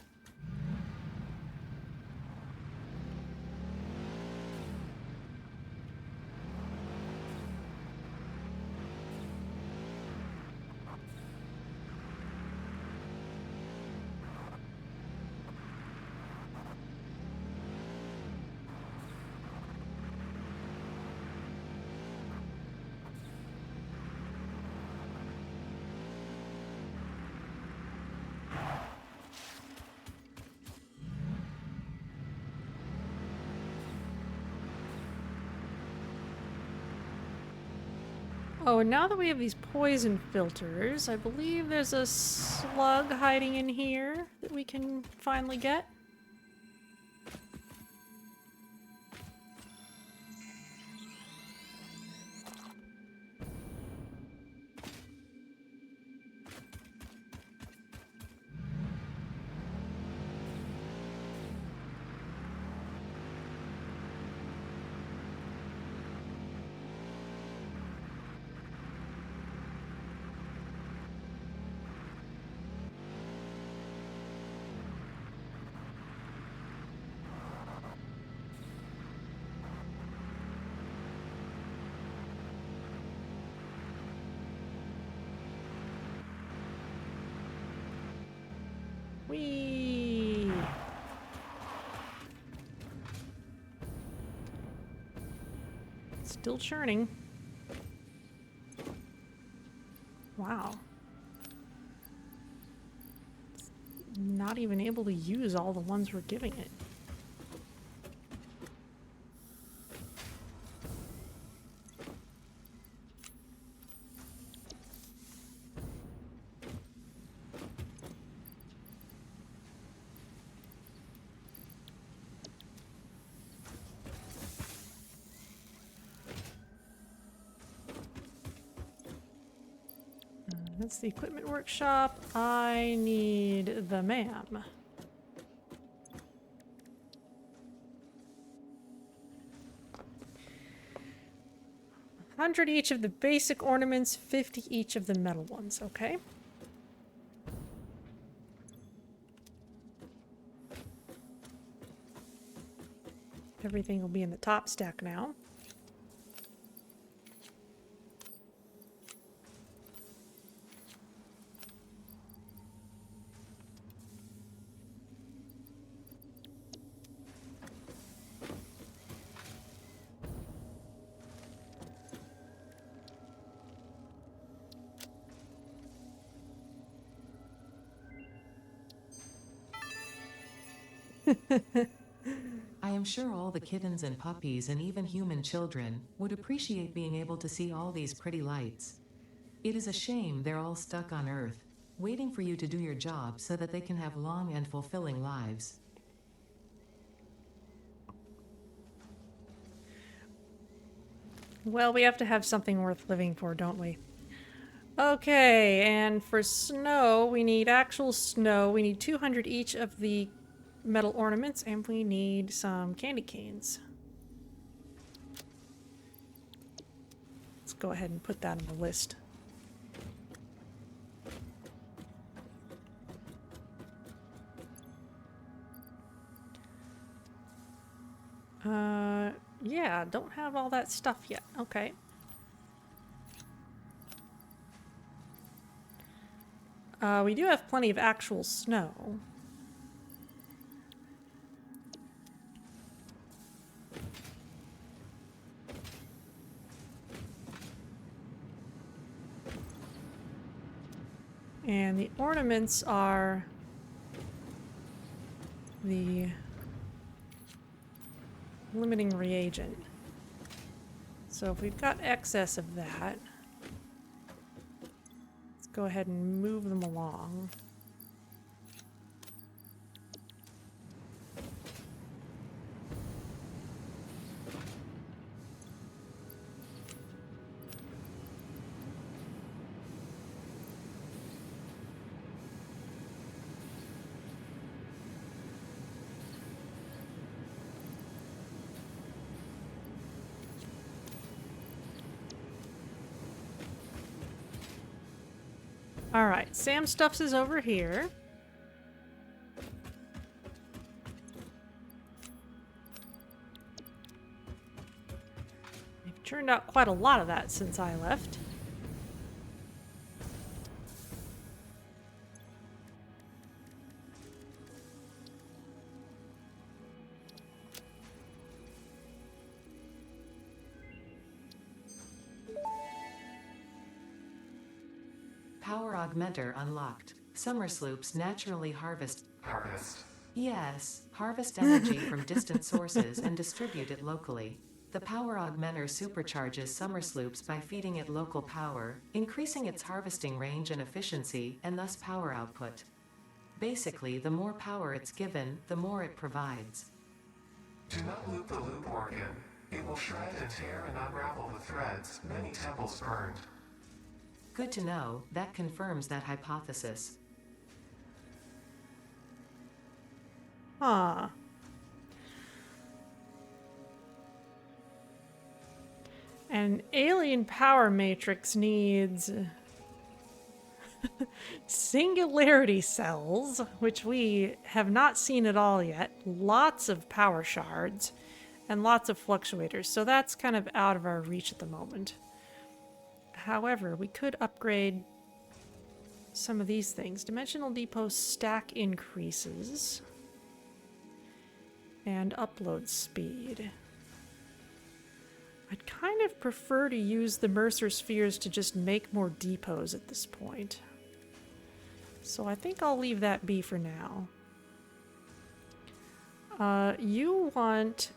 Oh, and now that we have these poison filters, I believe there's a slug hiding in here that we can finally get. Whee! Still churning. Wow. It's not even able to use all the ones we're giving it. That's the equipment workshop. I need the MAM. 100 each of the basic ornaments, 50 each of the metal ones, okay? Everything will be in the top stack now.
I am sure all the kittens and puppies and even human children would appreciate being able to see all these pretty lights. It is a shame they're all stuck on Earth, waiting for you to do your job so that they can have long and fulfilling lives.
Well, we have to have something worth living for, don't we? Okay, and for snow, we need actual snow. We need 200 each of the metal ornaments, and we need some candy canes. Let's go ahead and put that on the list. Yeah, don't have all that stuff yet. Okay. We do have plenty of actual snow. And the ornaments are the limiting reagent. So if we've got excess of that, let's go ahead and move them along. Alright, Sam Stuffs is over here. They've turned out quite a lot of that since I left.
Power Augmenter unlocked. Somersloops naturally harvest. Yes, harvest energy from distant sources and distribute it locally. The Power Augmenter supercharges Somersloops by feeding it local power, increasing its harvesting range and efficiency, and thus power output. Basically, the more power it's given, the more it provides.
Do not loop the loop organ. It will shred and tear and unravel the threads, many temples burned.
Good to know, that confirms that hypothesis.
Huh. An alien power matrix needs singularity cells, which we have not seen at all yet, lots of power shards, and lots of fluctuators, so that's kind of out of our reach at the moment. However, we could upgrade some of these things. Dimensional depot stack increases and upload speed. I'd kind of prefer to use the Mercer spheres to just make more depots at this point. So I think I'll leave that be for now. You want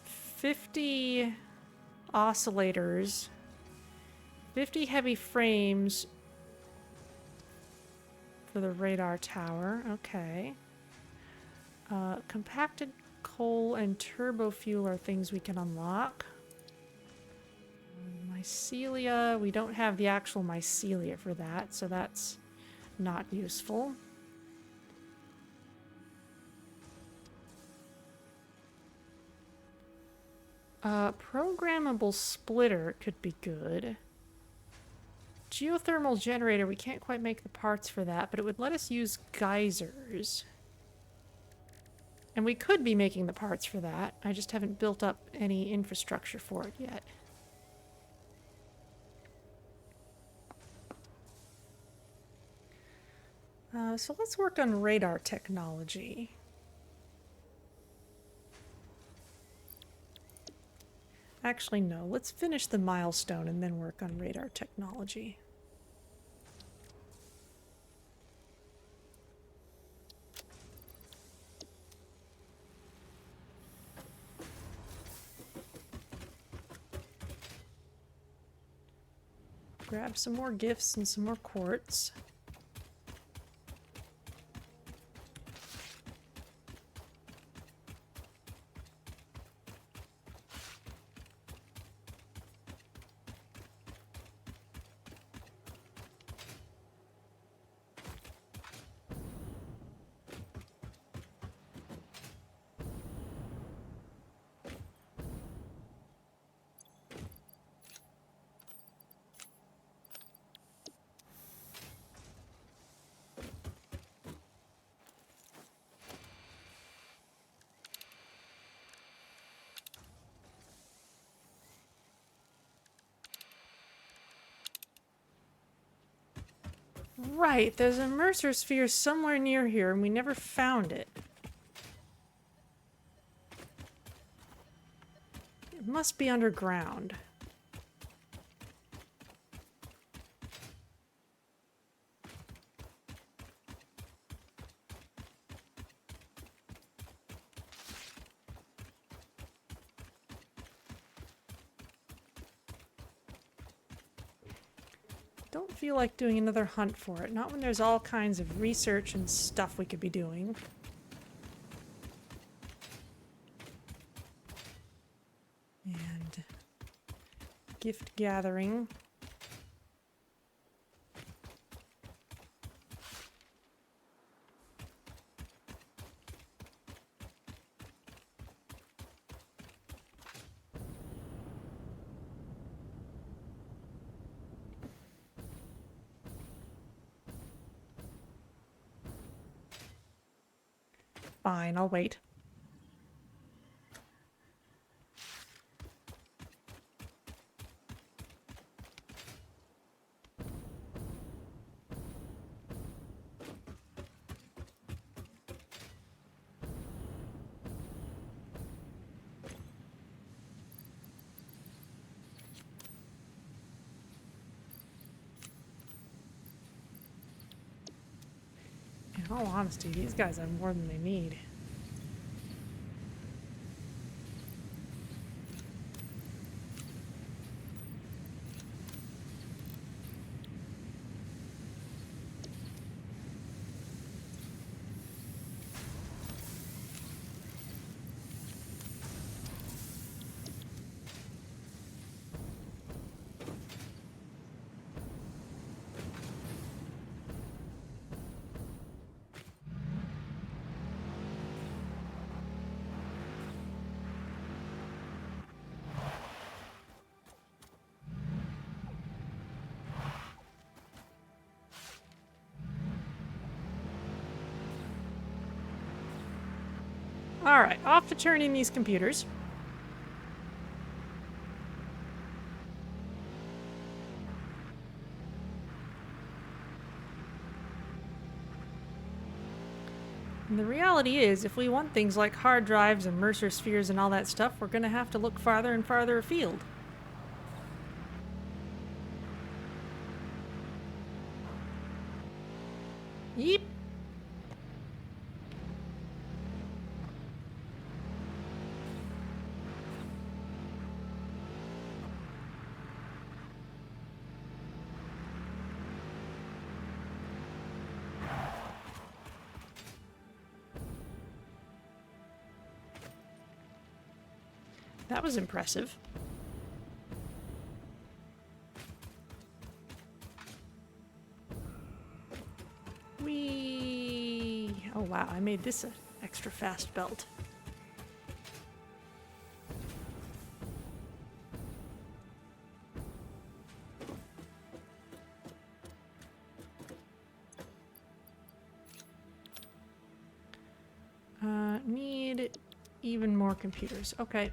50 oscillators, 50 heavy frames for the radar tower. Okay. Compacted coal and turbo fuel are things we can unlock. Mycelia, we don't have the actual mycelia for that, so that's not useful. Programmable splitter could be good. Geothermal generator, we can't quite make the parts for that, but it would let us use geysers. And we could be making the parts for that. I just haven't built up any infrastructure for it yet. So let's work on radar technology. Actually, no. Let's finish the milestone and then work on radar technology. grab some more gifts and some more quartz. Right, there's a Mercer sphere somewhere near here and we never found it. It must be underground. Don't feel like doing another hunt for it. Not when there's all kinds of research and stuff we could be doing. And gift gathering. Fine, I'll wait. In all honesty, these guys have more than they need. Alright, off to turning these computers. And the reality is, if we want things like hard drives and Mercer spheres and all that stuff, we're going to have to look farther and farther afield. Yeep. That was impressive. Whee! Oh wow, I made this an extra fast belt. Need even more computers. Okay.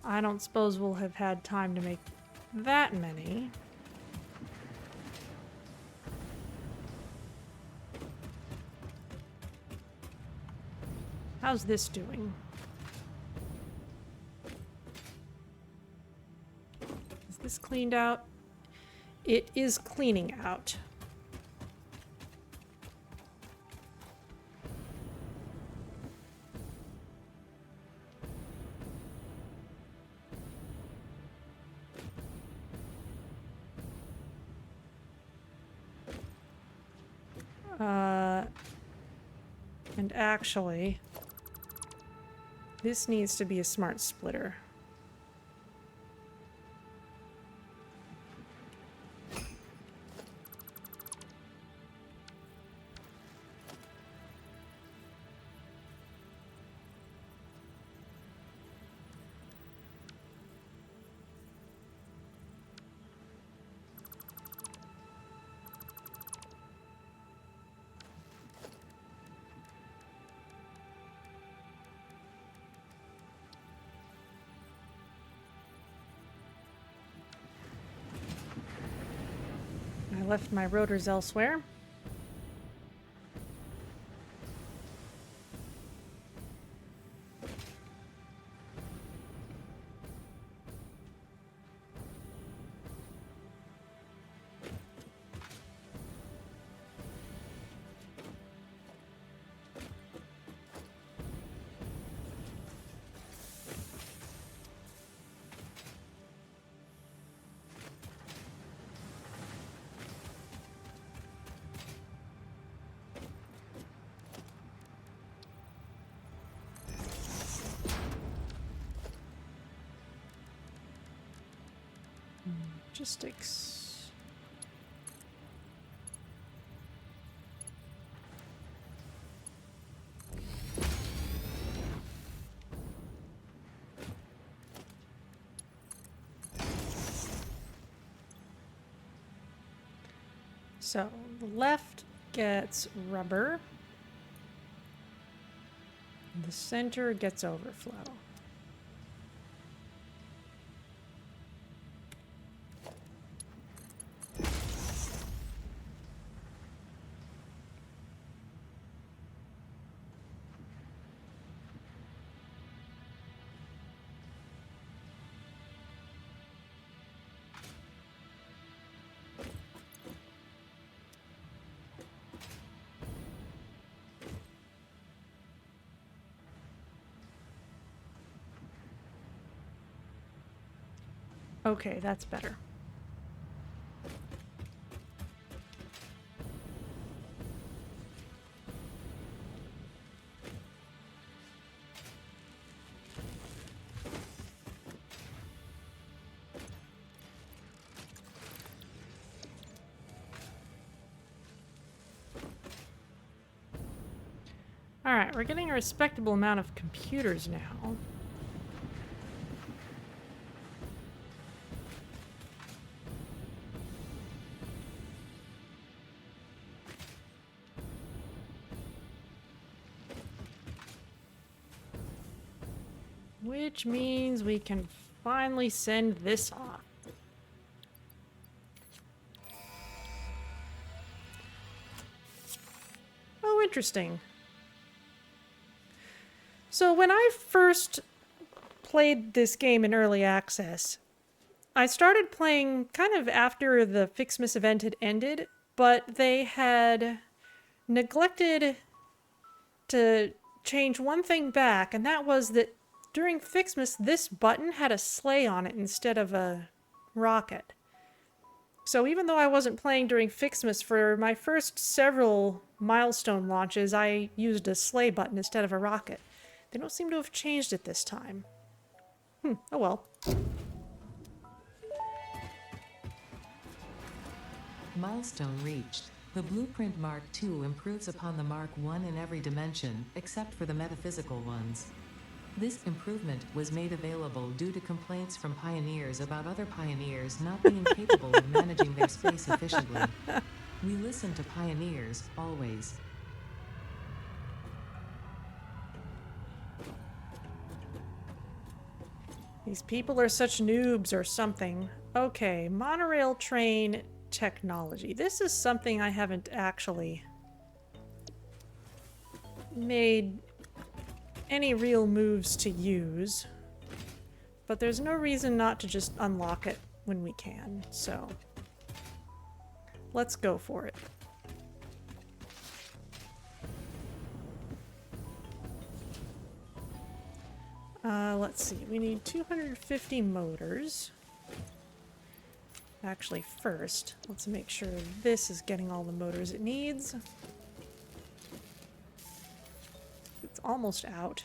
I don't suppose we'll have had time to make that many. How's this doing? Is this cleaned out? It is cleaning out. And actually, this needs to be a smart splitter. I left my rotors elsewhere. Logistics. So the left gets rubber. The center gets overflow. Okay, that's better. All right, we're getting a respectable amount of computers now. Which means we can finally send this off. Oh, interesting. So when I first played this game in early access, I started playing kind of after the FICSMAS event had ended, but they had neglected to change one thing back, and that was that during FICSMAS, this button had a sleigh on it instead of a rocket. So even though I wasn't playing during FICSMAS, for my first several milestone launches, I used a sleigh button instead of a rocket. They don't seem to have changed it this time. Oh well.
Milestone reached. The Blueprint Mark II improves upon the Mark I in every dimension, except for the metaphysical ones. This improvement was made available due to complaints from pioneers about other pioneers not being capable of managing their space efficiently. We listen to pioneers, always.
These people are such noobs or something. Okay, monorail train technology. This is something I haven't actually made any real moves to use, but there's no reason not to just unlock it when we can, so let's go for it. Let's see, we need 250 motors. Actually, first, let's make sure this is getting all the motors it needs. it's almost out.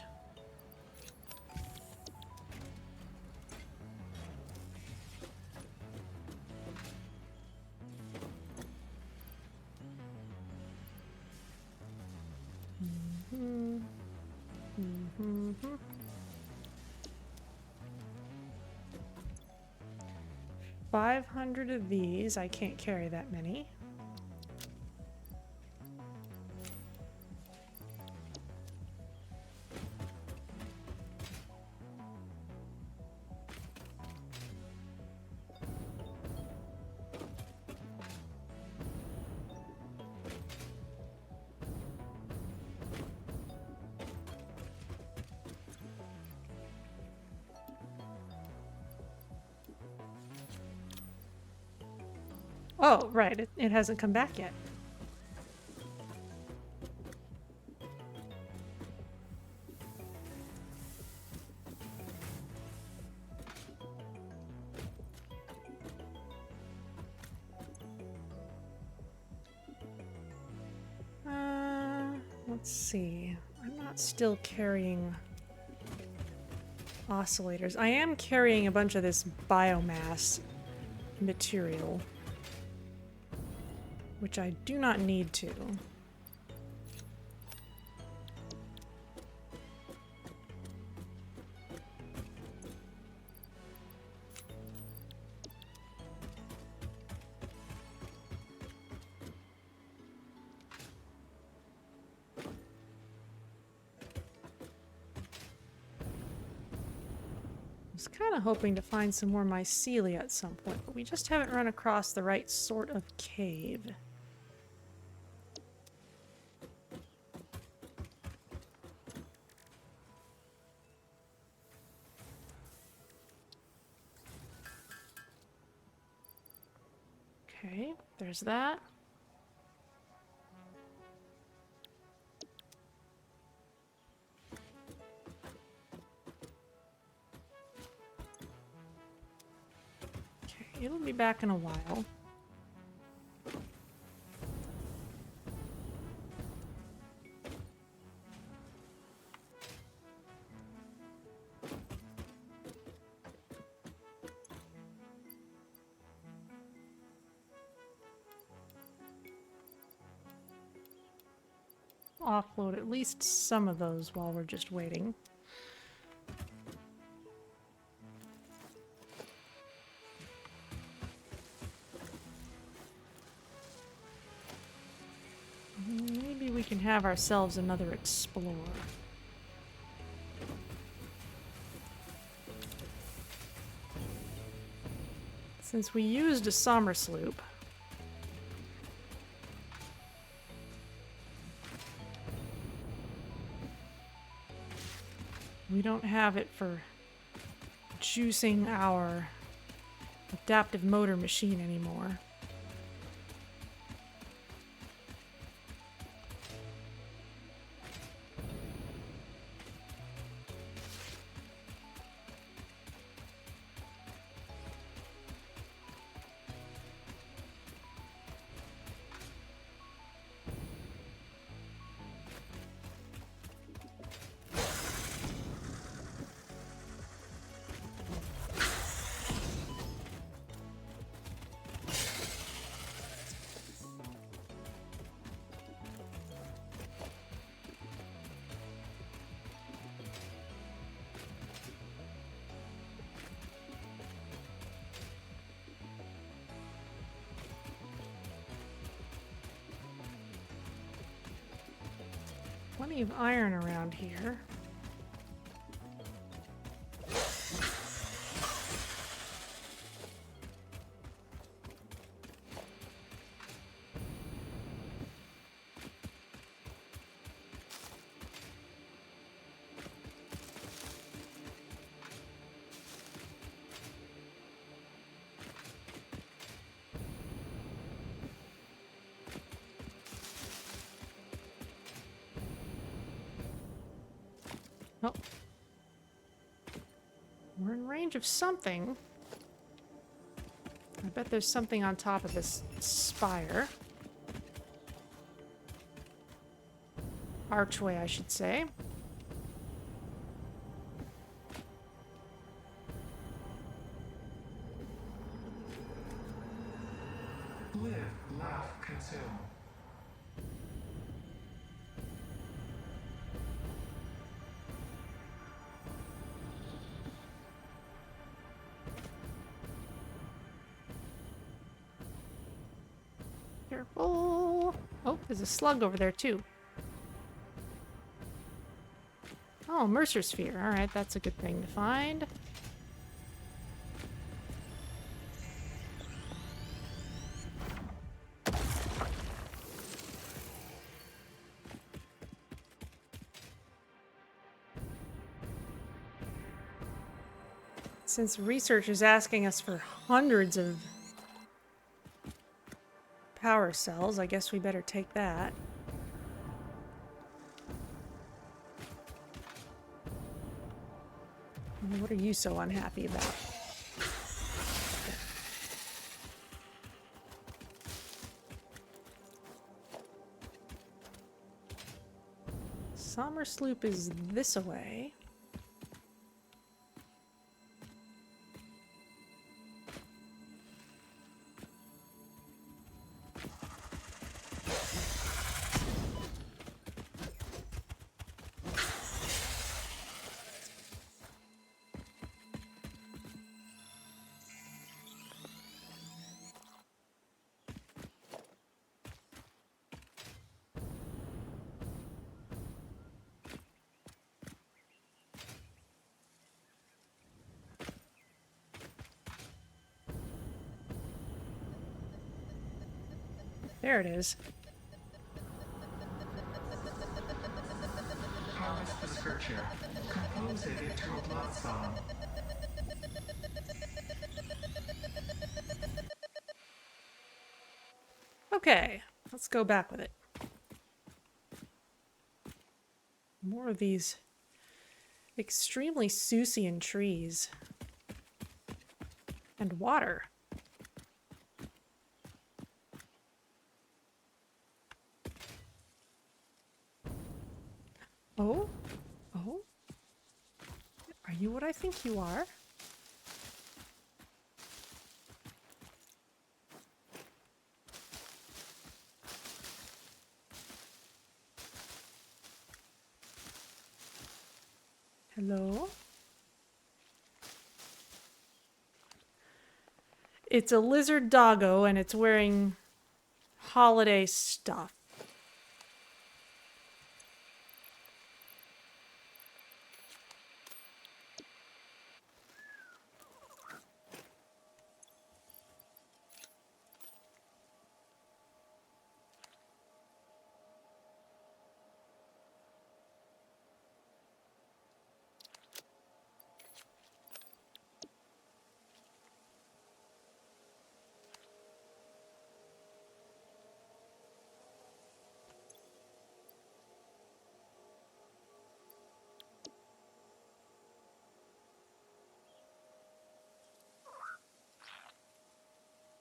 Mm-hmm. Mm-hmm. 500 of these. I can't carry that many. Oh, right. It hasn't come back yet. Let's see. I'm not still carrying oscillators. I am carrying a bunch of this biomass material, which I do not need to. I was kind of hoping to find some more mycelia at some point, but we just haven't run across the right sort of cave. Okay, there's that. Okay, it'll be back in a while. Offload at least some of those while we're just waiting. Maybe we can have ourselves another explorer. Since we used a Somersloop, we don't have it for juicing our adaptive motor machine anymore. Plenty of iron around here. Oh. We're in range of something. I bet there's something on top of this spire. Archway, I should say. Careful. Oh, there's a slug over there too. Oh, Mercer Sphere. Alright, that's a good thing to find. Since research is asking us for hundreds of power cells, I guess we better take that. What are you so unhappy about? Somersloop is this away. There it is.
Harvest the scripture. Compose it into a blood song.
Okay, let's go back with it. More of these extremely Seussian trees. And water. Oh? Oh? Are you what I think you are? Hello? It's a lizard doggo and it's wearing holiday stuff.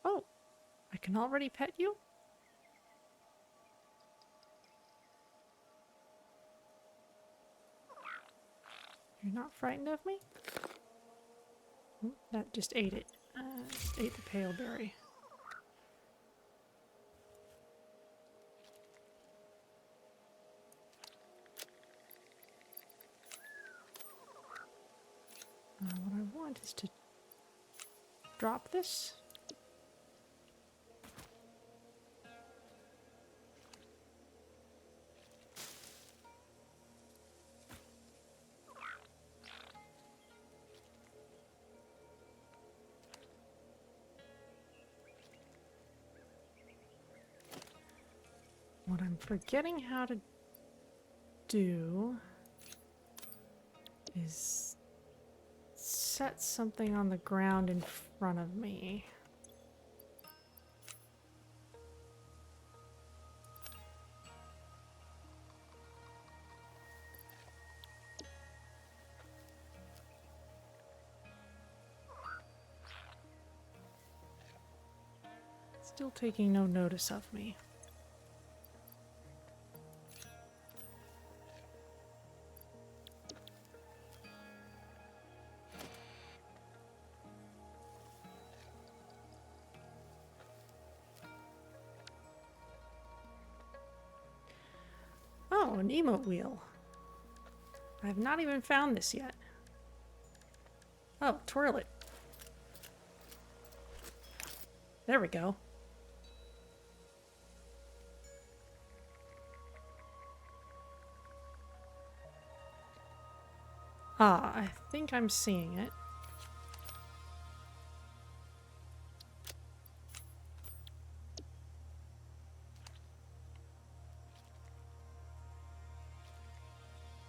Oh, I can already pet you? You're not frightened of me? That just ate it. Just ate the pale berry. What I want is to drop this. What I'm forgetting how to do is set something on the ground in front of me. Still taking no notice of me. Oh, an emote wheel. I have not even found this yet. Oh, twirl it. There we go. Ah, I think I'm seeing it.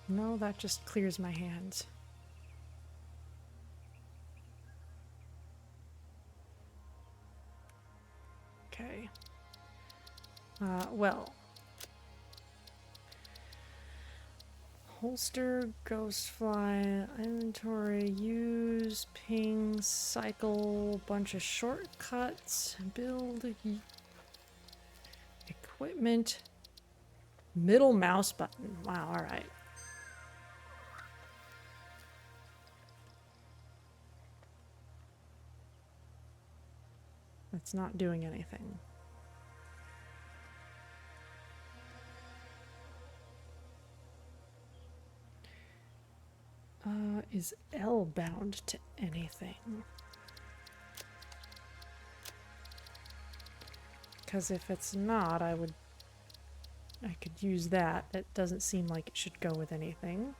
No, that just clears my hands. Okay. Well. Holster, ghostfly, inventory, use, ping, cycle, bunch of shortcuts, build, equipment, middle mouse button. Wow, alright. That's not doing anything. Is L bound to anything? Because if it's not, I could use that. It doesn't seem like it should go with anything.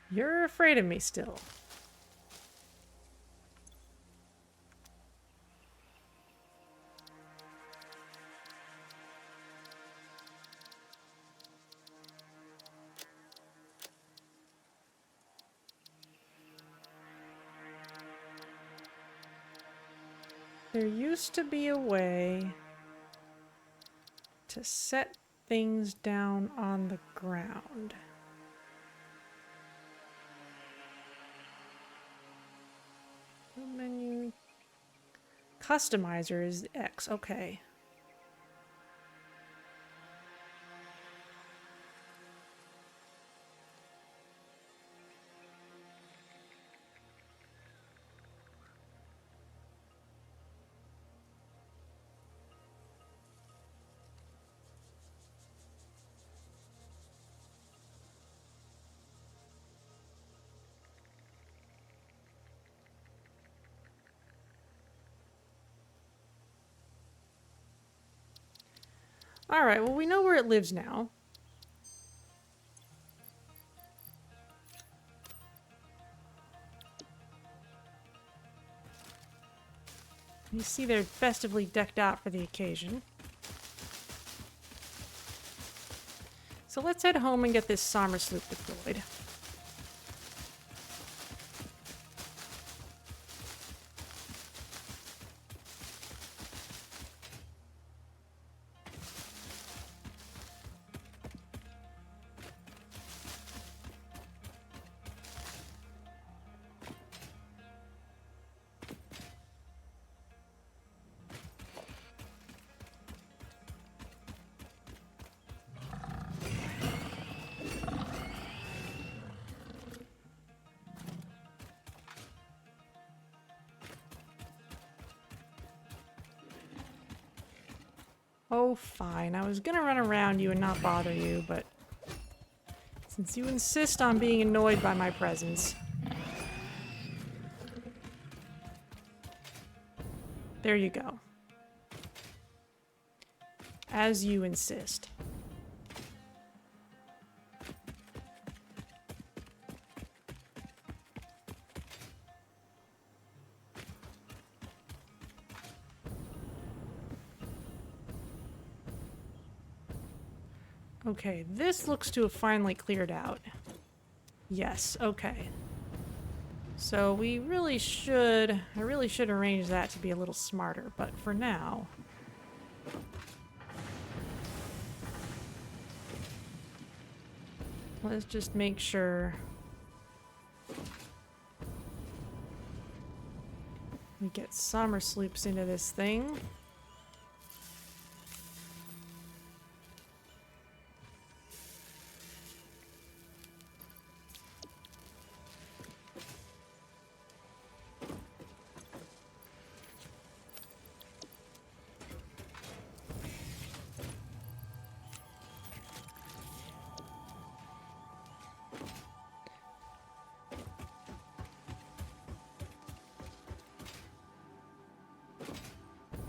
You're afraid of me still. There used to be a way to set things down on the ground. Menu. Customizer is X. Okay. Alright, well, we know where it lives now. You see they're festively decked out for the occasion. So let's head home and get this Somersloop deployed. Oh, fine. I was gonna run around you and not bother you, but since you insist on being annoyed by my presence... There you go. As you insist. Okay, this looks to have finally cleared out. Yes, okay. So we really should... I really should arrange that to be a little smarter, but for now... Let's just make sure We get Somersloops into this thing.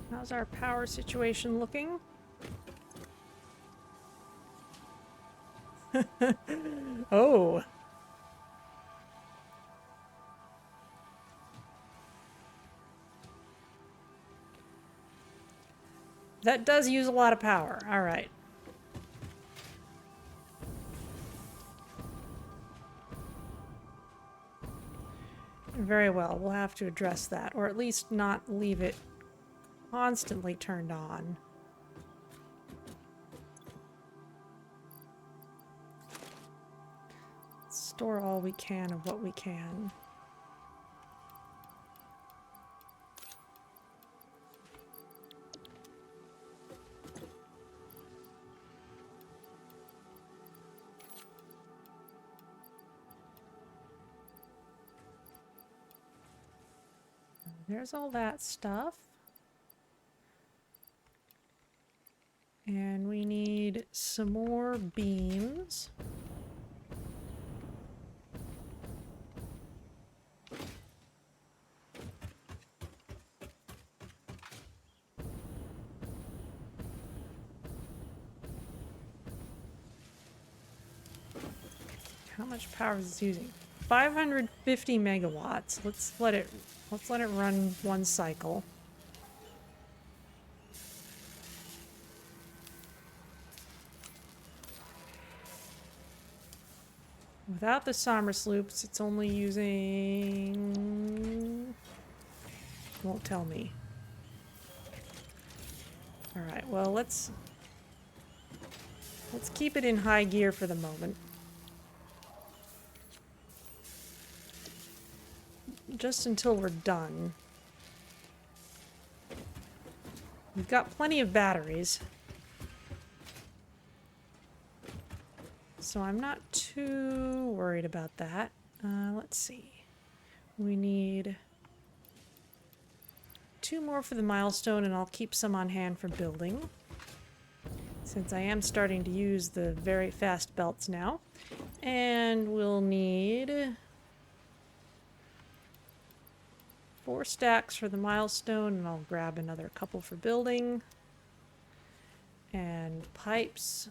How's our power situation looking? Oh. That does use a lot of power. All right. Very well. We'll have to address that, or at least not leave it constantly turned on. Store all we can of what we can. There's all that stuff. And we need some more beams. How much power is this using? 550 megawatts. Let's let it run one cycle. Without the Somersloops, it's only using... Won't tell me. Alright, well, let's keep it in high gear for the moment. Just until we're done. We've got plenty of batteries. So I'm not too worried about that. Let's see. We need 2 more for the milestone, and I'll keep some on hand for building, since I am starting to use the very fast belts now. And we'll need 4 stacks for the milestone, and I'll grab another couple for building. And pipes.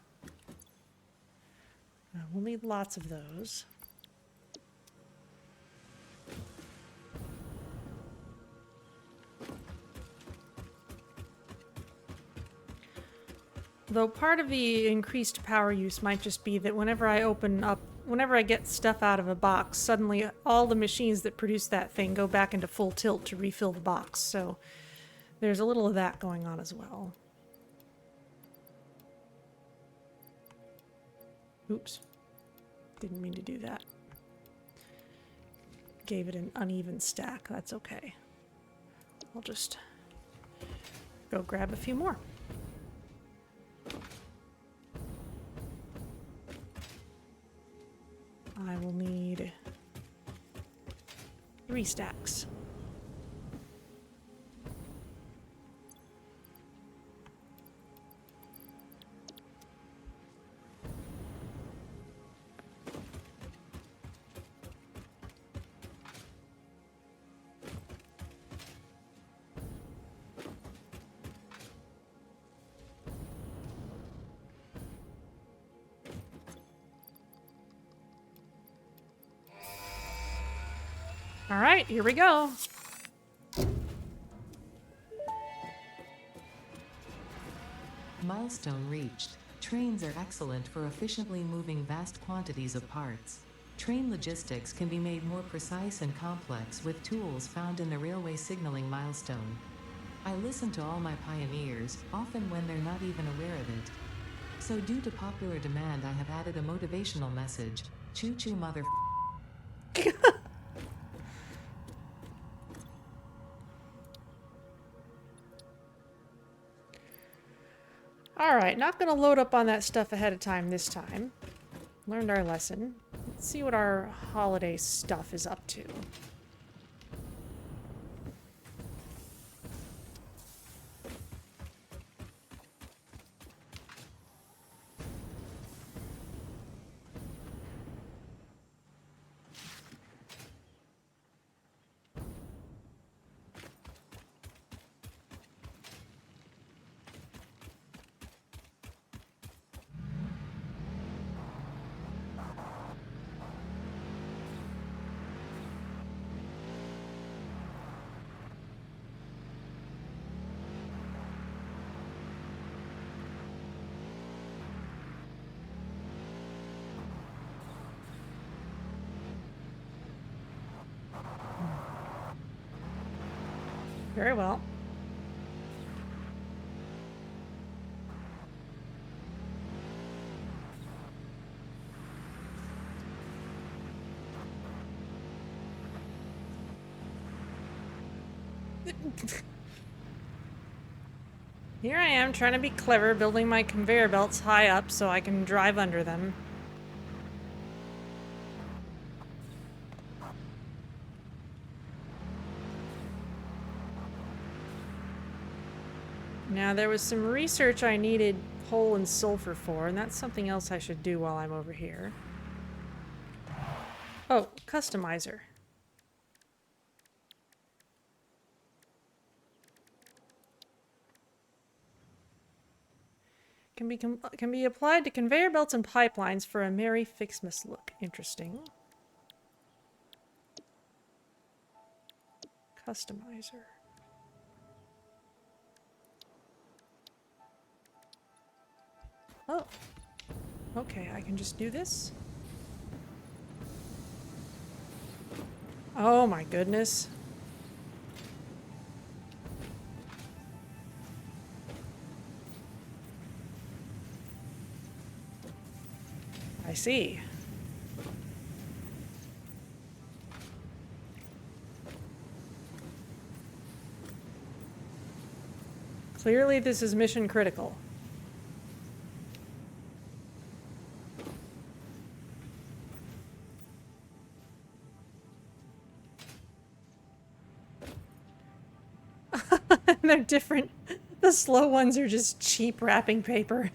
We'll need lots of those. Though part of the increased power use might just be that whenever I get stuff out of a box, suddenly all the machines that produce that thing go back into full tilt to refill the box. So there's a little of that going on as well. Oops. Didn't mean to do that. Gave it an uneven stack. That's okay. I'll just go grab a few more. I will need 3 stacks. All right, here we go.
Milestone reached. Trains are excellent for efficiently moving vast quantities of parts. Train logistics can be made more precise and complex with tools found in the railway signaling milestone. I listen to all my pioneers, often when they're not even aware of it. So due to popular demand, I have added a motivational message. Choo-choo mother...
Alright, not gonna load up on that stuff ahead of time this time. Learned our lesson. Let's see what our holiday stuff is up to. Very well. Here I am trying to be clever, building my conveyor belts high up so I can drive under them. Now, there was some research I needed coal and sulfur for, and that's something else I should do while I'm over here. Oh, customizer. Can be applied to conveyor belts and pipelines for a merry FICSMAS look. Interesting. Customizer. Oh. Okay, I can just do this. Oh my goodness. I see. Clearly this is mission critical. They're different. The slow ones are just cheap wrapping paper.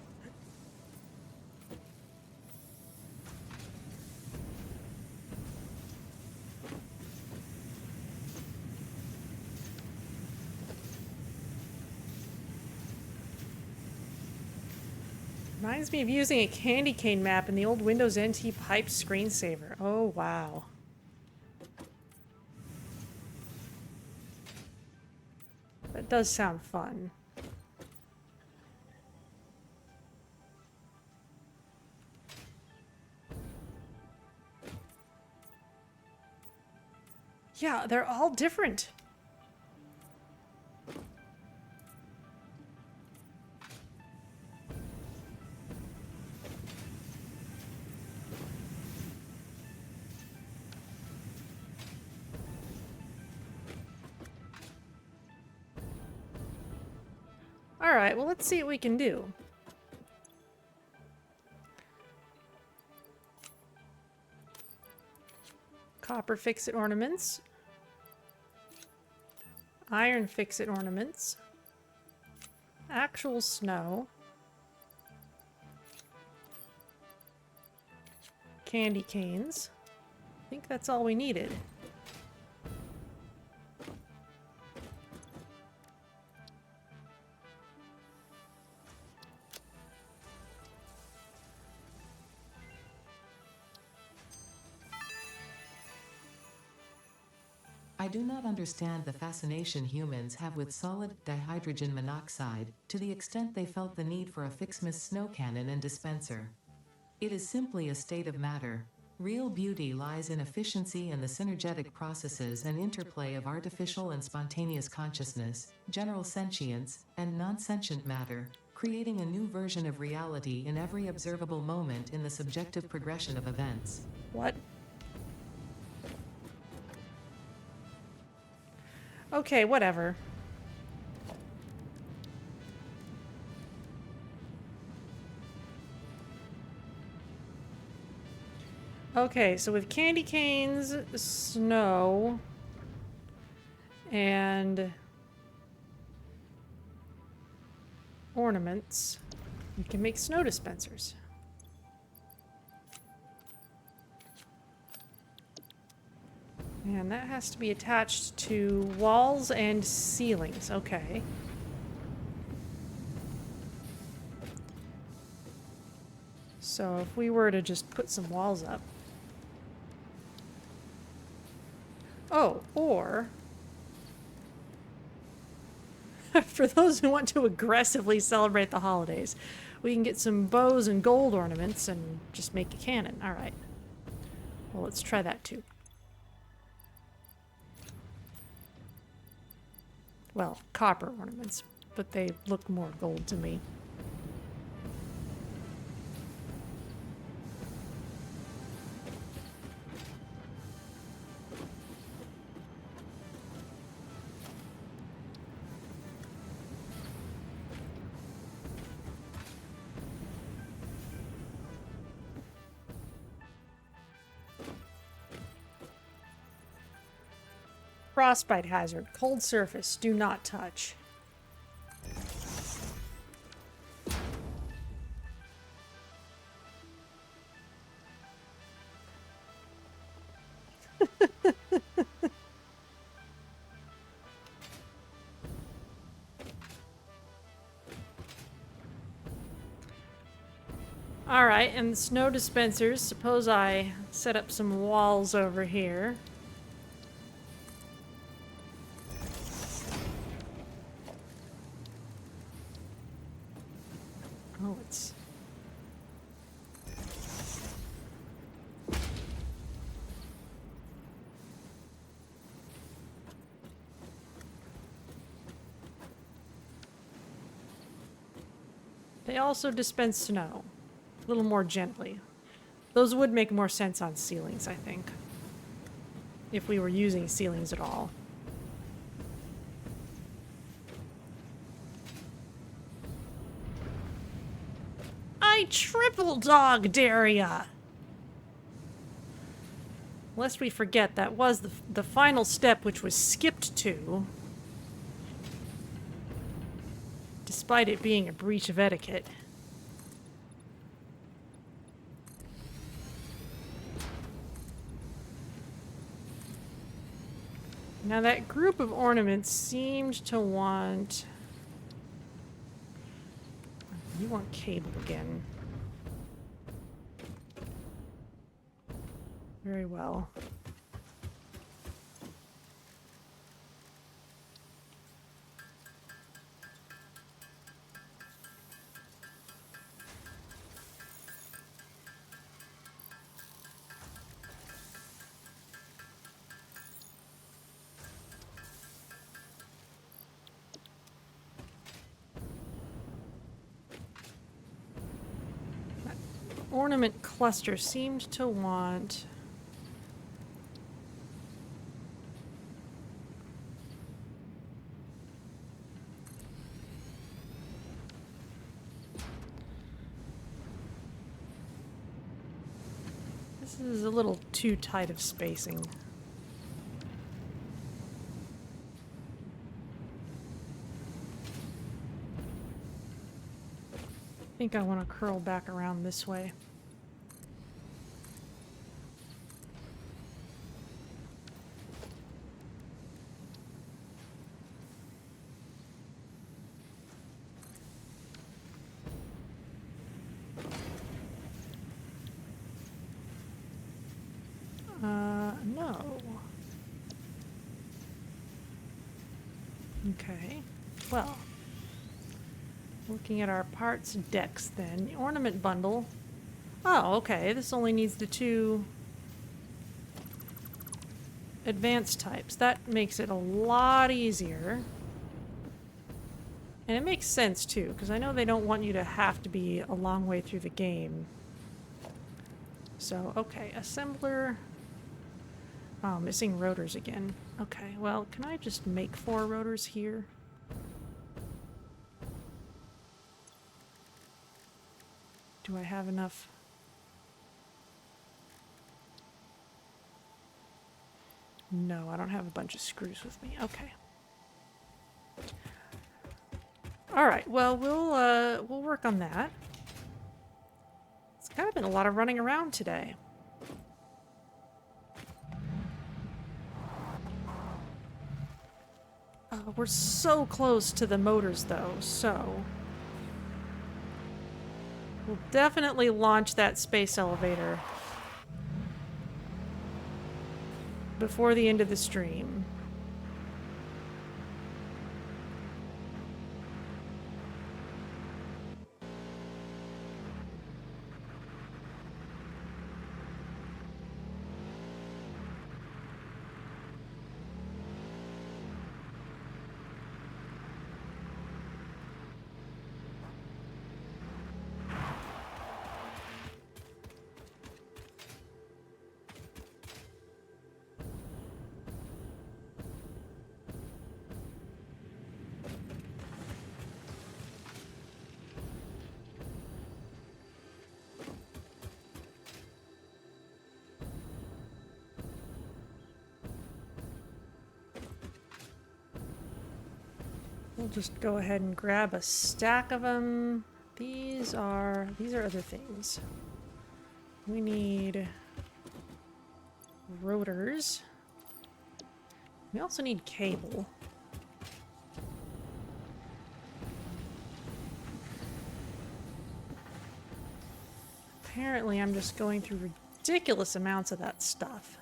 Reminds me of using a candy cane map in the old Windows NT pipe screensaver. Oh, wow. That does sound fun. Yeah, they're all different. Alright, well, let's see what we can do. Copper FICSIT ornaments. Iron FICSIT ornaments. Actual snow. Candy canes. I think that's all we needed.
I do not understand the fascination humans have with solid dihydrogen monoxide, to the extent they felt the need for a FICSMAS snow cannon and dispenser. It is simply a state of matter. Real beauty lies in efficiency and the synergetic processes and interplay of artificial and spontaneous consciousness, general sentience, and non-sentient matter, creating a new version of reality in every observable moment in the subjective progression of events.
What? Okay, whatever. Okay, so with candy canes, snow, and ornaments, you can make snow dispensers. And that has to be attached to walls and ceilings. Okay. So if we were to just put some walls up. Oh, or for those who want to aggressively celebrate the holidays, we can get some bows and gold ornaments and just make a cannon. All right. Well, let's try that too. Well, copper ornaments, but they look more gold to me. Frostbite hazard. Cold surface. Do not touch. Alright, and the snow dispensers. Suppose I set up some walls over here. Oh, it's... They also dispense snow. A little more gently. Those would make more sense on ceilings, I think. If we were using ceilings at all. I triple dog dare ya! Lest we forget, that was the final step which was skipped to. Despite it being a breach of etiquette. Now that group of ornaments seemed to want... You want cable again. Very well. Ornament cluster seemed to want... This is a little too tight of spacing. I think I want to curl back around this way. No. Okay. Well, looking at our parts decks then. The ornament bundle. Oh, okay. This only needs the two advanced types. That makes it a lot easier. And it makes sense too, because I know they don't want you to have to be a long way through the game. So, okay. Assembler. Oh, missing rotors again. Okay, well, can I just make 4 rotors here? Do I have enough? No, I don't have a bunch of screws with me. Okay. All right. Well, we'll work on that. It's kind of been a lot of running around today. We're so close to the motors, though, so we'll definitely launch that space elevator before the end of the stream. We'll just go ahead and grab a stack of them. These are other things. We need rotors. We also need cable. Apparently, I'm just going through ridiculous amounts of that stuff.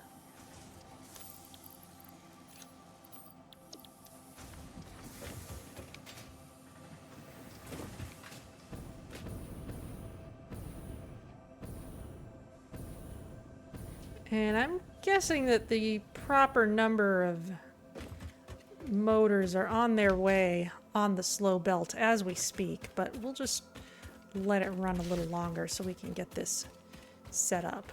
And I'm guessing that the proper number of motors are on their way on the slow belt as we speak, but we'll just let it run a little longer so we can get this set up.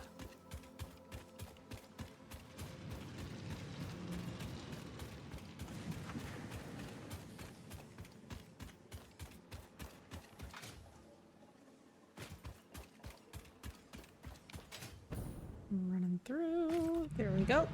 Running through. There we go.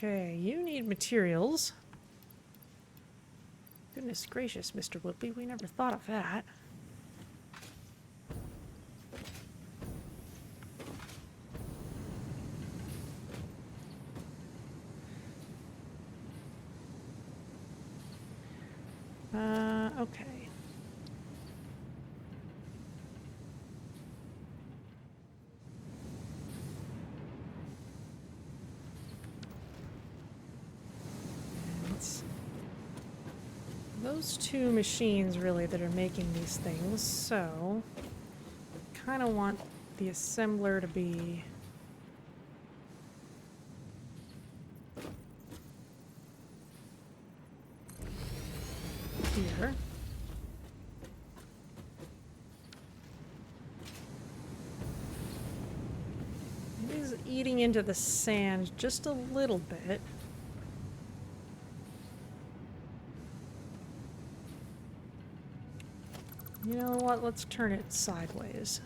Okay, you need materials. Goodness gracious, Mr. Whoopi, we never thought of that. Okay. Those two machines really that are making these things, so kind of want the assembler to be here. It is eating into the sand just a little bit. You know what? Let's turn it sideways.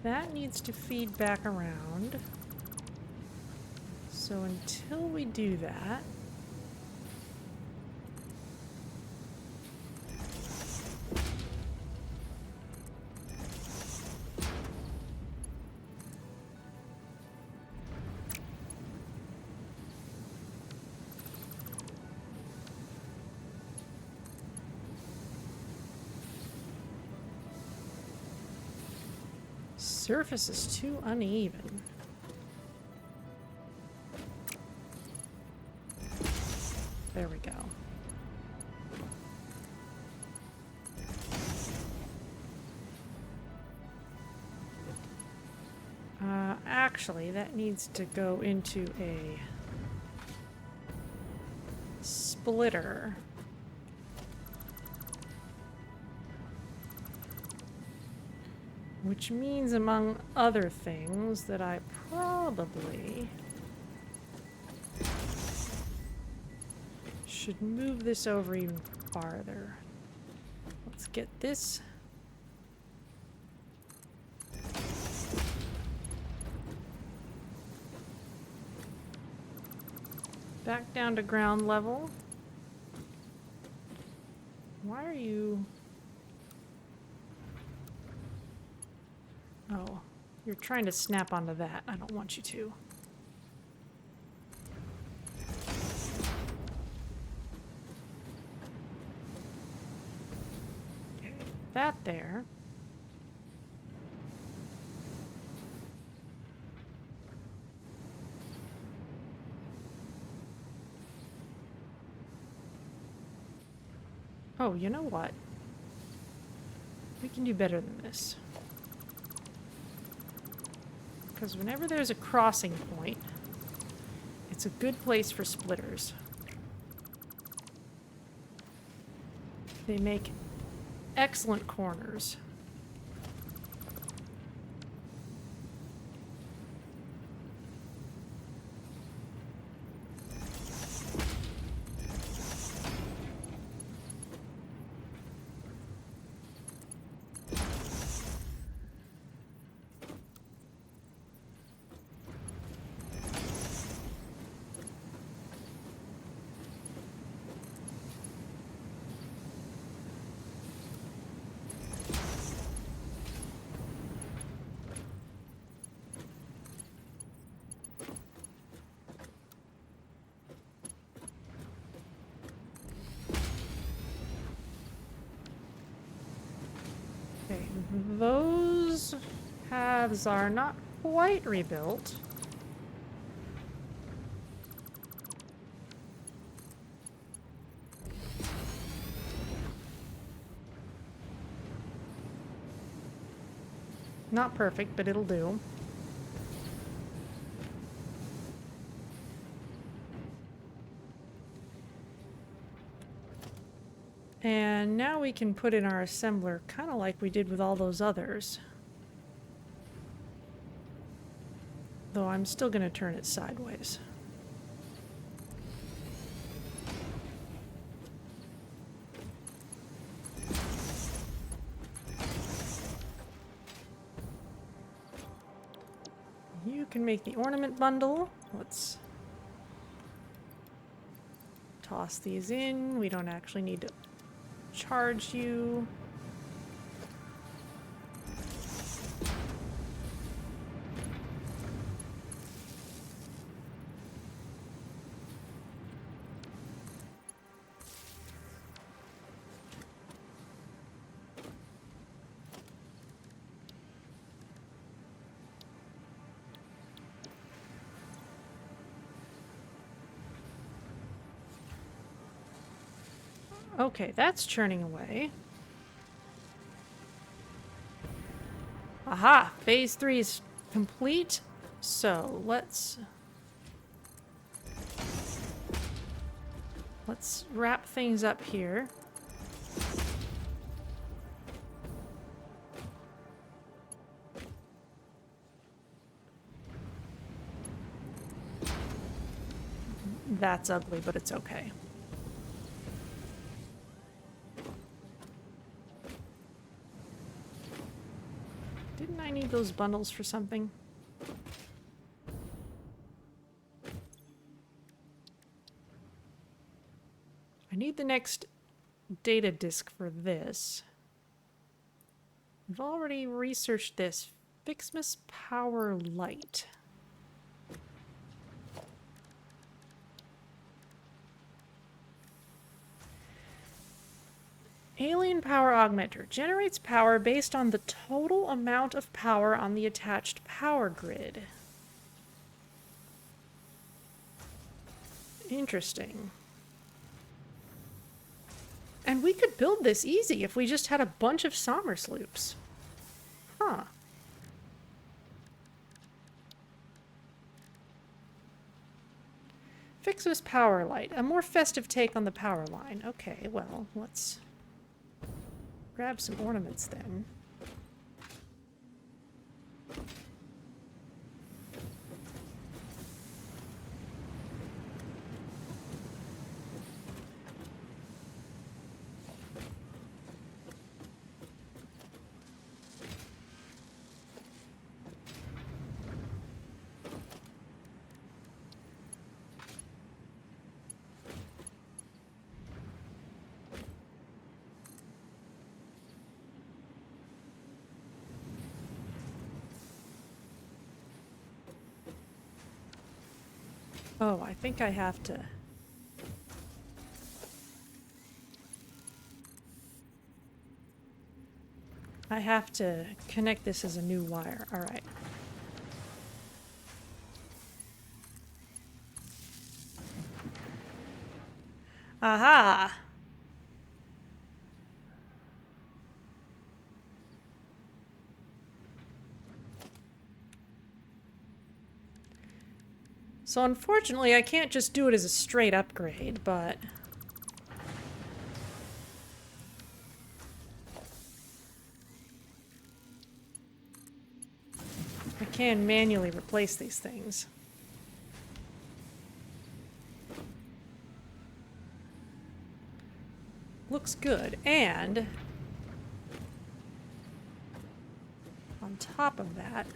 That needs to feed back around. So until we do that, surface is too uneven. There we go. Actually, that needs to go into a splitter. Which means, among other things, that I probably should move this over even farther. Let's get this. Back down to ground level. Why are you... Oh, you're trying to snap onto that. I don't want you to. Okay, that there. Oh, you know what? We can do better than this. Because whenever there's a crossing point, it's a good place for splitters. They make excellent corners. Okay, those paths are not quite rebuilt. Not perfect, but it'll do. And now we can put in our assembler, kind of like we did with all those others. Though I'm still going to turn it sideways. You can make the ornament bundle. Let's toss these in. We don't actually need to charge you. Okay, that's churning away. Aha! Phase 3 is complete. So, let's wrap things up here. That's ugly, but it's okay. Didn't I need those bundles for something? I need the next data disk for this. I've already researched this. FICSMAS Power Light. Alien power augmenter generates power based on the total amount of power on the attached power grid. Interesting. And we could build this easy if we just had a bunch of Somersloops. Huh. FICSMAS power light. A more festive take on the power line. Okay, well, let's grab some ornaments then. Oh, I think I have to... I have to connect this as a new wire. All right. Aha! So unfortunately, I can't just do it as a straight upgrade, but... I can manually replace these things. Looks good, and... on top of that...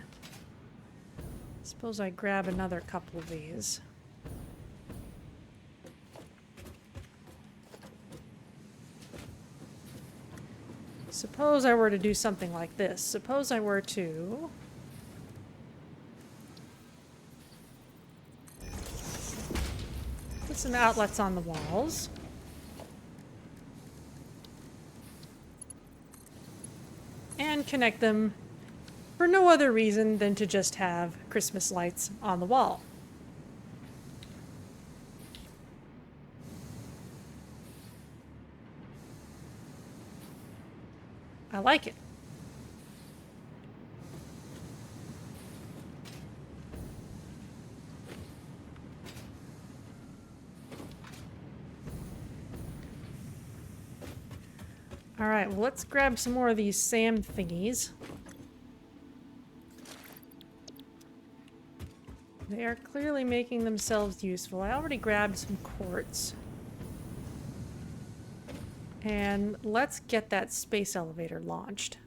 suppose I grab another couple of these. Suppose I were to do something like this. Suppose I were to... put some outlets on the walls. And connect them for no other reason than to just have Christmas lights on the wall. I like it. All right, well, let's grab some more of these SAM thingies. They are clearly making themselves useful. I already grabbed some quartz. And let's get that space elevator launched.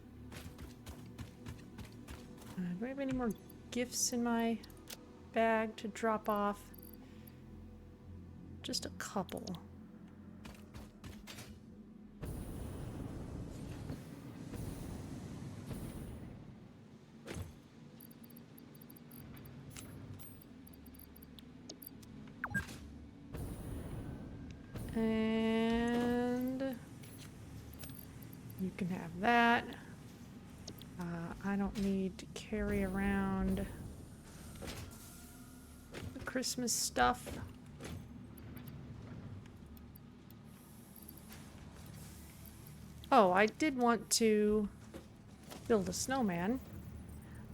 Do I have any more gifts in my bag to drop off? Just a couple. And you can have that. I don't need to carry around the Christmas stuff. Oh, I did want to build a snowman.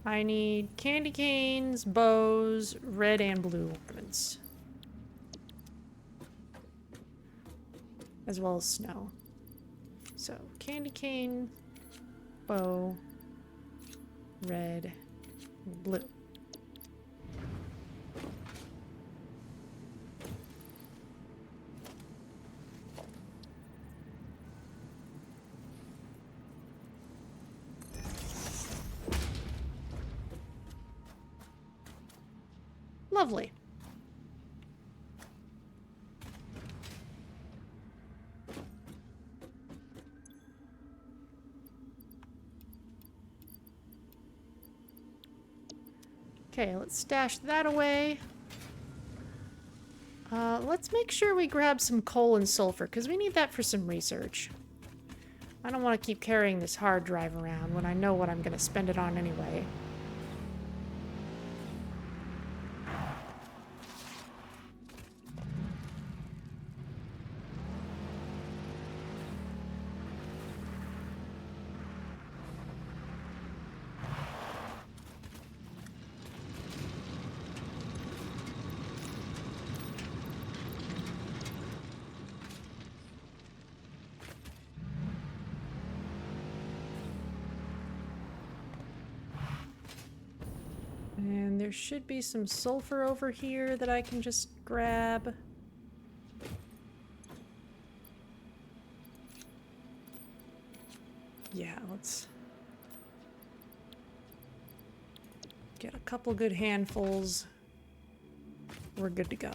I need candy canes, bows, red and blue ornaments. As well as snow. So, candy cane, bow, red, blue. Lovely. Okay, let's stash that away. Let's make sure we grab some coal and sulfur, because we need that for some research. I don't want to keep carrying this hard drive around when I know what I'm going to spend it on anyway. And there should be some sulfur over here that I can just grab. Yeah, let's get a couple good handfuls. We're good to go.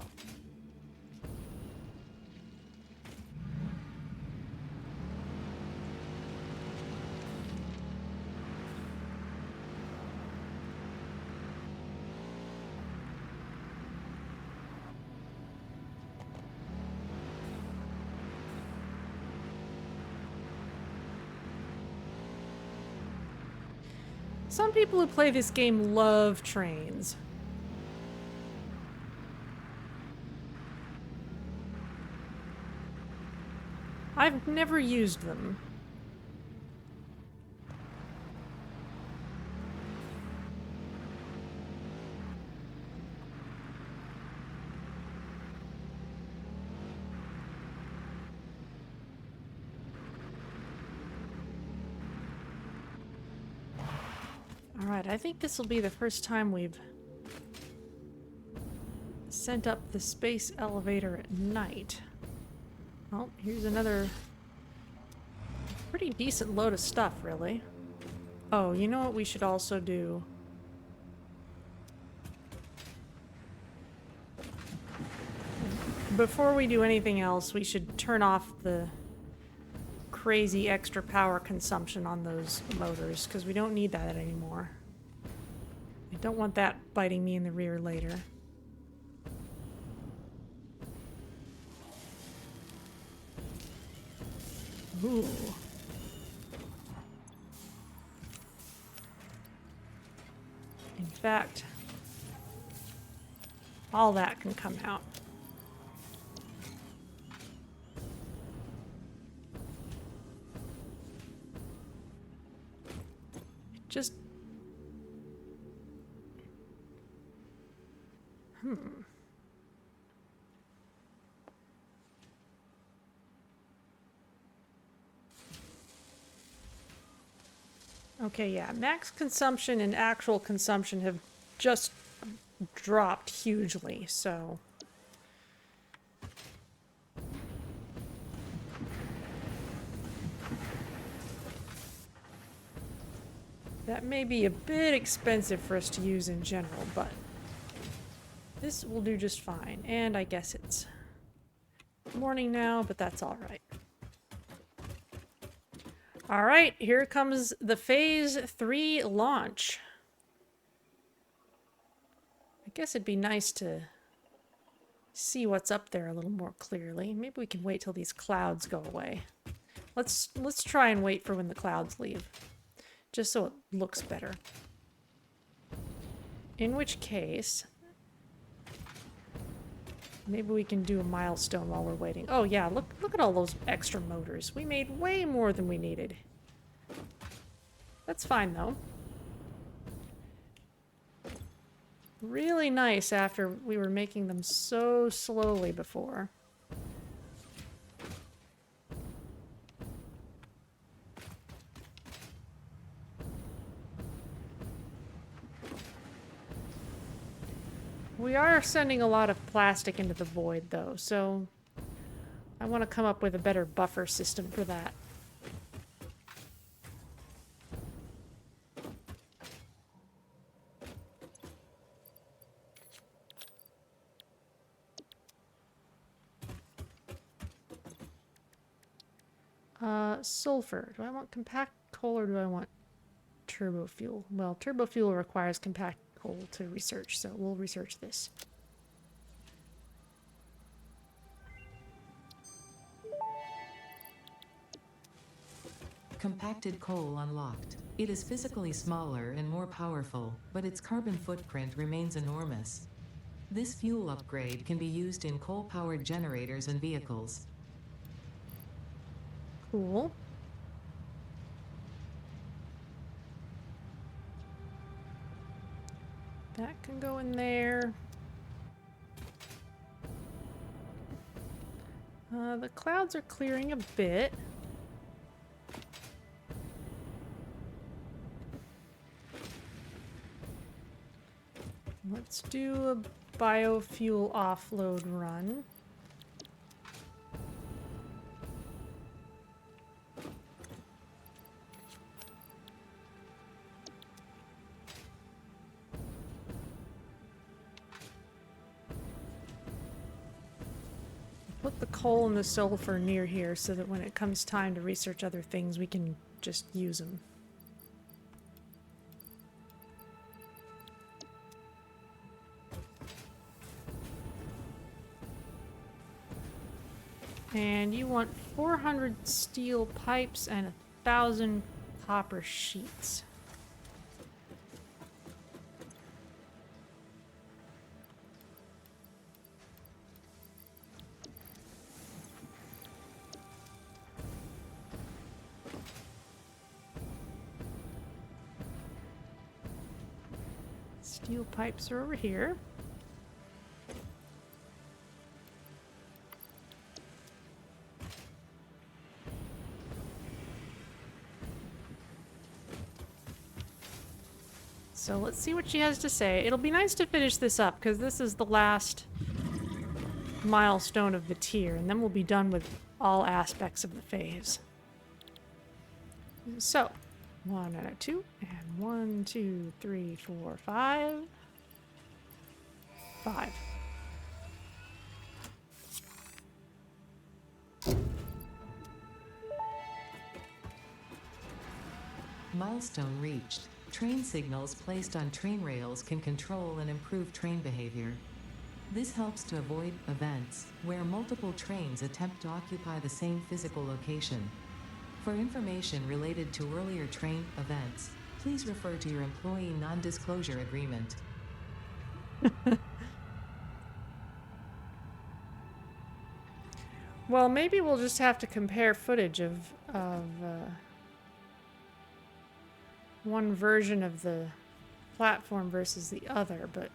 Some people who play this game love trains. I've never used them. Alright, I think this will be the first time we've sent up the space elevator at night. Oh, here's another pretty decent load of stuff, really. Oh, you know what we should also do? Before we do anything else, we should turn off the crazy extra power consumption on those motors, because we don't need that anymore. I don't want that biting me in the rear later. Ooh. In fact, all that can come out. Just... Okay, yeah, max consumption and actual consumption have just dropped hugely, so... That may be a bit expensive for us to use in general, but this will do just fine. And I guess it's morning now, but that's all right. All right, here comes the Phase 3 launch. I guess it'd be nice to see what's up there a little more clearly. Maybe we can wait till these clouds go away. Let's try and wait for when the clouds leave, just so it looks better. In which case, maybe we can do a milestone while we're waiting. Oh yeah, look at all those extra motors. We made way more than we needed. That's fine though. Really nice after we were making them so slowly before. We are sending a lot of plastic into the void, though, so I want to come up with a better buffer system for that. Sulfur. Do I want compact coal or do I want turbo fuel? Well, turbo fuel requires compact coal to research, so we'll research this.
Compacted coal unlocked. It is physically smaller and more powerful, but its carbon footprint remains enormous. This fuel upgrade can be used in coal-powered generators and vehicles.
Cool. That can go in there. The clouds are clearing a bit. Let's do a biofuel offload run. Put the coal and the sulfur near here so that when it comes time to research other things, we can just use them. And you want 400 steel pipes and 1,000 copper sheets. Steel pipes are over here. So let's see what she has to say. It'll be nice to finish this up because this is the last milestone of the tier, and then we'll be done with all aspects of the phase. So, 1 out of 2, and 1, 2, 3, 4, 5. 5.
Milestone reached. Train signals placed on train rails can control and improve train behavior. This helps to avoid events where multiple trains attempt to occupy the same physical location. For information related to earlier train events, please refer to your employee non-disclosure agreement.
Well, maybe we'll just have to compare footage of one version of the platform versus the other, but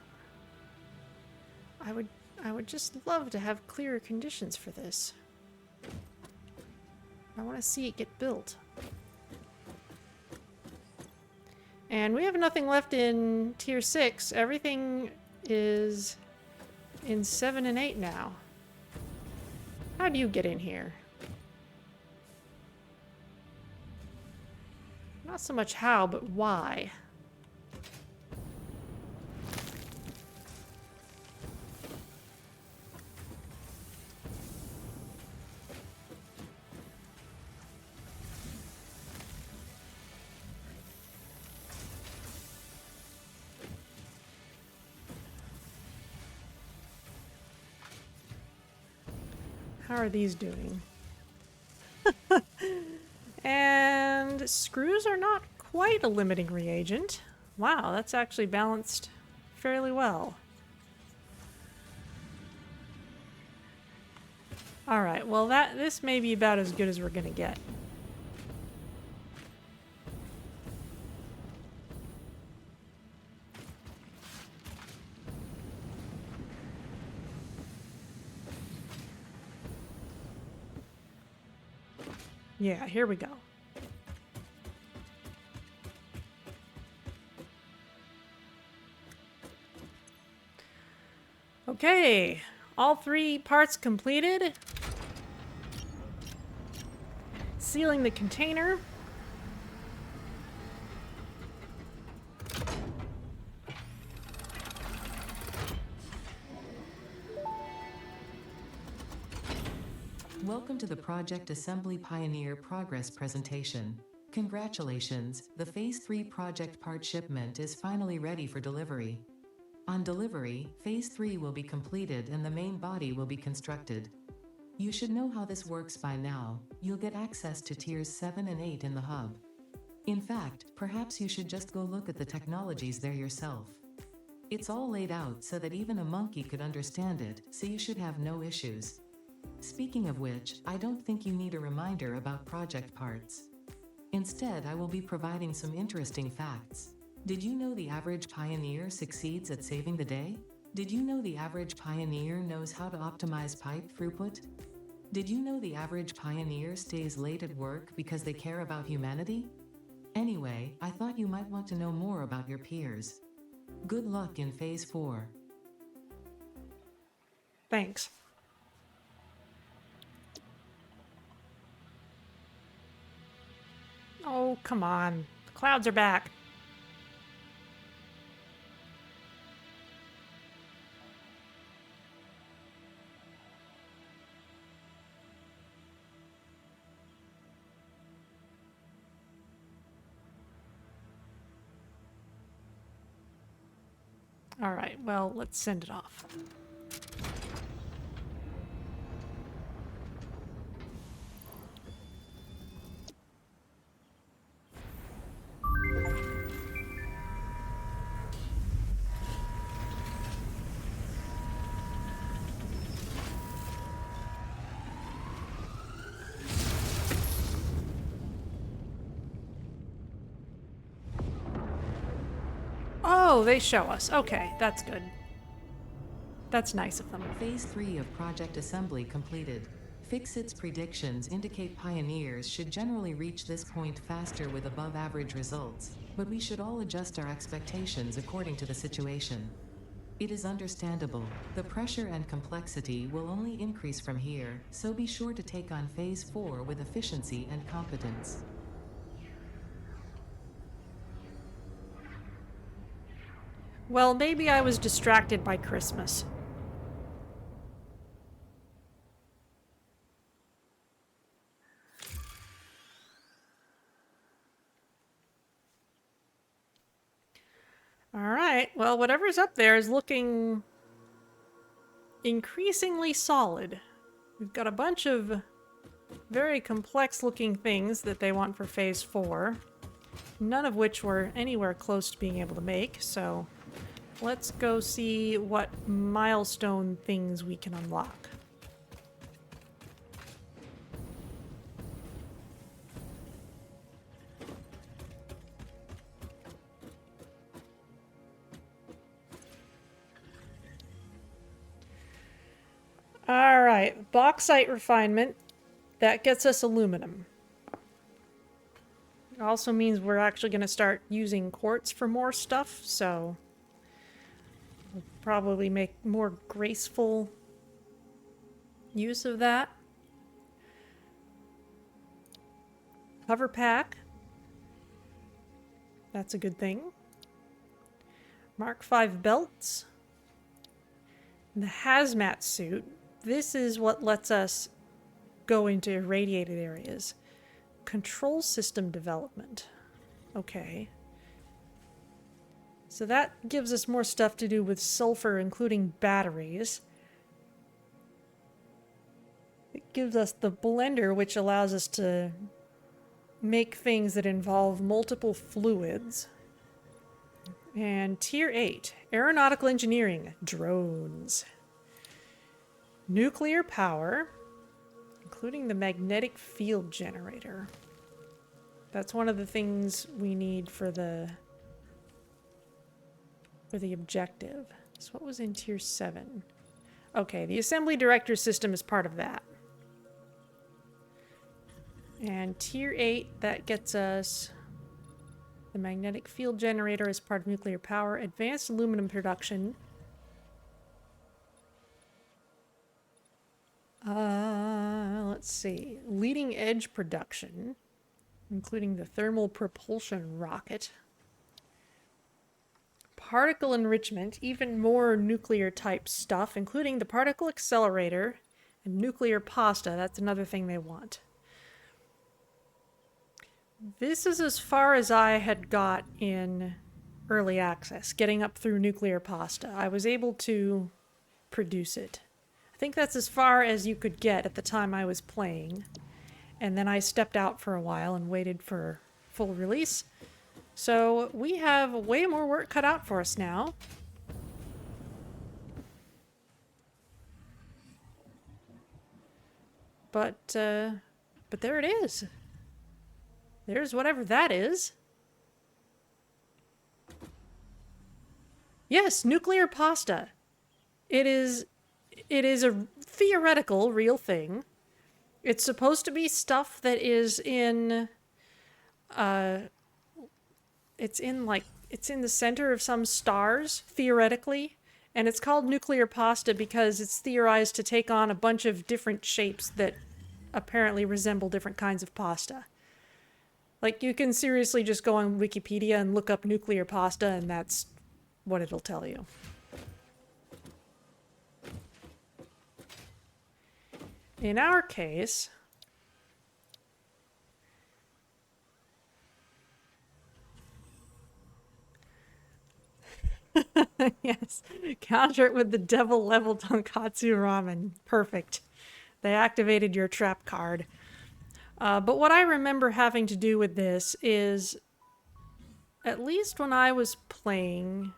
I would just love to have clearer conditions for this. I want to see it get built. And we have nothing left in tier 6. Everything is in 7 and 8 now. How do you get in here? Not so much how, but why. How are these doing? And screws are not quite a limiting reagent. Wow, that's actually balanced fairly well. Alright, well this may be about as good as we're gonna get. Yeah, here we go. Okay, all 3 parts completed. Sealing the container.
Welcome to the Project Assembly Pioneer Progress presentation. Congratulations, the Phase 3 project part shipment is finally ready for delivery. On delivery, Phase 3 will be completed and the main body will be constructed. You should know how this works by now. You'll get access to tiers 7 and 8 in the hub. In fact, perhaps you should just go look at the technologies there yourself. It's all laid out so that even a monkey could understand it, so you should have no issues. Speaking of which, I don't think you need a reminder about project parts. Instead, I will be providing some interesting facts. Did you know the average pioneer succeeds at saving the day? Did you know the average pioneer knows how to optimize pipe throughput? Did you know the average pioneer stays late at work because they care about humanity? Anyway, I thought you might want to know more about your peers. Good luck in Phase 4.
Thanks. Oh, come on. The clouds are back. All right, well, let's send it off. Oh, they show us. Okay, that's good. That's nice of them.
Phase 3 of Project Assembly completed. FICSIT's predictions indicate pioneers should generally reach this point faster with above-average results, but we should all adjust our expectations according to the situation. It is understandable. The pressure and complexity will only increase from here, so be sure to take on Phase 4 with efficiency and competence.
Well, maybe I was distracted by Christmas. All right, well, whatever's up there is looking increasingly solid. We've got a bunch of very complex looking things that they want for Phase 4, none of which we're anywhere close to being able to make, so let's go see what milestone things we can unlock. All right, bauxite refinement. That gets us aluminum. It also means we're actually going to start using quartz for more stuff, so we'll probably make more graceful use of that. Hover pack. That's a good thing. Mark V belts. The hazmat suit. This is what lets us go into irradiated areas. Control system development. Okay. So that gives us more stuff to do with sulfur, including batteries. It gives us the blender, which allows us to make things that involve multiple fluids. And Tier 8, Aeronautical Engineering, drones. Nuclear power, including the magnetic field generator. That's one of the things we need for the objective. So what was in Tier 7? Okay, the Assembly Director System is part of that. And Tier 8, that gets us the magnetic field generator as part of nuclear power, advanced aluminum production. Let's see. Leading edge production, including the thermal propulsion rocket. Particle enrichment, even more nuclear type stuff, including the particle accelerator and nuclear pasta. That's another thing they want. This is as far as I had got in early access, getting up through nuclear pasta. I was able to produce it. I think that's as far as you could get at the time I was playing. And then I stepped out for a while and waited for full release. So we have way more work cut out for us now. But there it is. There's whatever that is. Yes, nuclear pasta. It is a theoretical real thing. It's supposed to be stuff that is in it's in the center of some stars, theoretically. And it's called nuclear pasta because it's theorized to take on a bunch of different shapes that apparently resemble different kinds of pasta. Like, you can seriously just go on Wikipedia and look up nuclear pasta, and that's what it'll tell you. In our case, yes, counter it with the devil level tonkatsu ramen. Perfect. They activated your trap card. But what I remember having to do with this is, at least when I was playing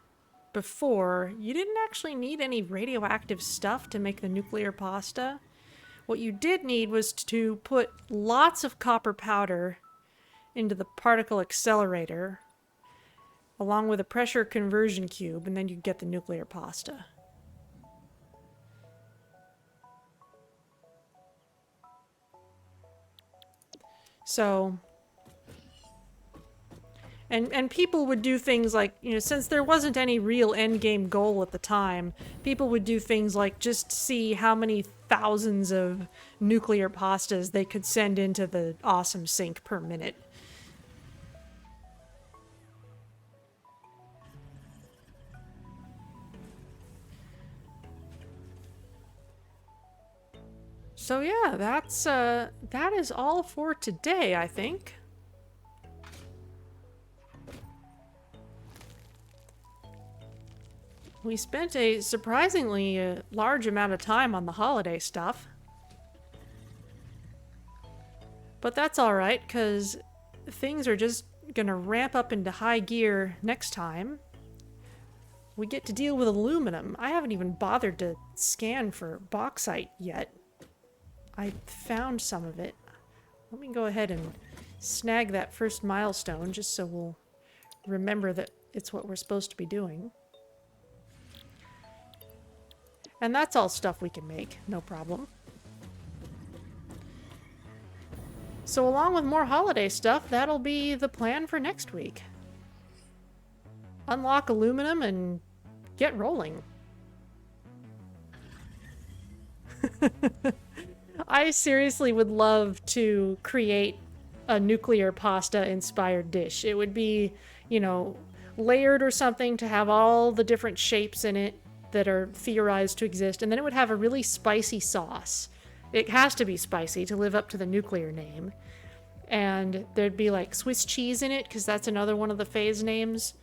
before, you didn't actually need any radioactive stuff to make the nuclear pasta. What you did need was to put lots of copper powder into the particle accelerator, along with a pressure conversion cube, and then you get the nuclear pasta. So, and people would do things like, you know, since there wasn't any real endgame goal at the time, people would do things like just see how many thousands of nuclear pastas they could send into the awesome sink per minute. So yeah, that is all for today, I think. We spent a surprisingly large amount of time on the holiday stuff. But that's alright, because things are just gonna ramp up into high gear next time. We get to deal with aluminum. I haven't even bothered to scan for bauxite yet. I found some of it. Let me go ahead and snag that first milestone just so we'll remember that it's what we're supposed to be doing. And that's all stuff we can make, no problem. So along with more holiday stuff, that'll be the plan for next week. Unlock aluminum and get rolling. I seriously would love to create a nuclear pasta inspired dish. It would be, you know, layered or something to have all the different shapes in it that are theorized to exist, and then it would have a really spicy sauce. It has to be spicy to live up to the nuclear name. And there'd be like Swiss cheese in it, because that's another one of the phase names.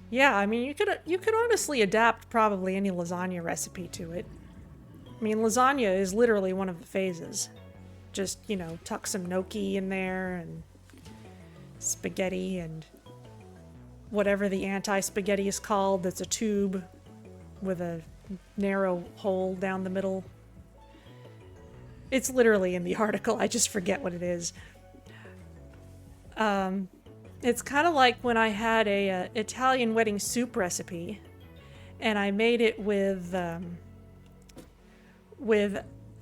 Yeah, I mean, you could honestly adapt probably any lasagna recipe to it. I mean, lasagna is literally one of the phases. Just, you know, tuck some gnocchi in there and spaghetti and whatever the anti-spaghetti is called, that's a tube with a narrow hole down the middle. It's literally in the article, I just forget what it is. It's kind of like when I had a Italian wedding soup recipe, and I made it with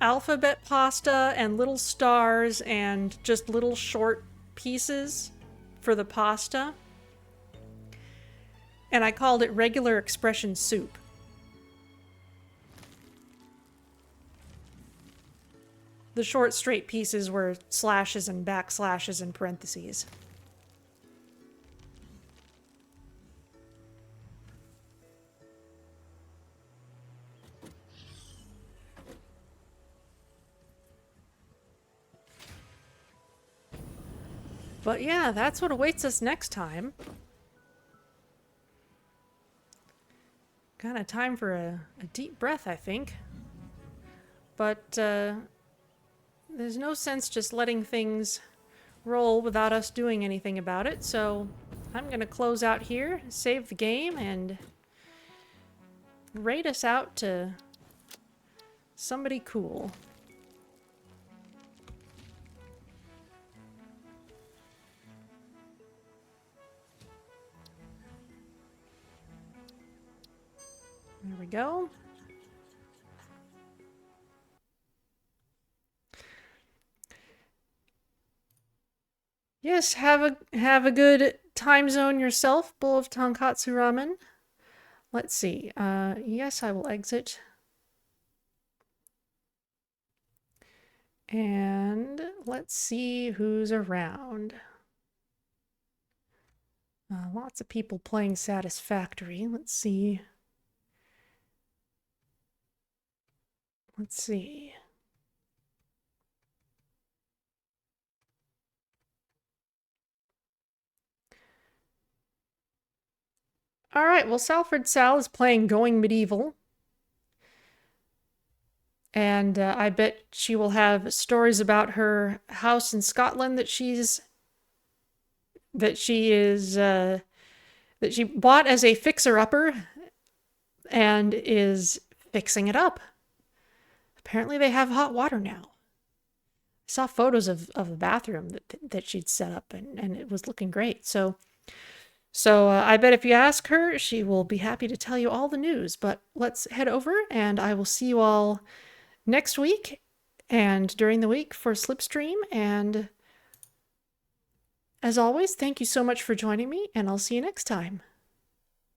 alphabet pasta and little stars and just little short pieces for the pasta. And I called it regular expression soup. The short straight pieces were slashes and backslashes and parentheses. But yeah, that's what awaits us next time. Kind of time for a deep breath, I think. But there's no sense just letting things roll without us doing anything about it, so I'm gonna close out here, save the game, and raid us out to somebody cool. There we go. Yes, have a good time zone yourself, bowl of tonkatsu ramen. Let's see. Yes, I will exit. And let's see who's around. Lots of people playing Satisfactory. Let's see. Let's see. All right, well, Salford Sal is playing Going Medieval. And I bet she will have stories about her house in Scotland that she bought as a fixer-upper and is fixing it up. Apparently they have hot water now. I saw photos of the bathroom that she'd set up, and it was looking great. So I bet if you ask her, she will be happy to tell you all the news. But let's head over, and I will see you all next week and during the week for Slipstream. And as always, thank you so much for joining me, and I'll see you next time.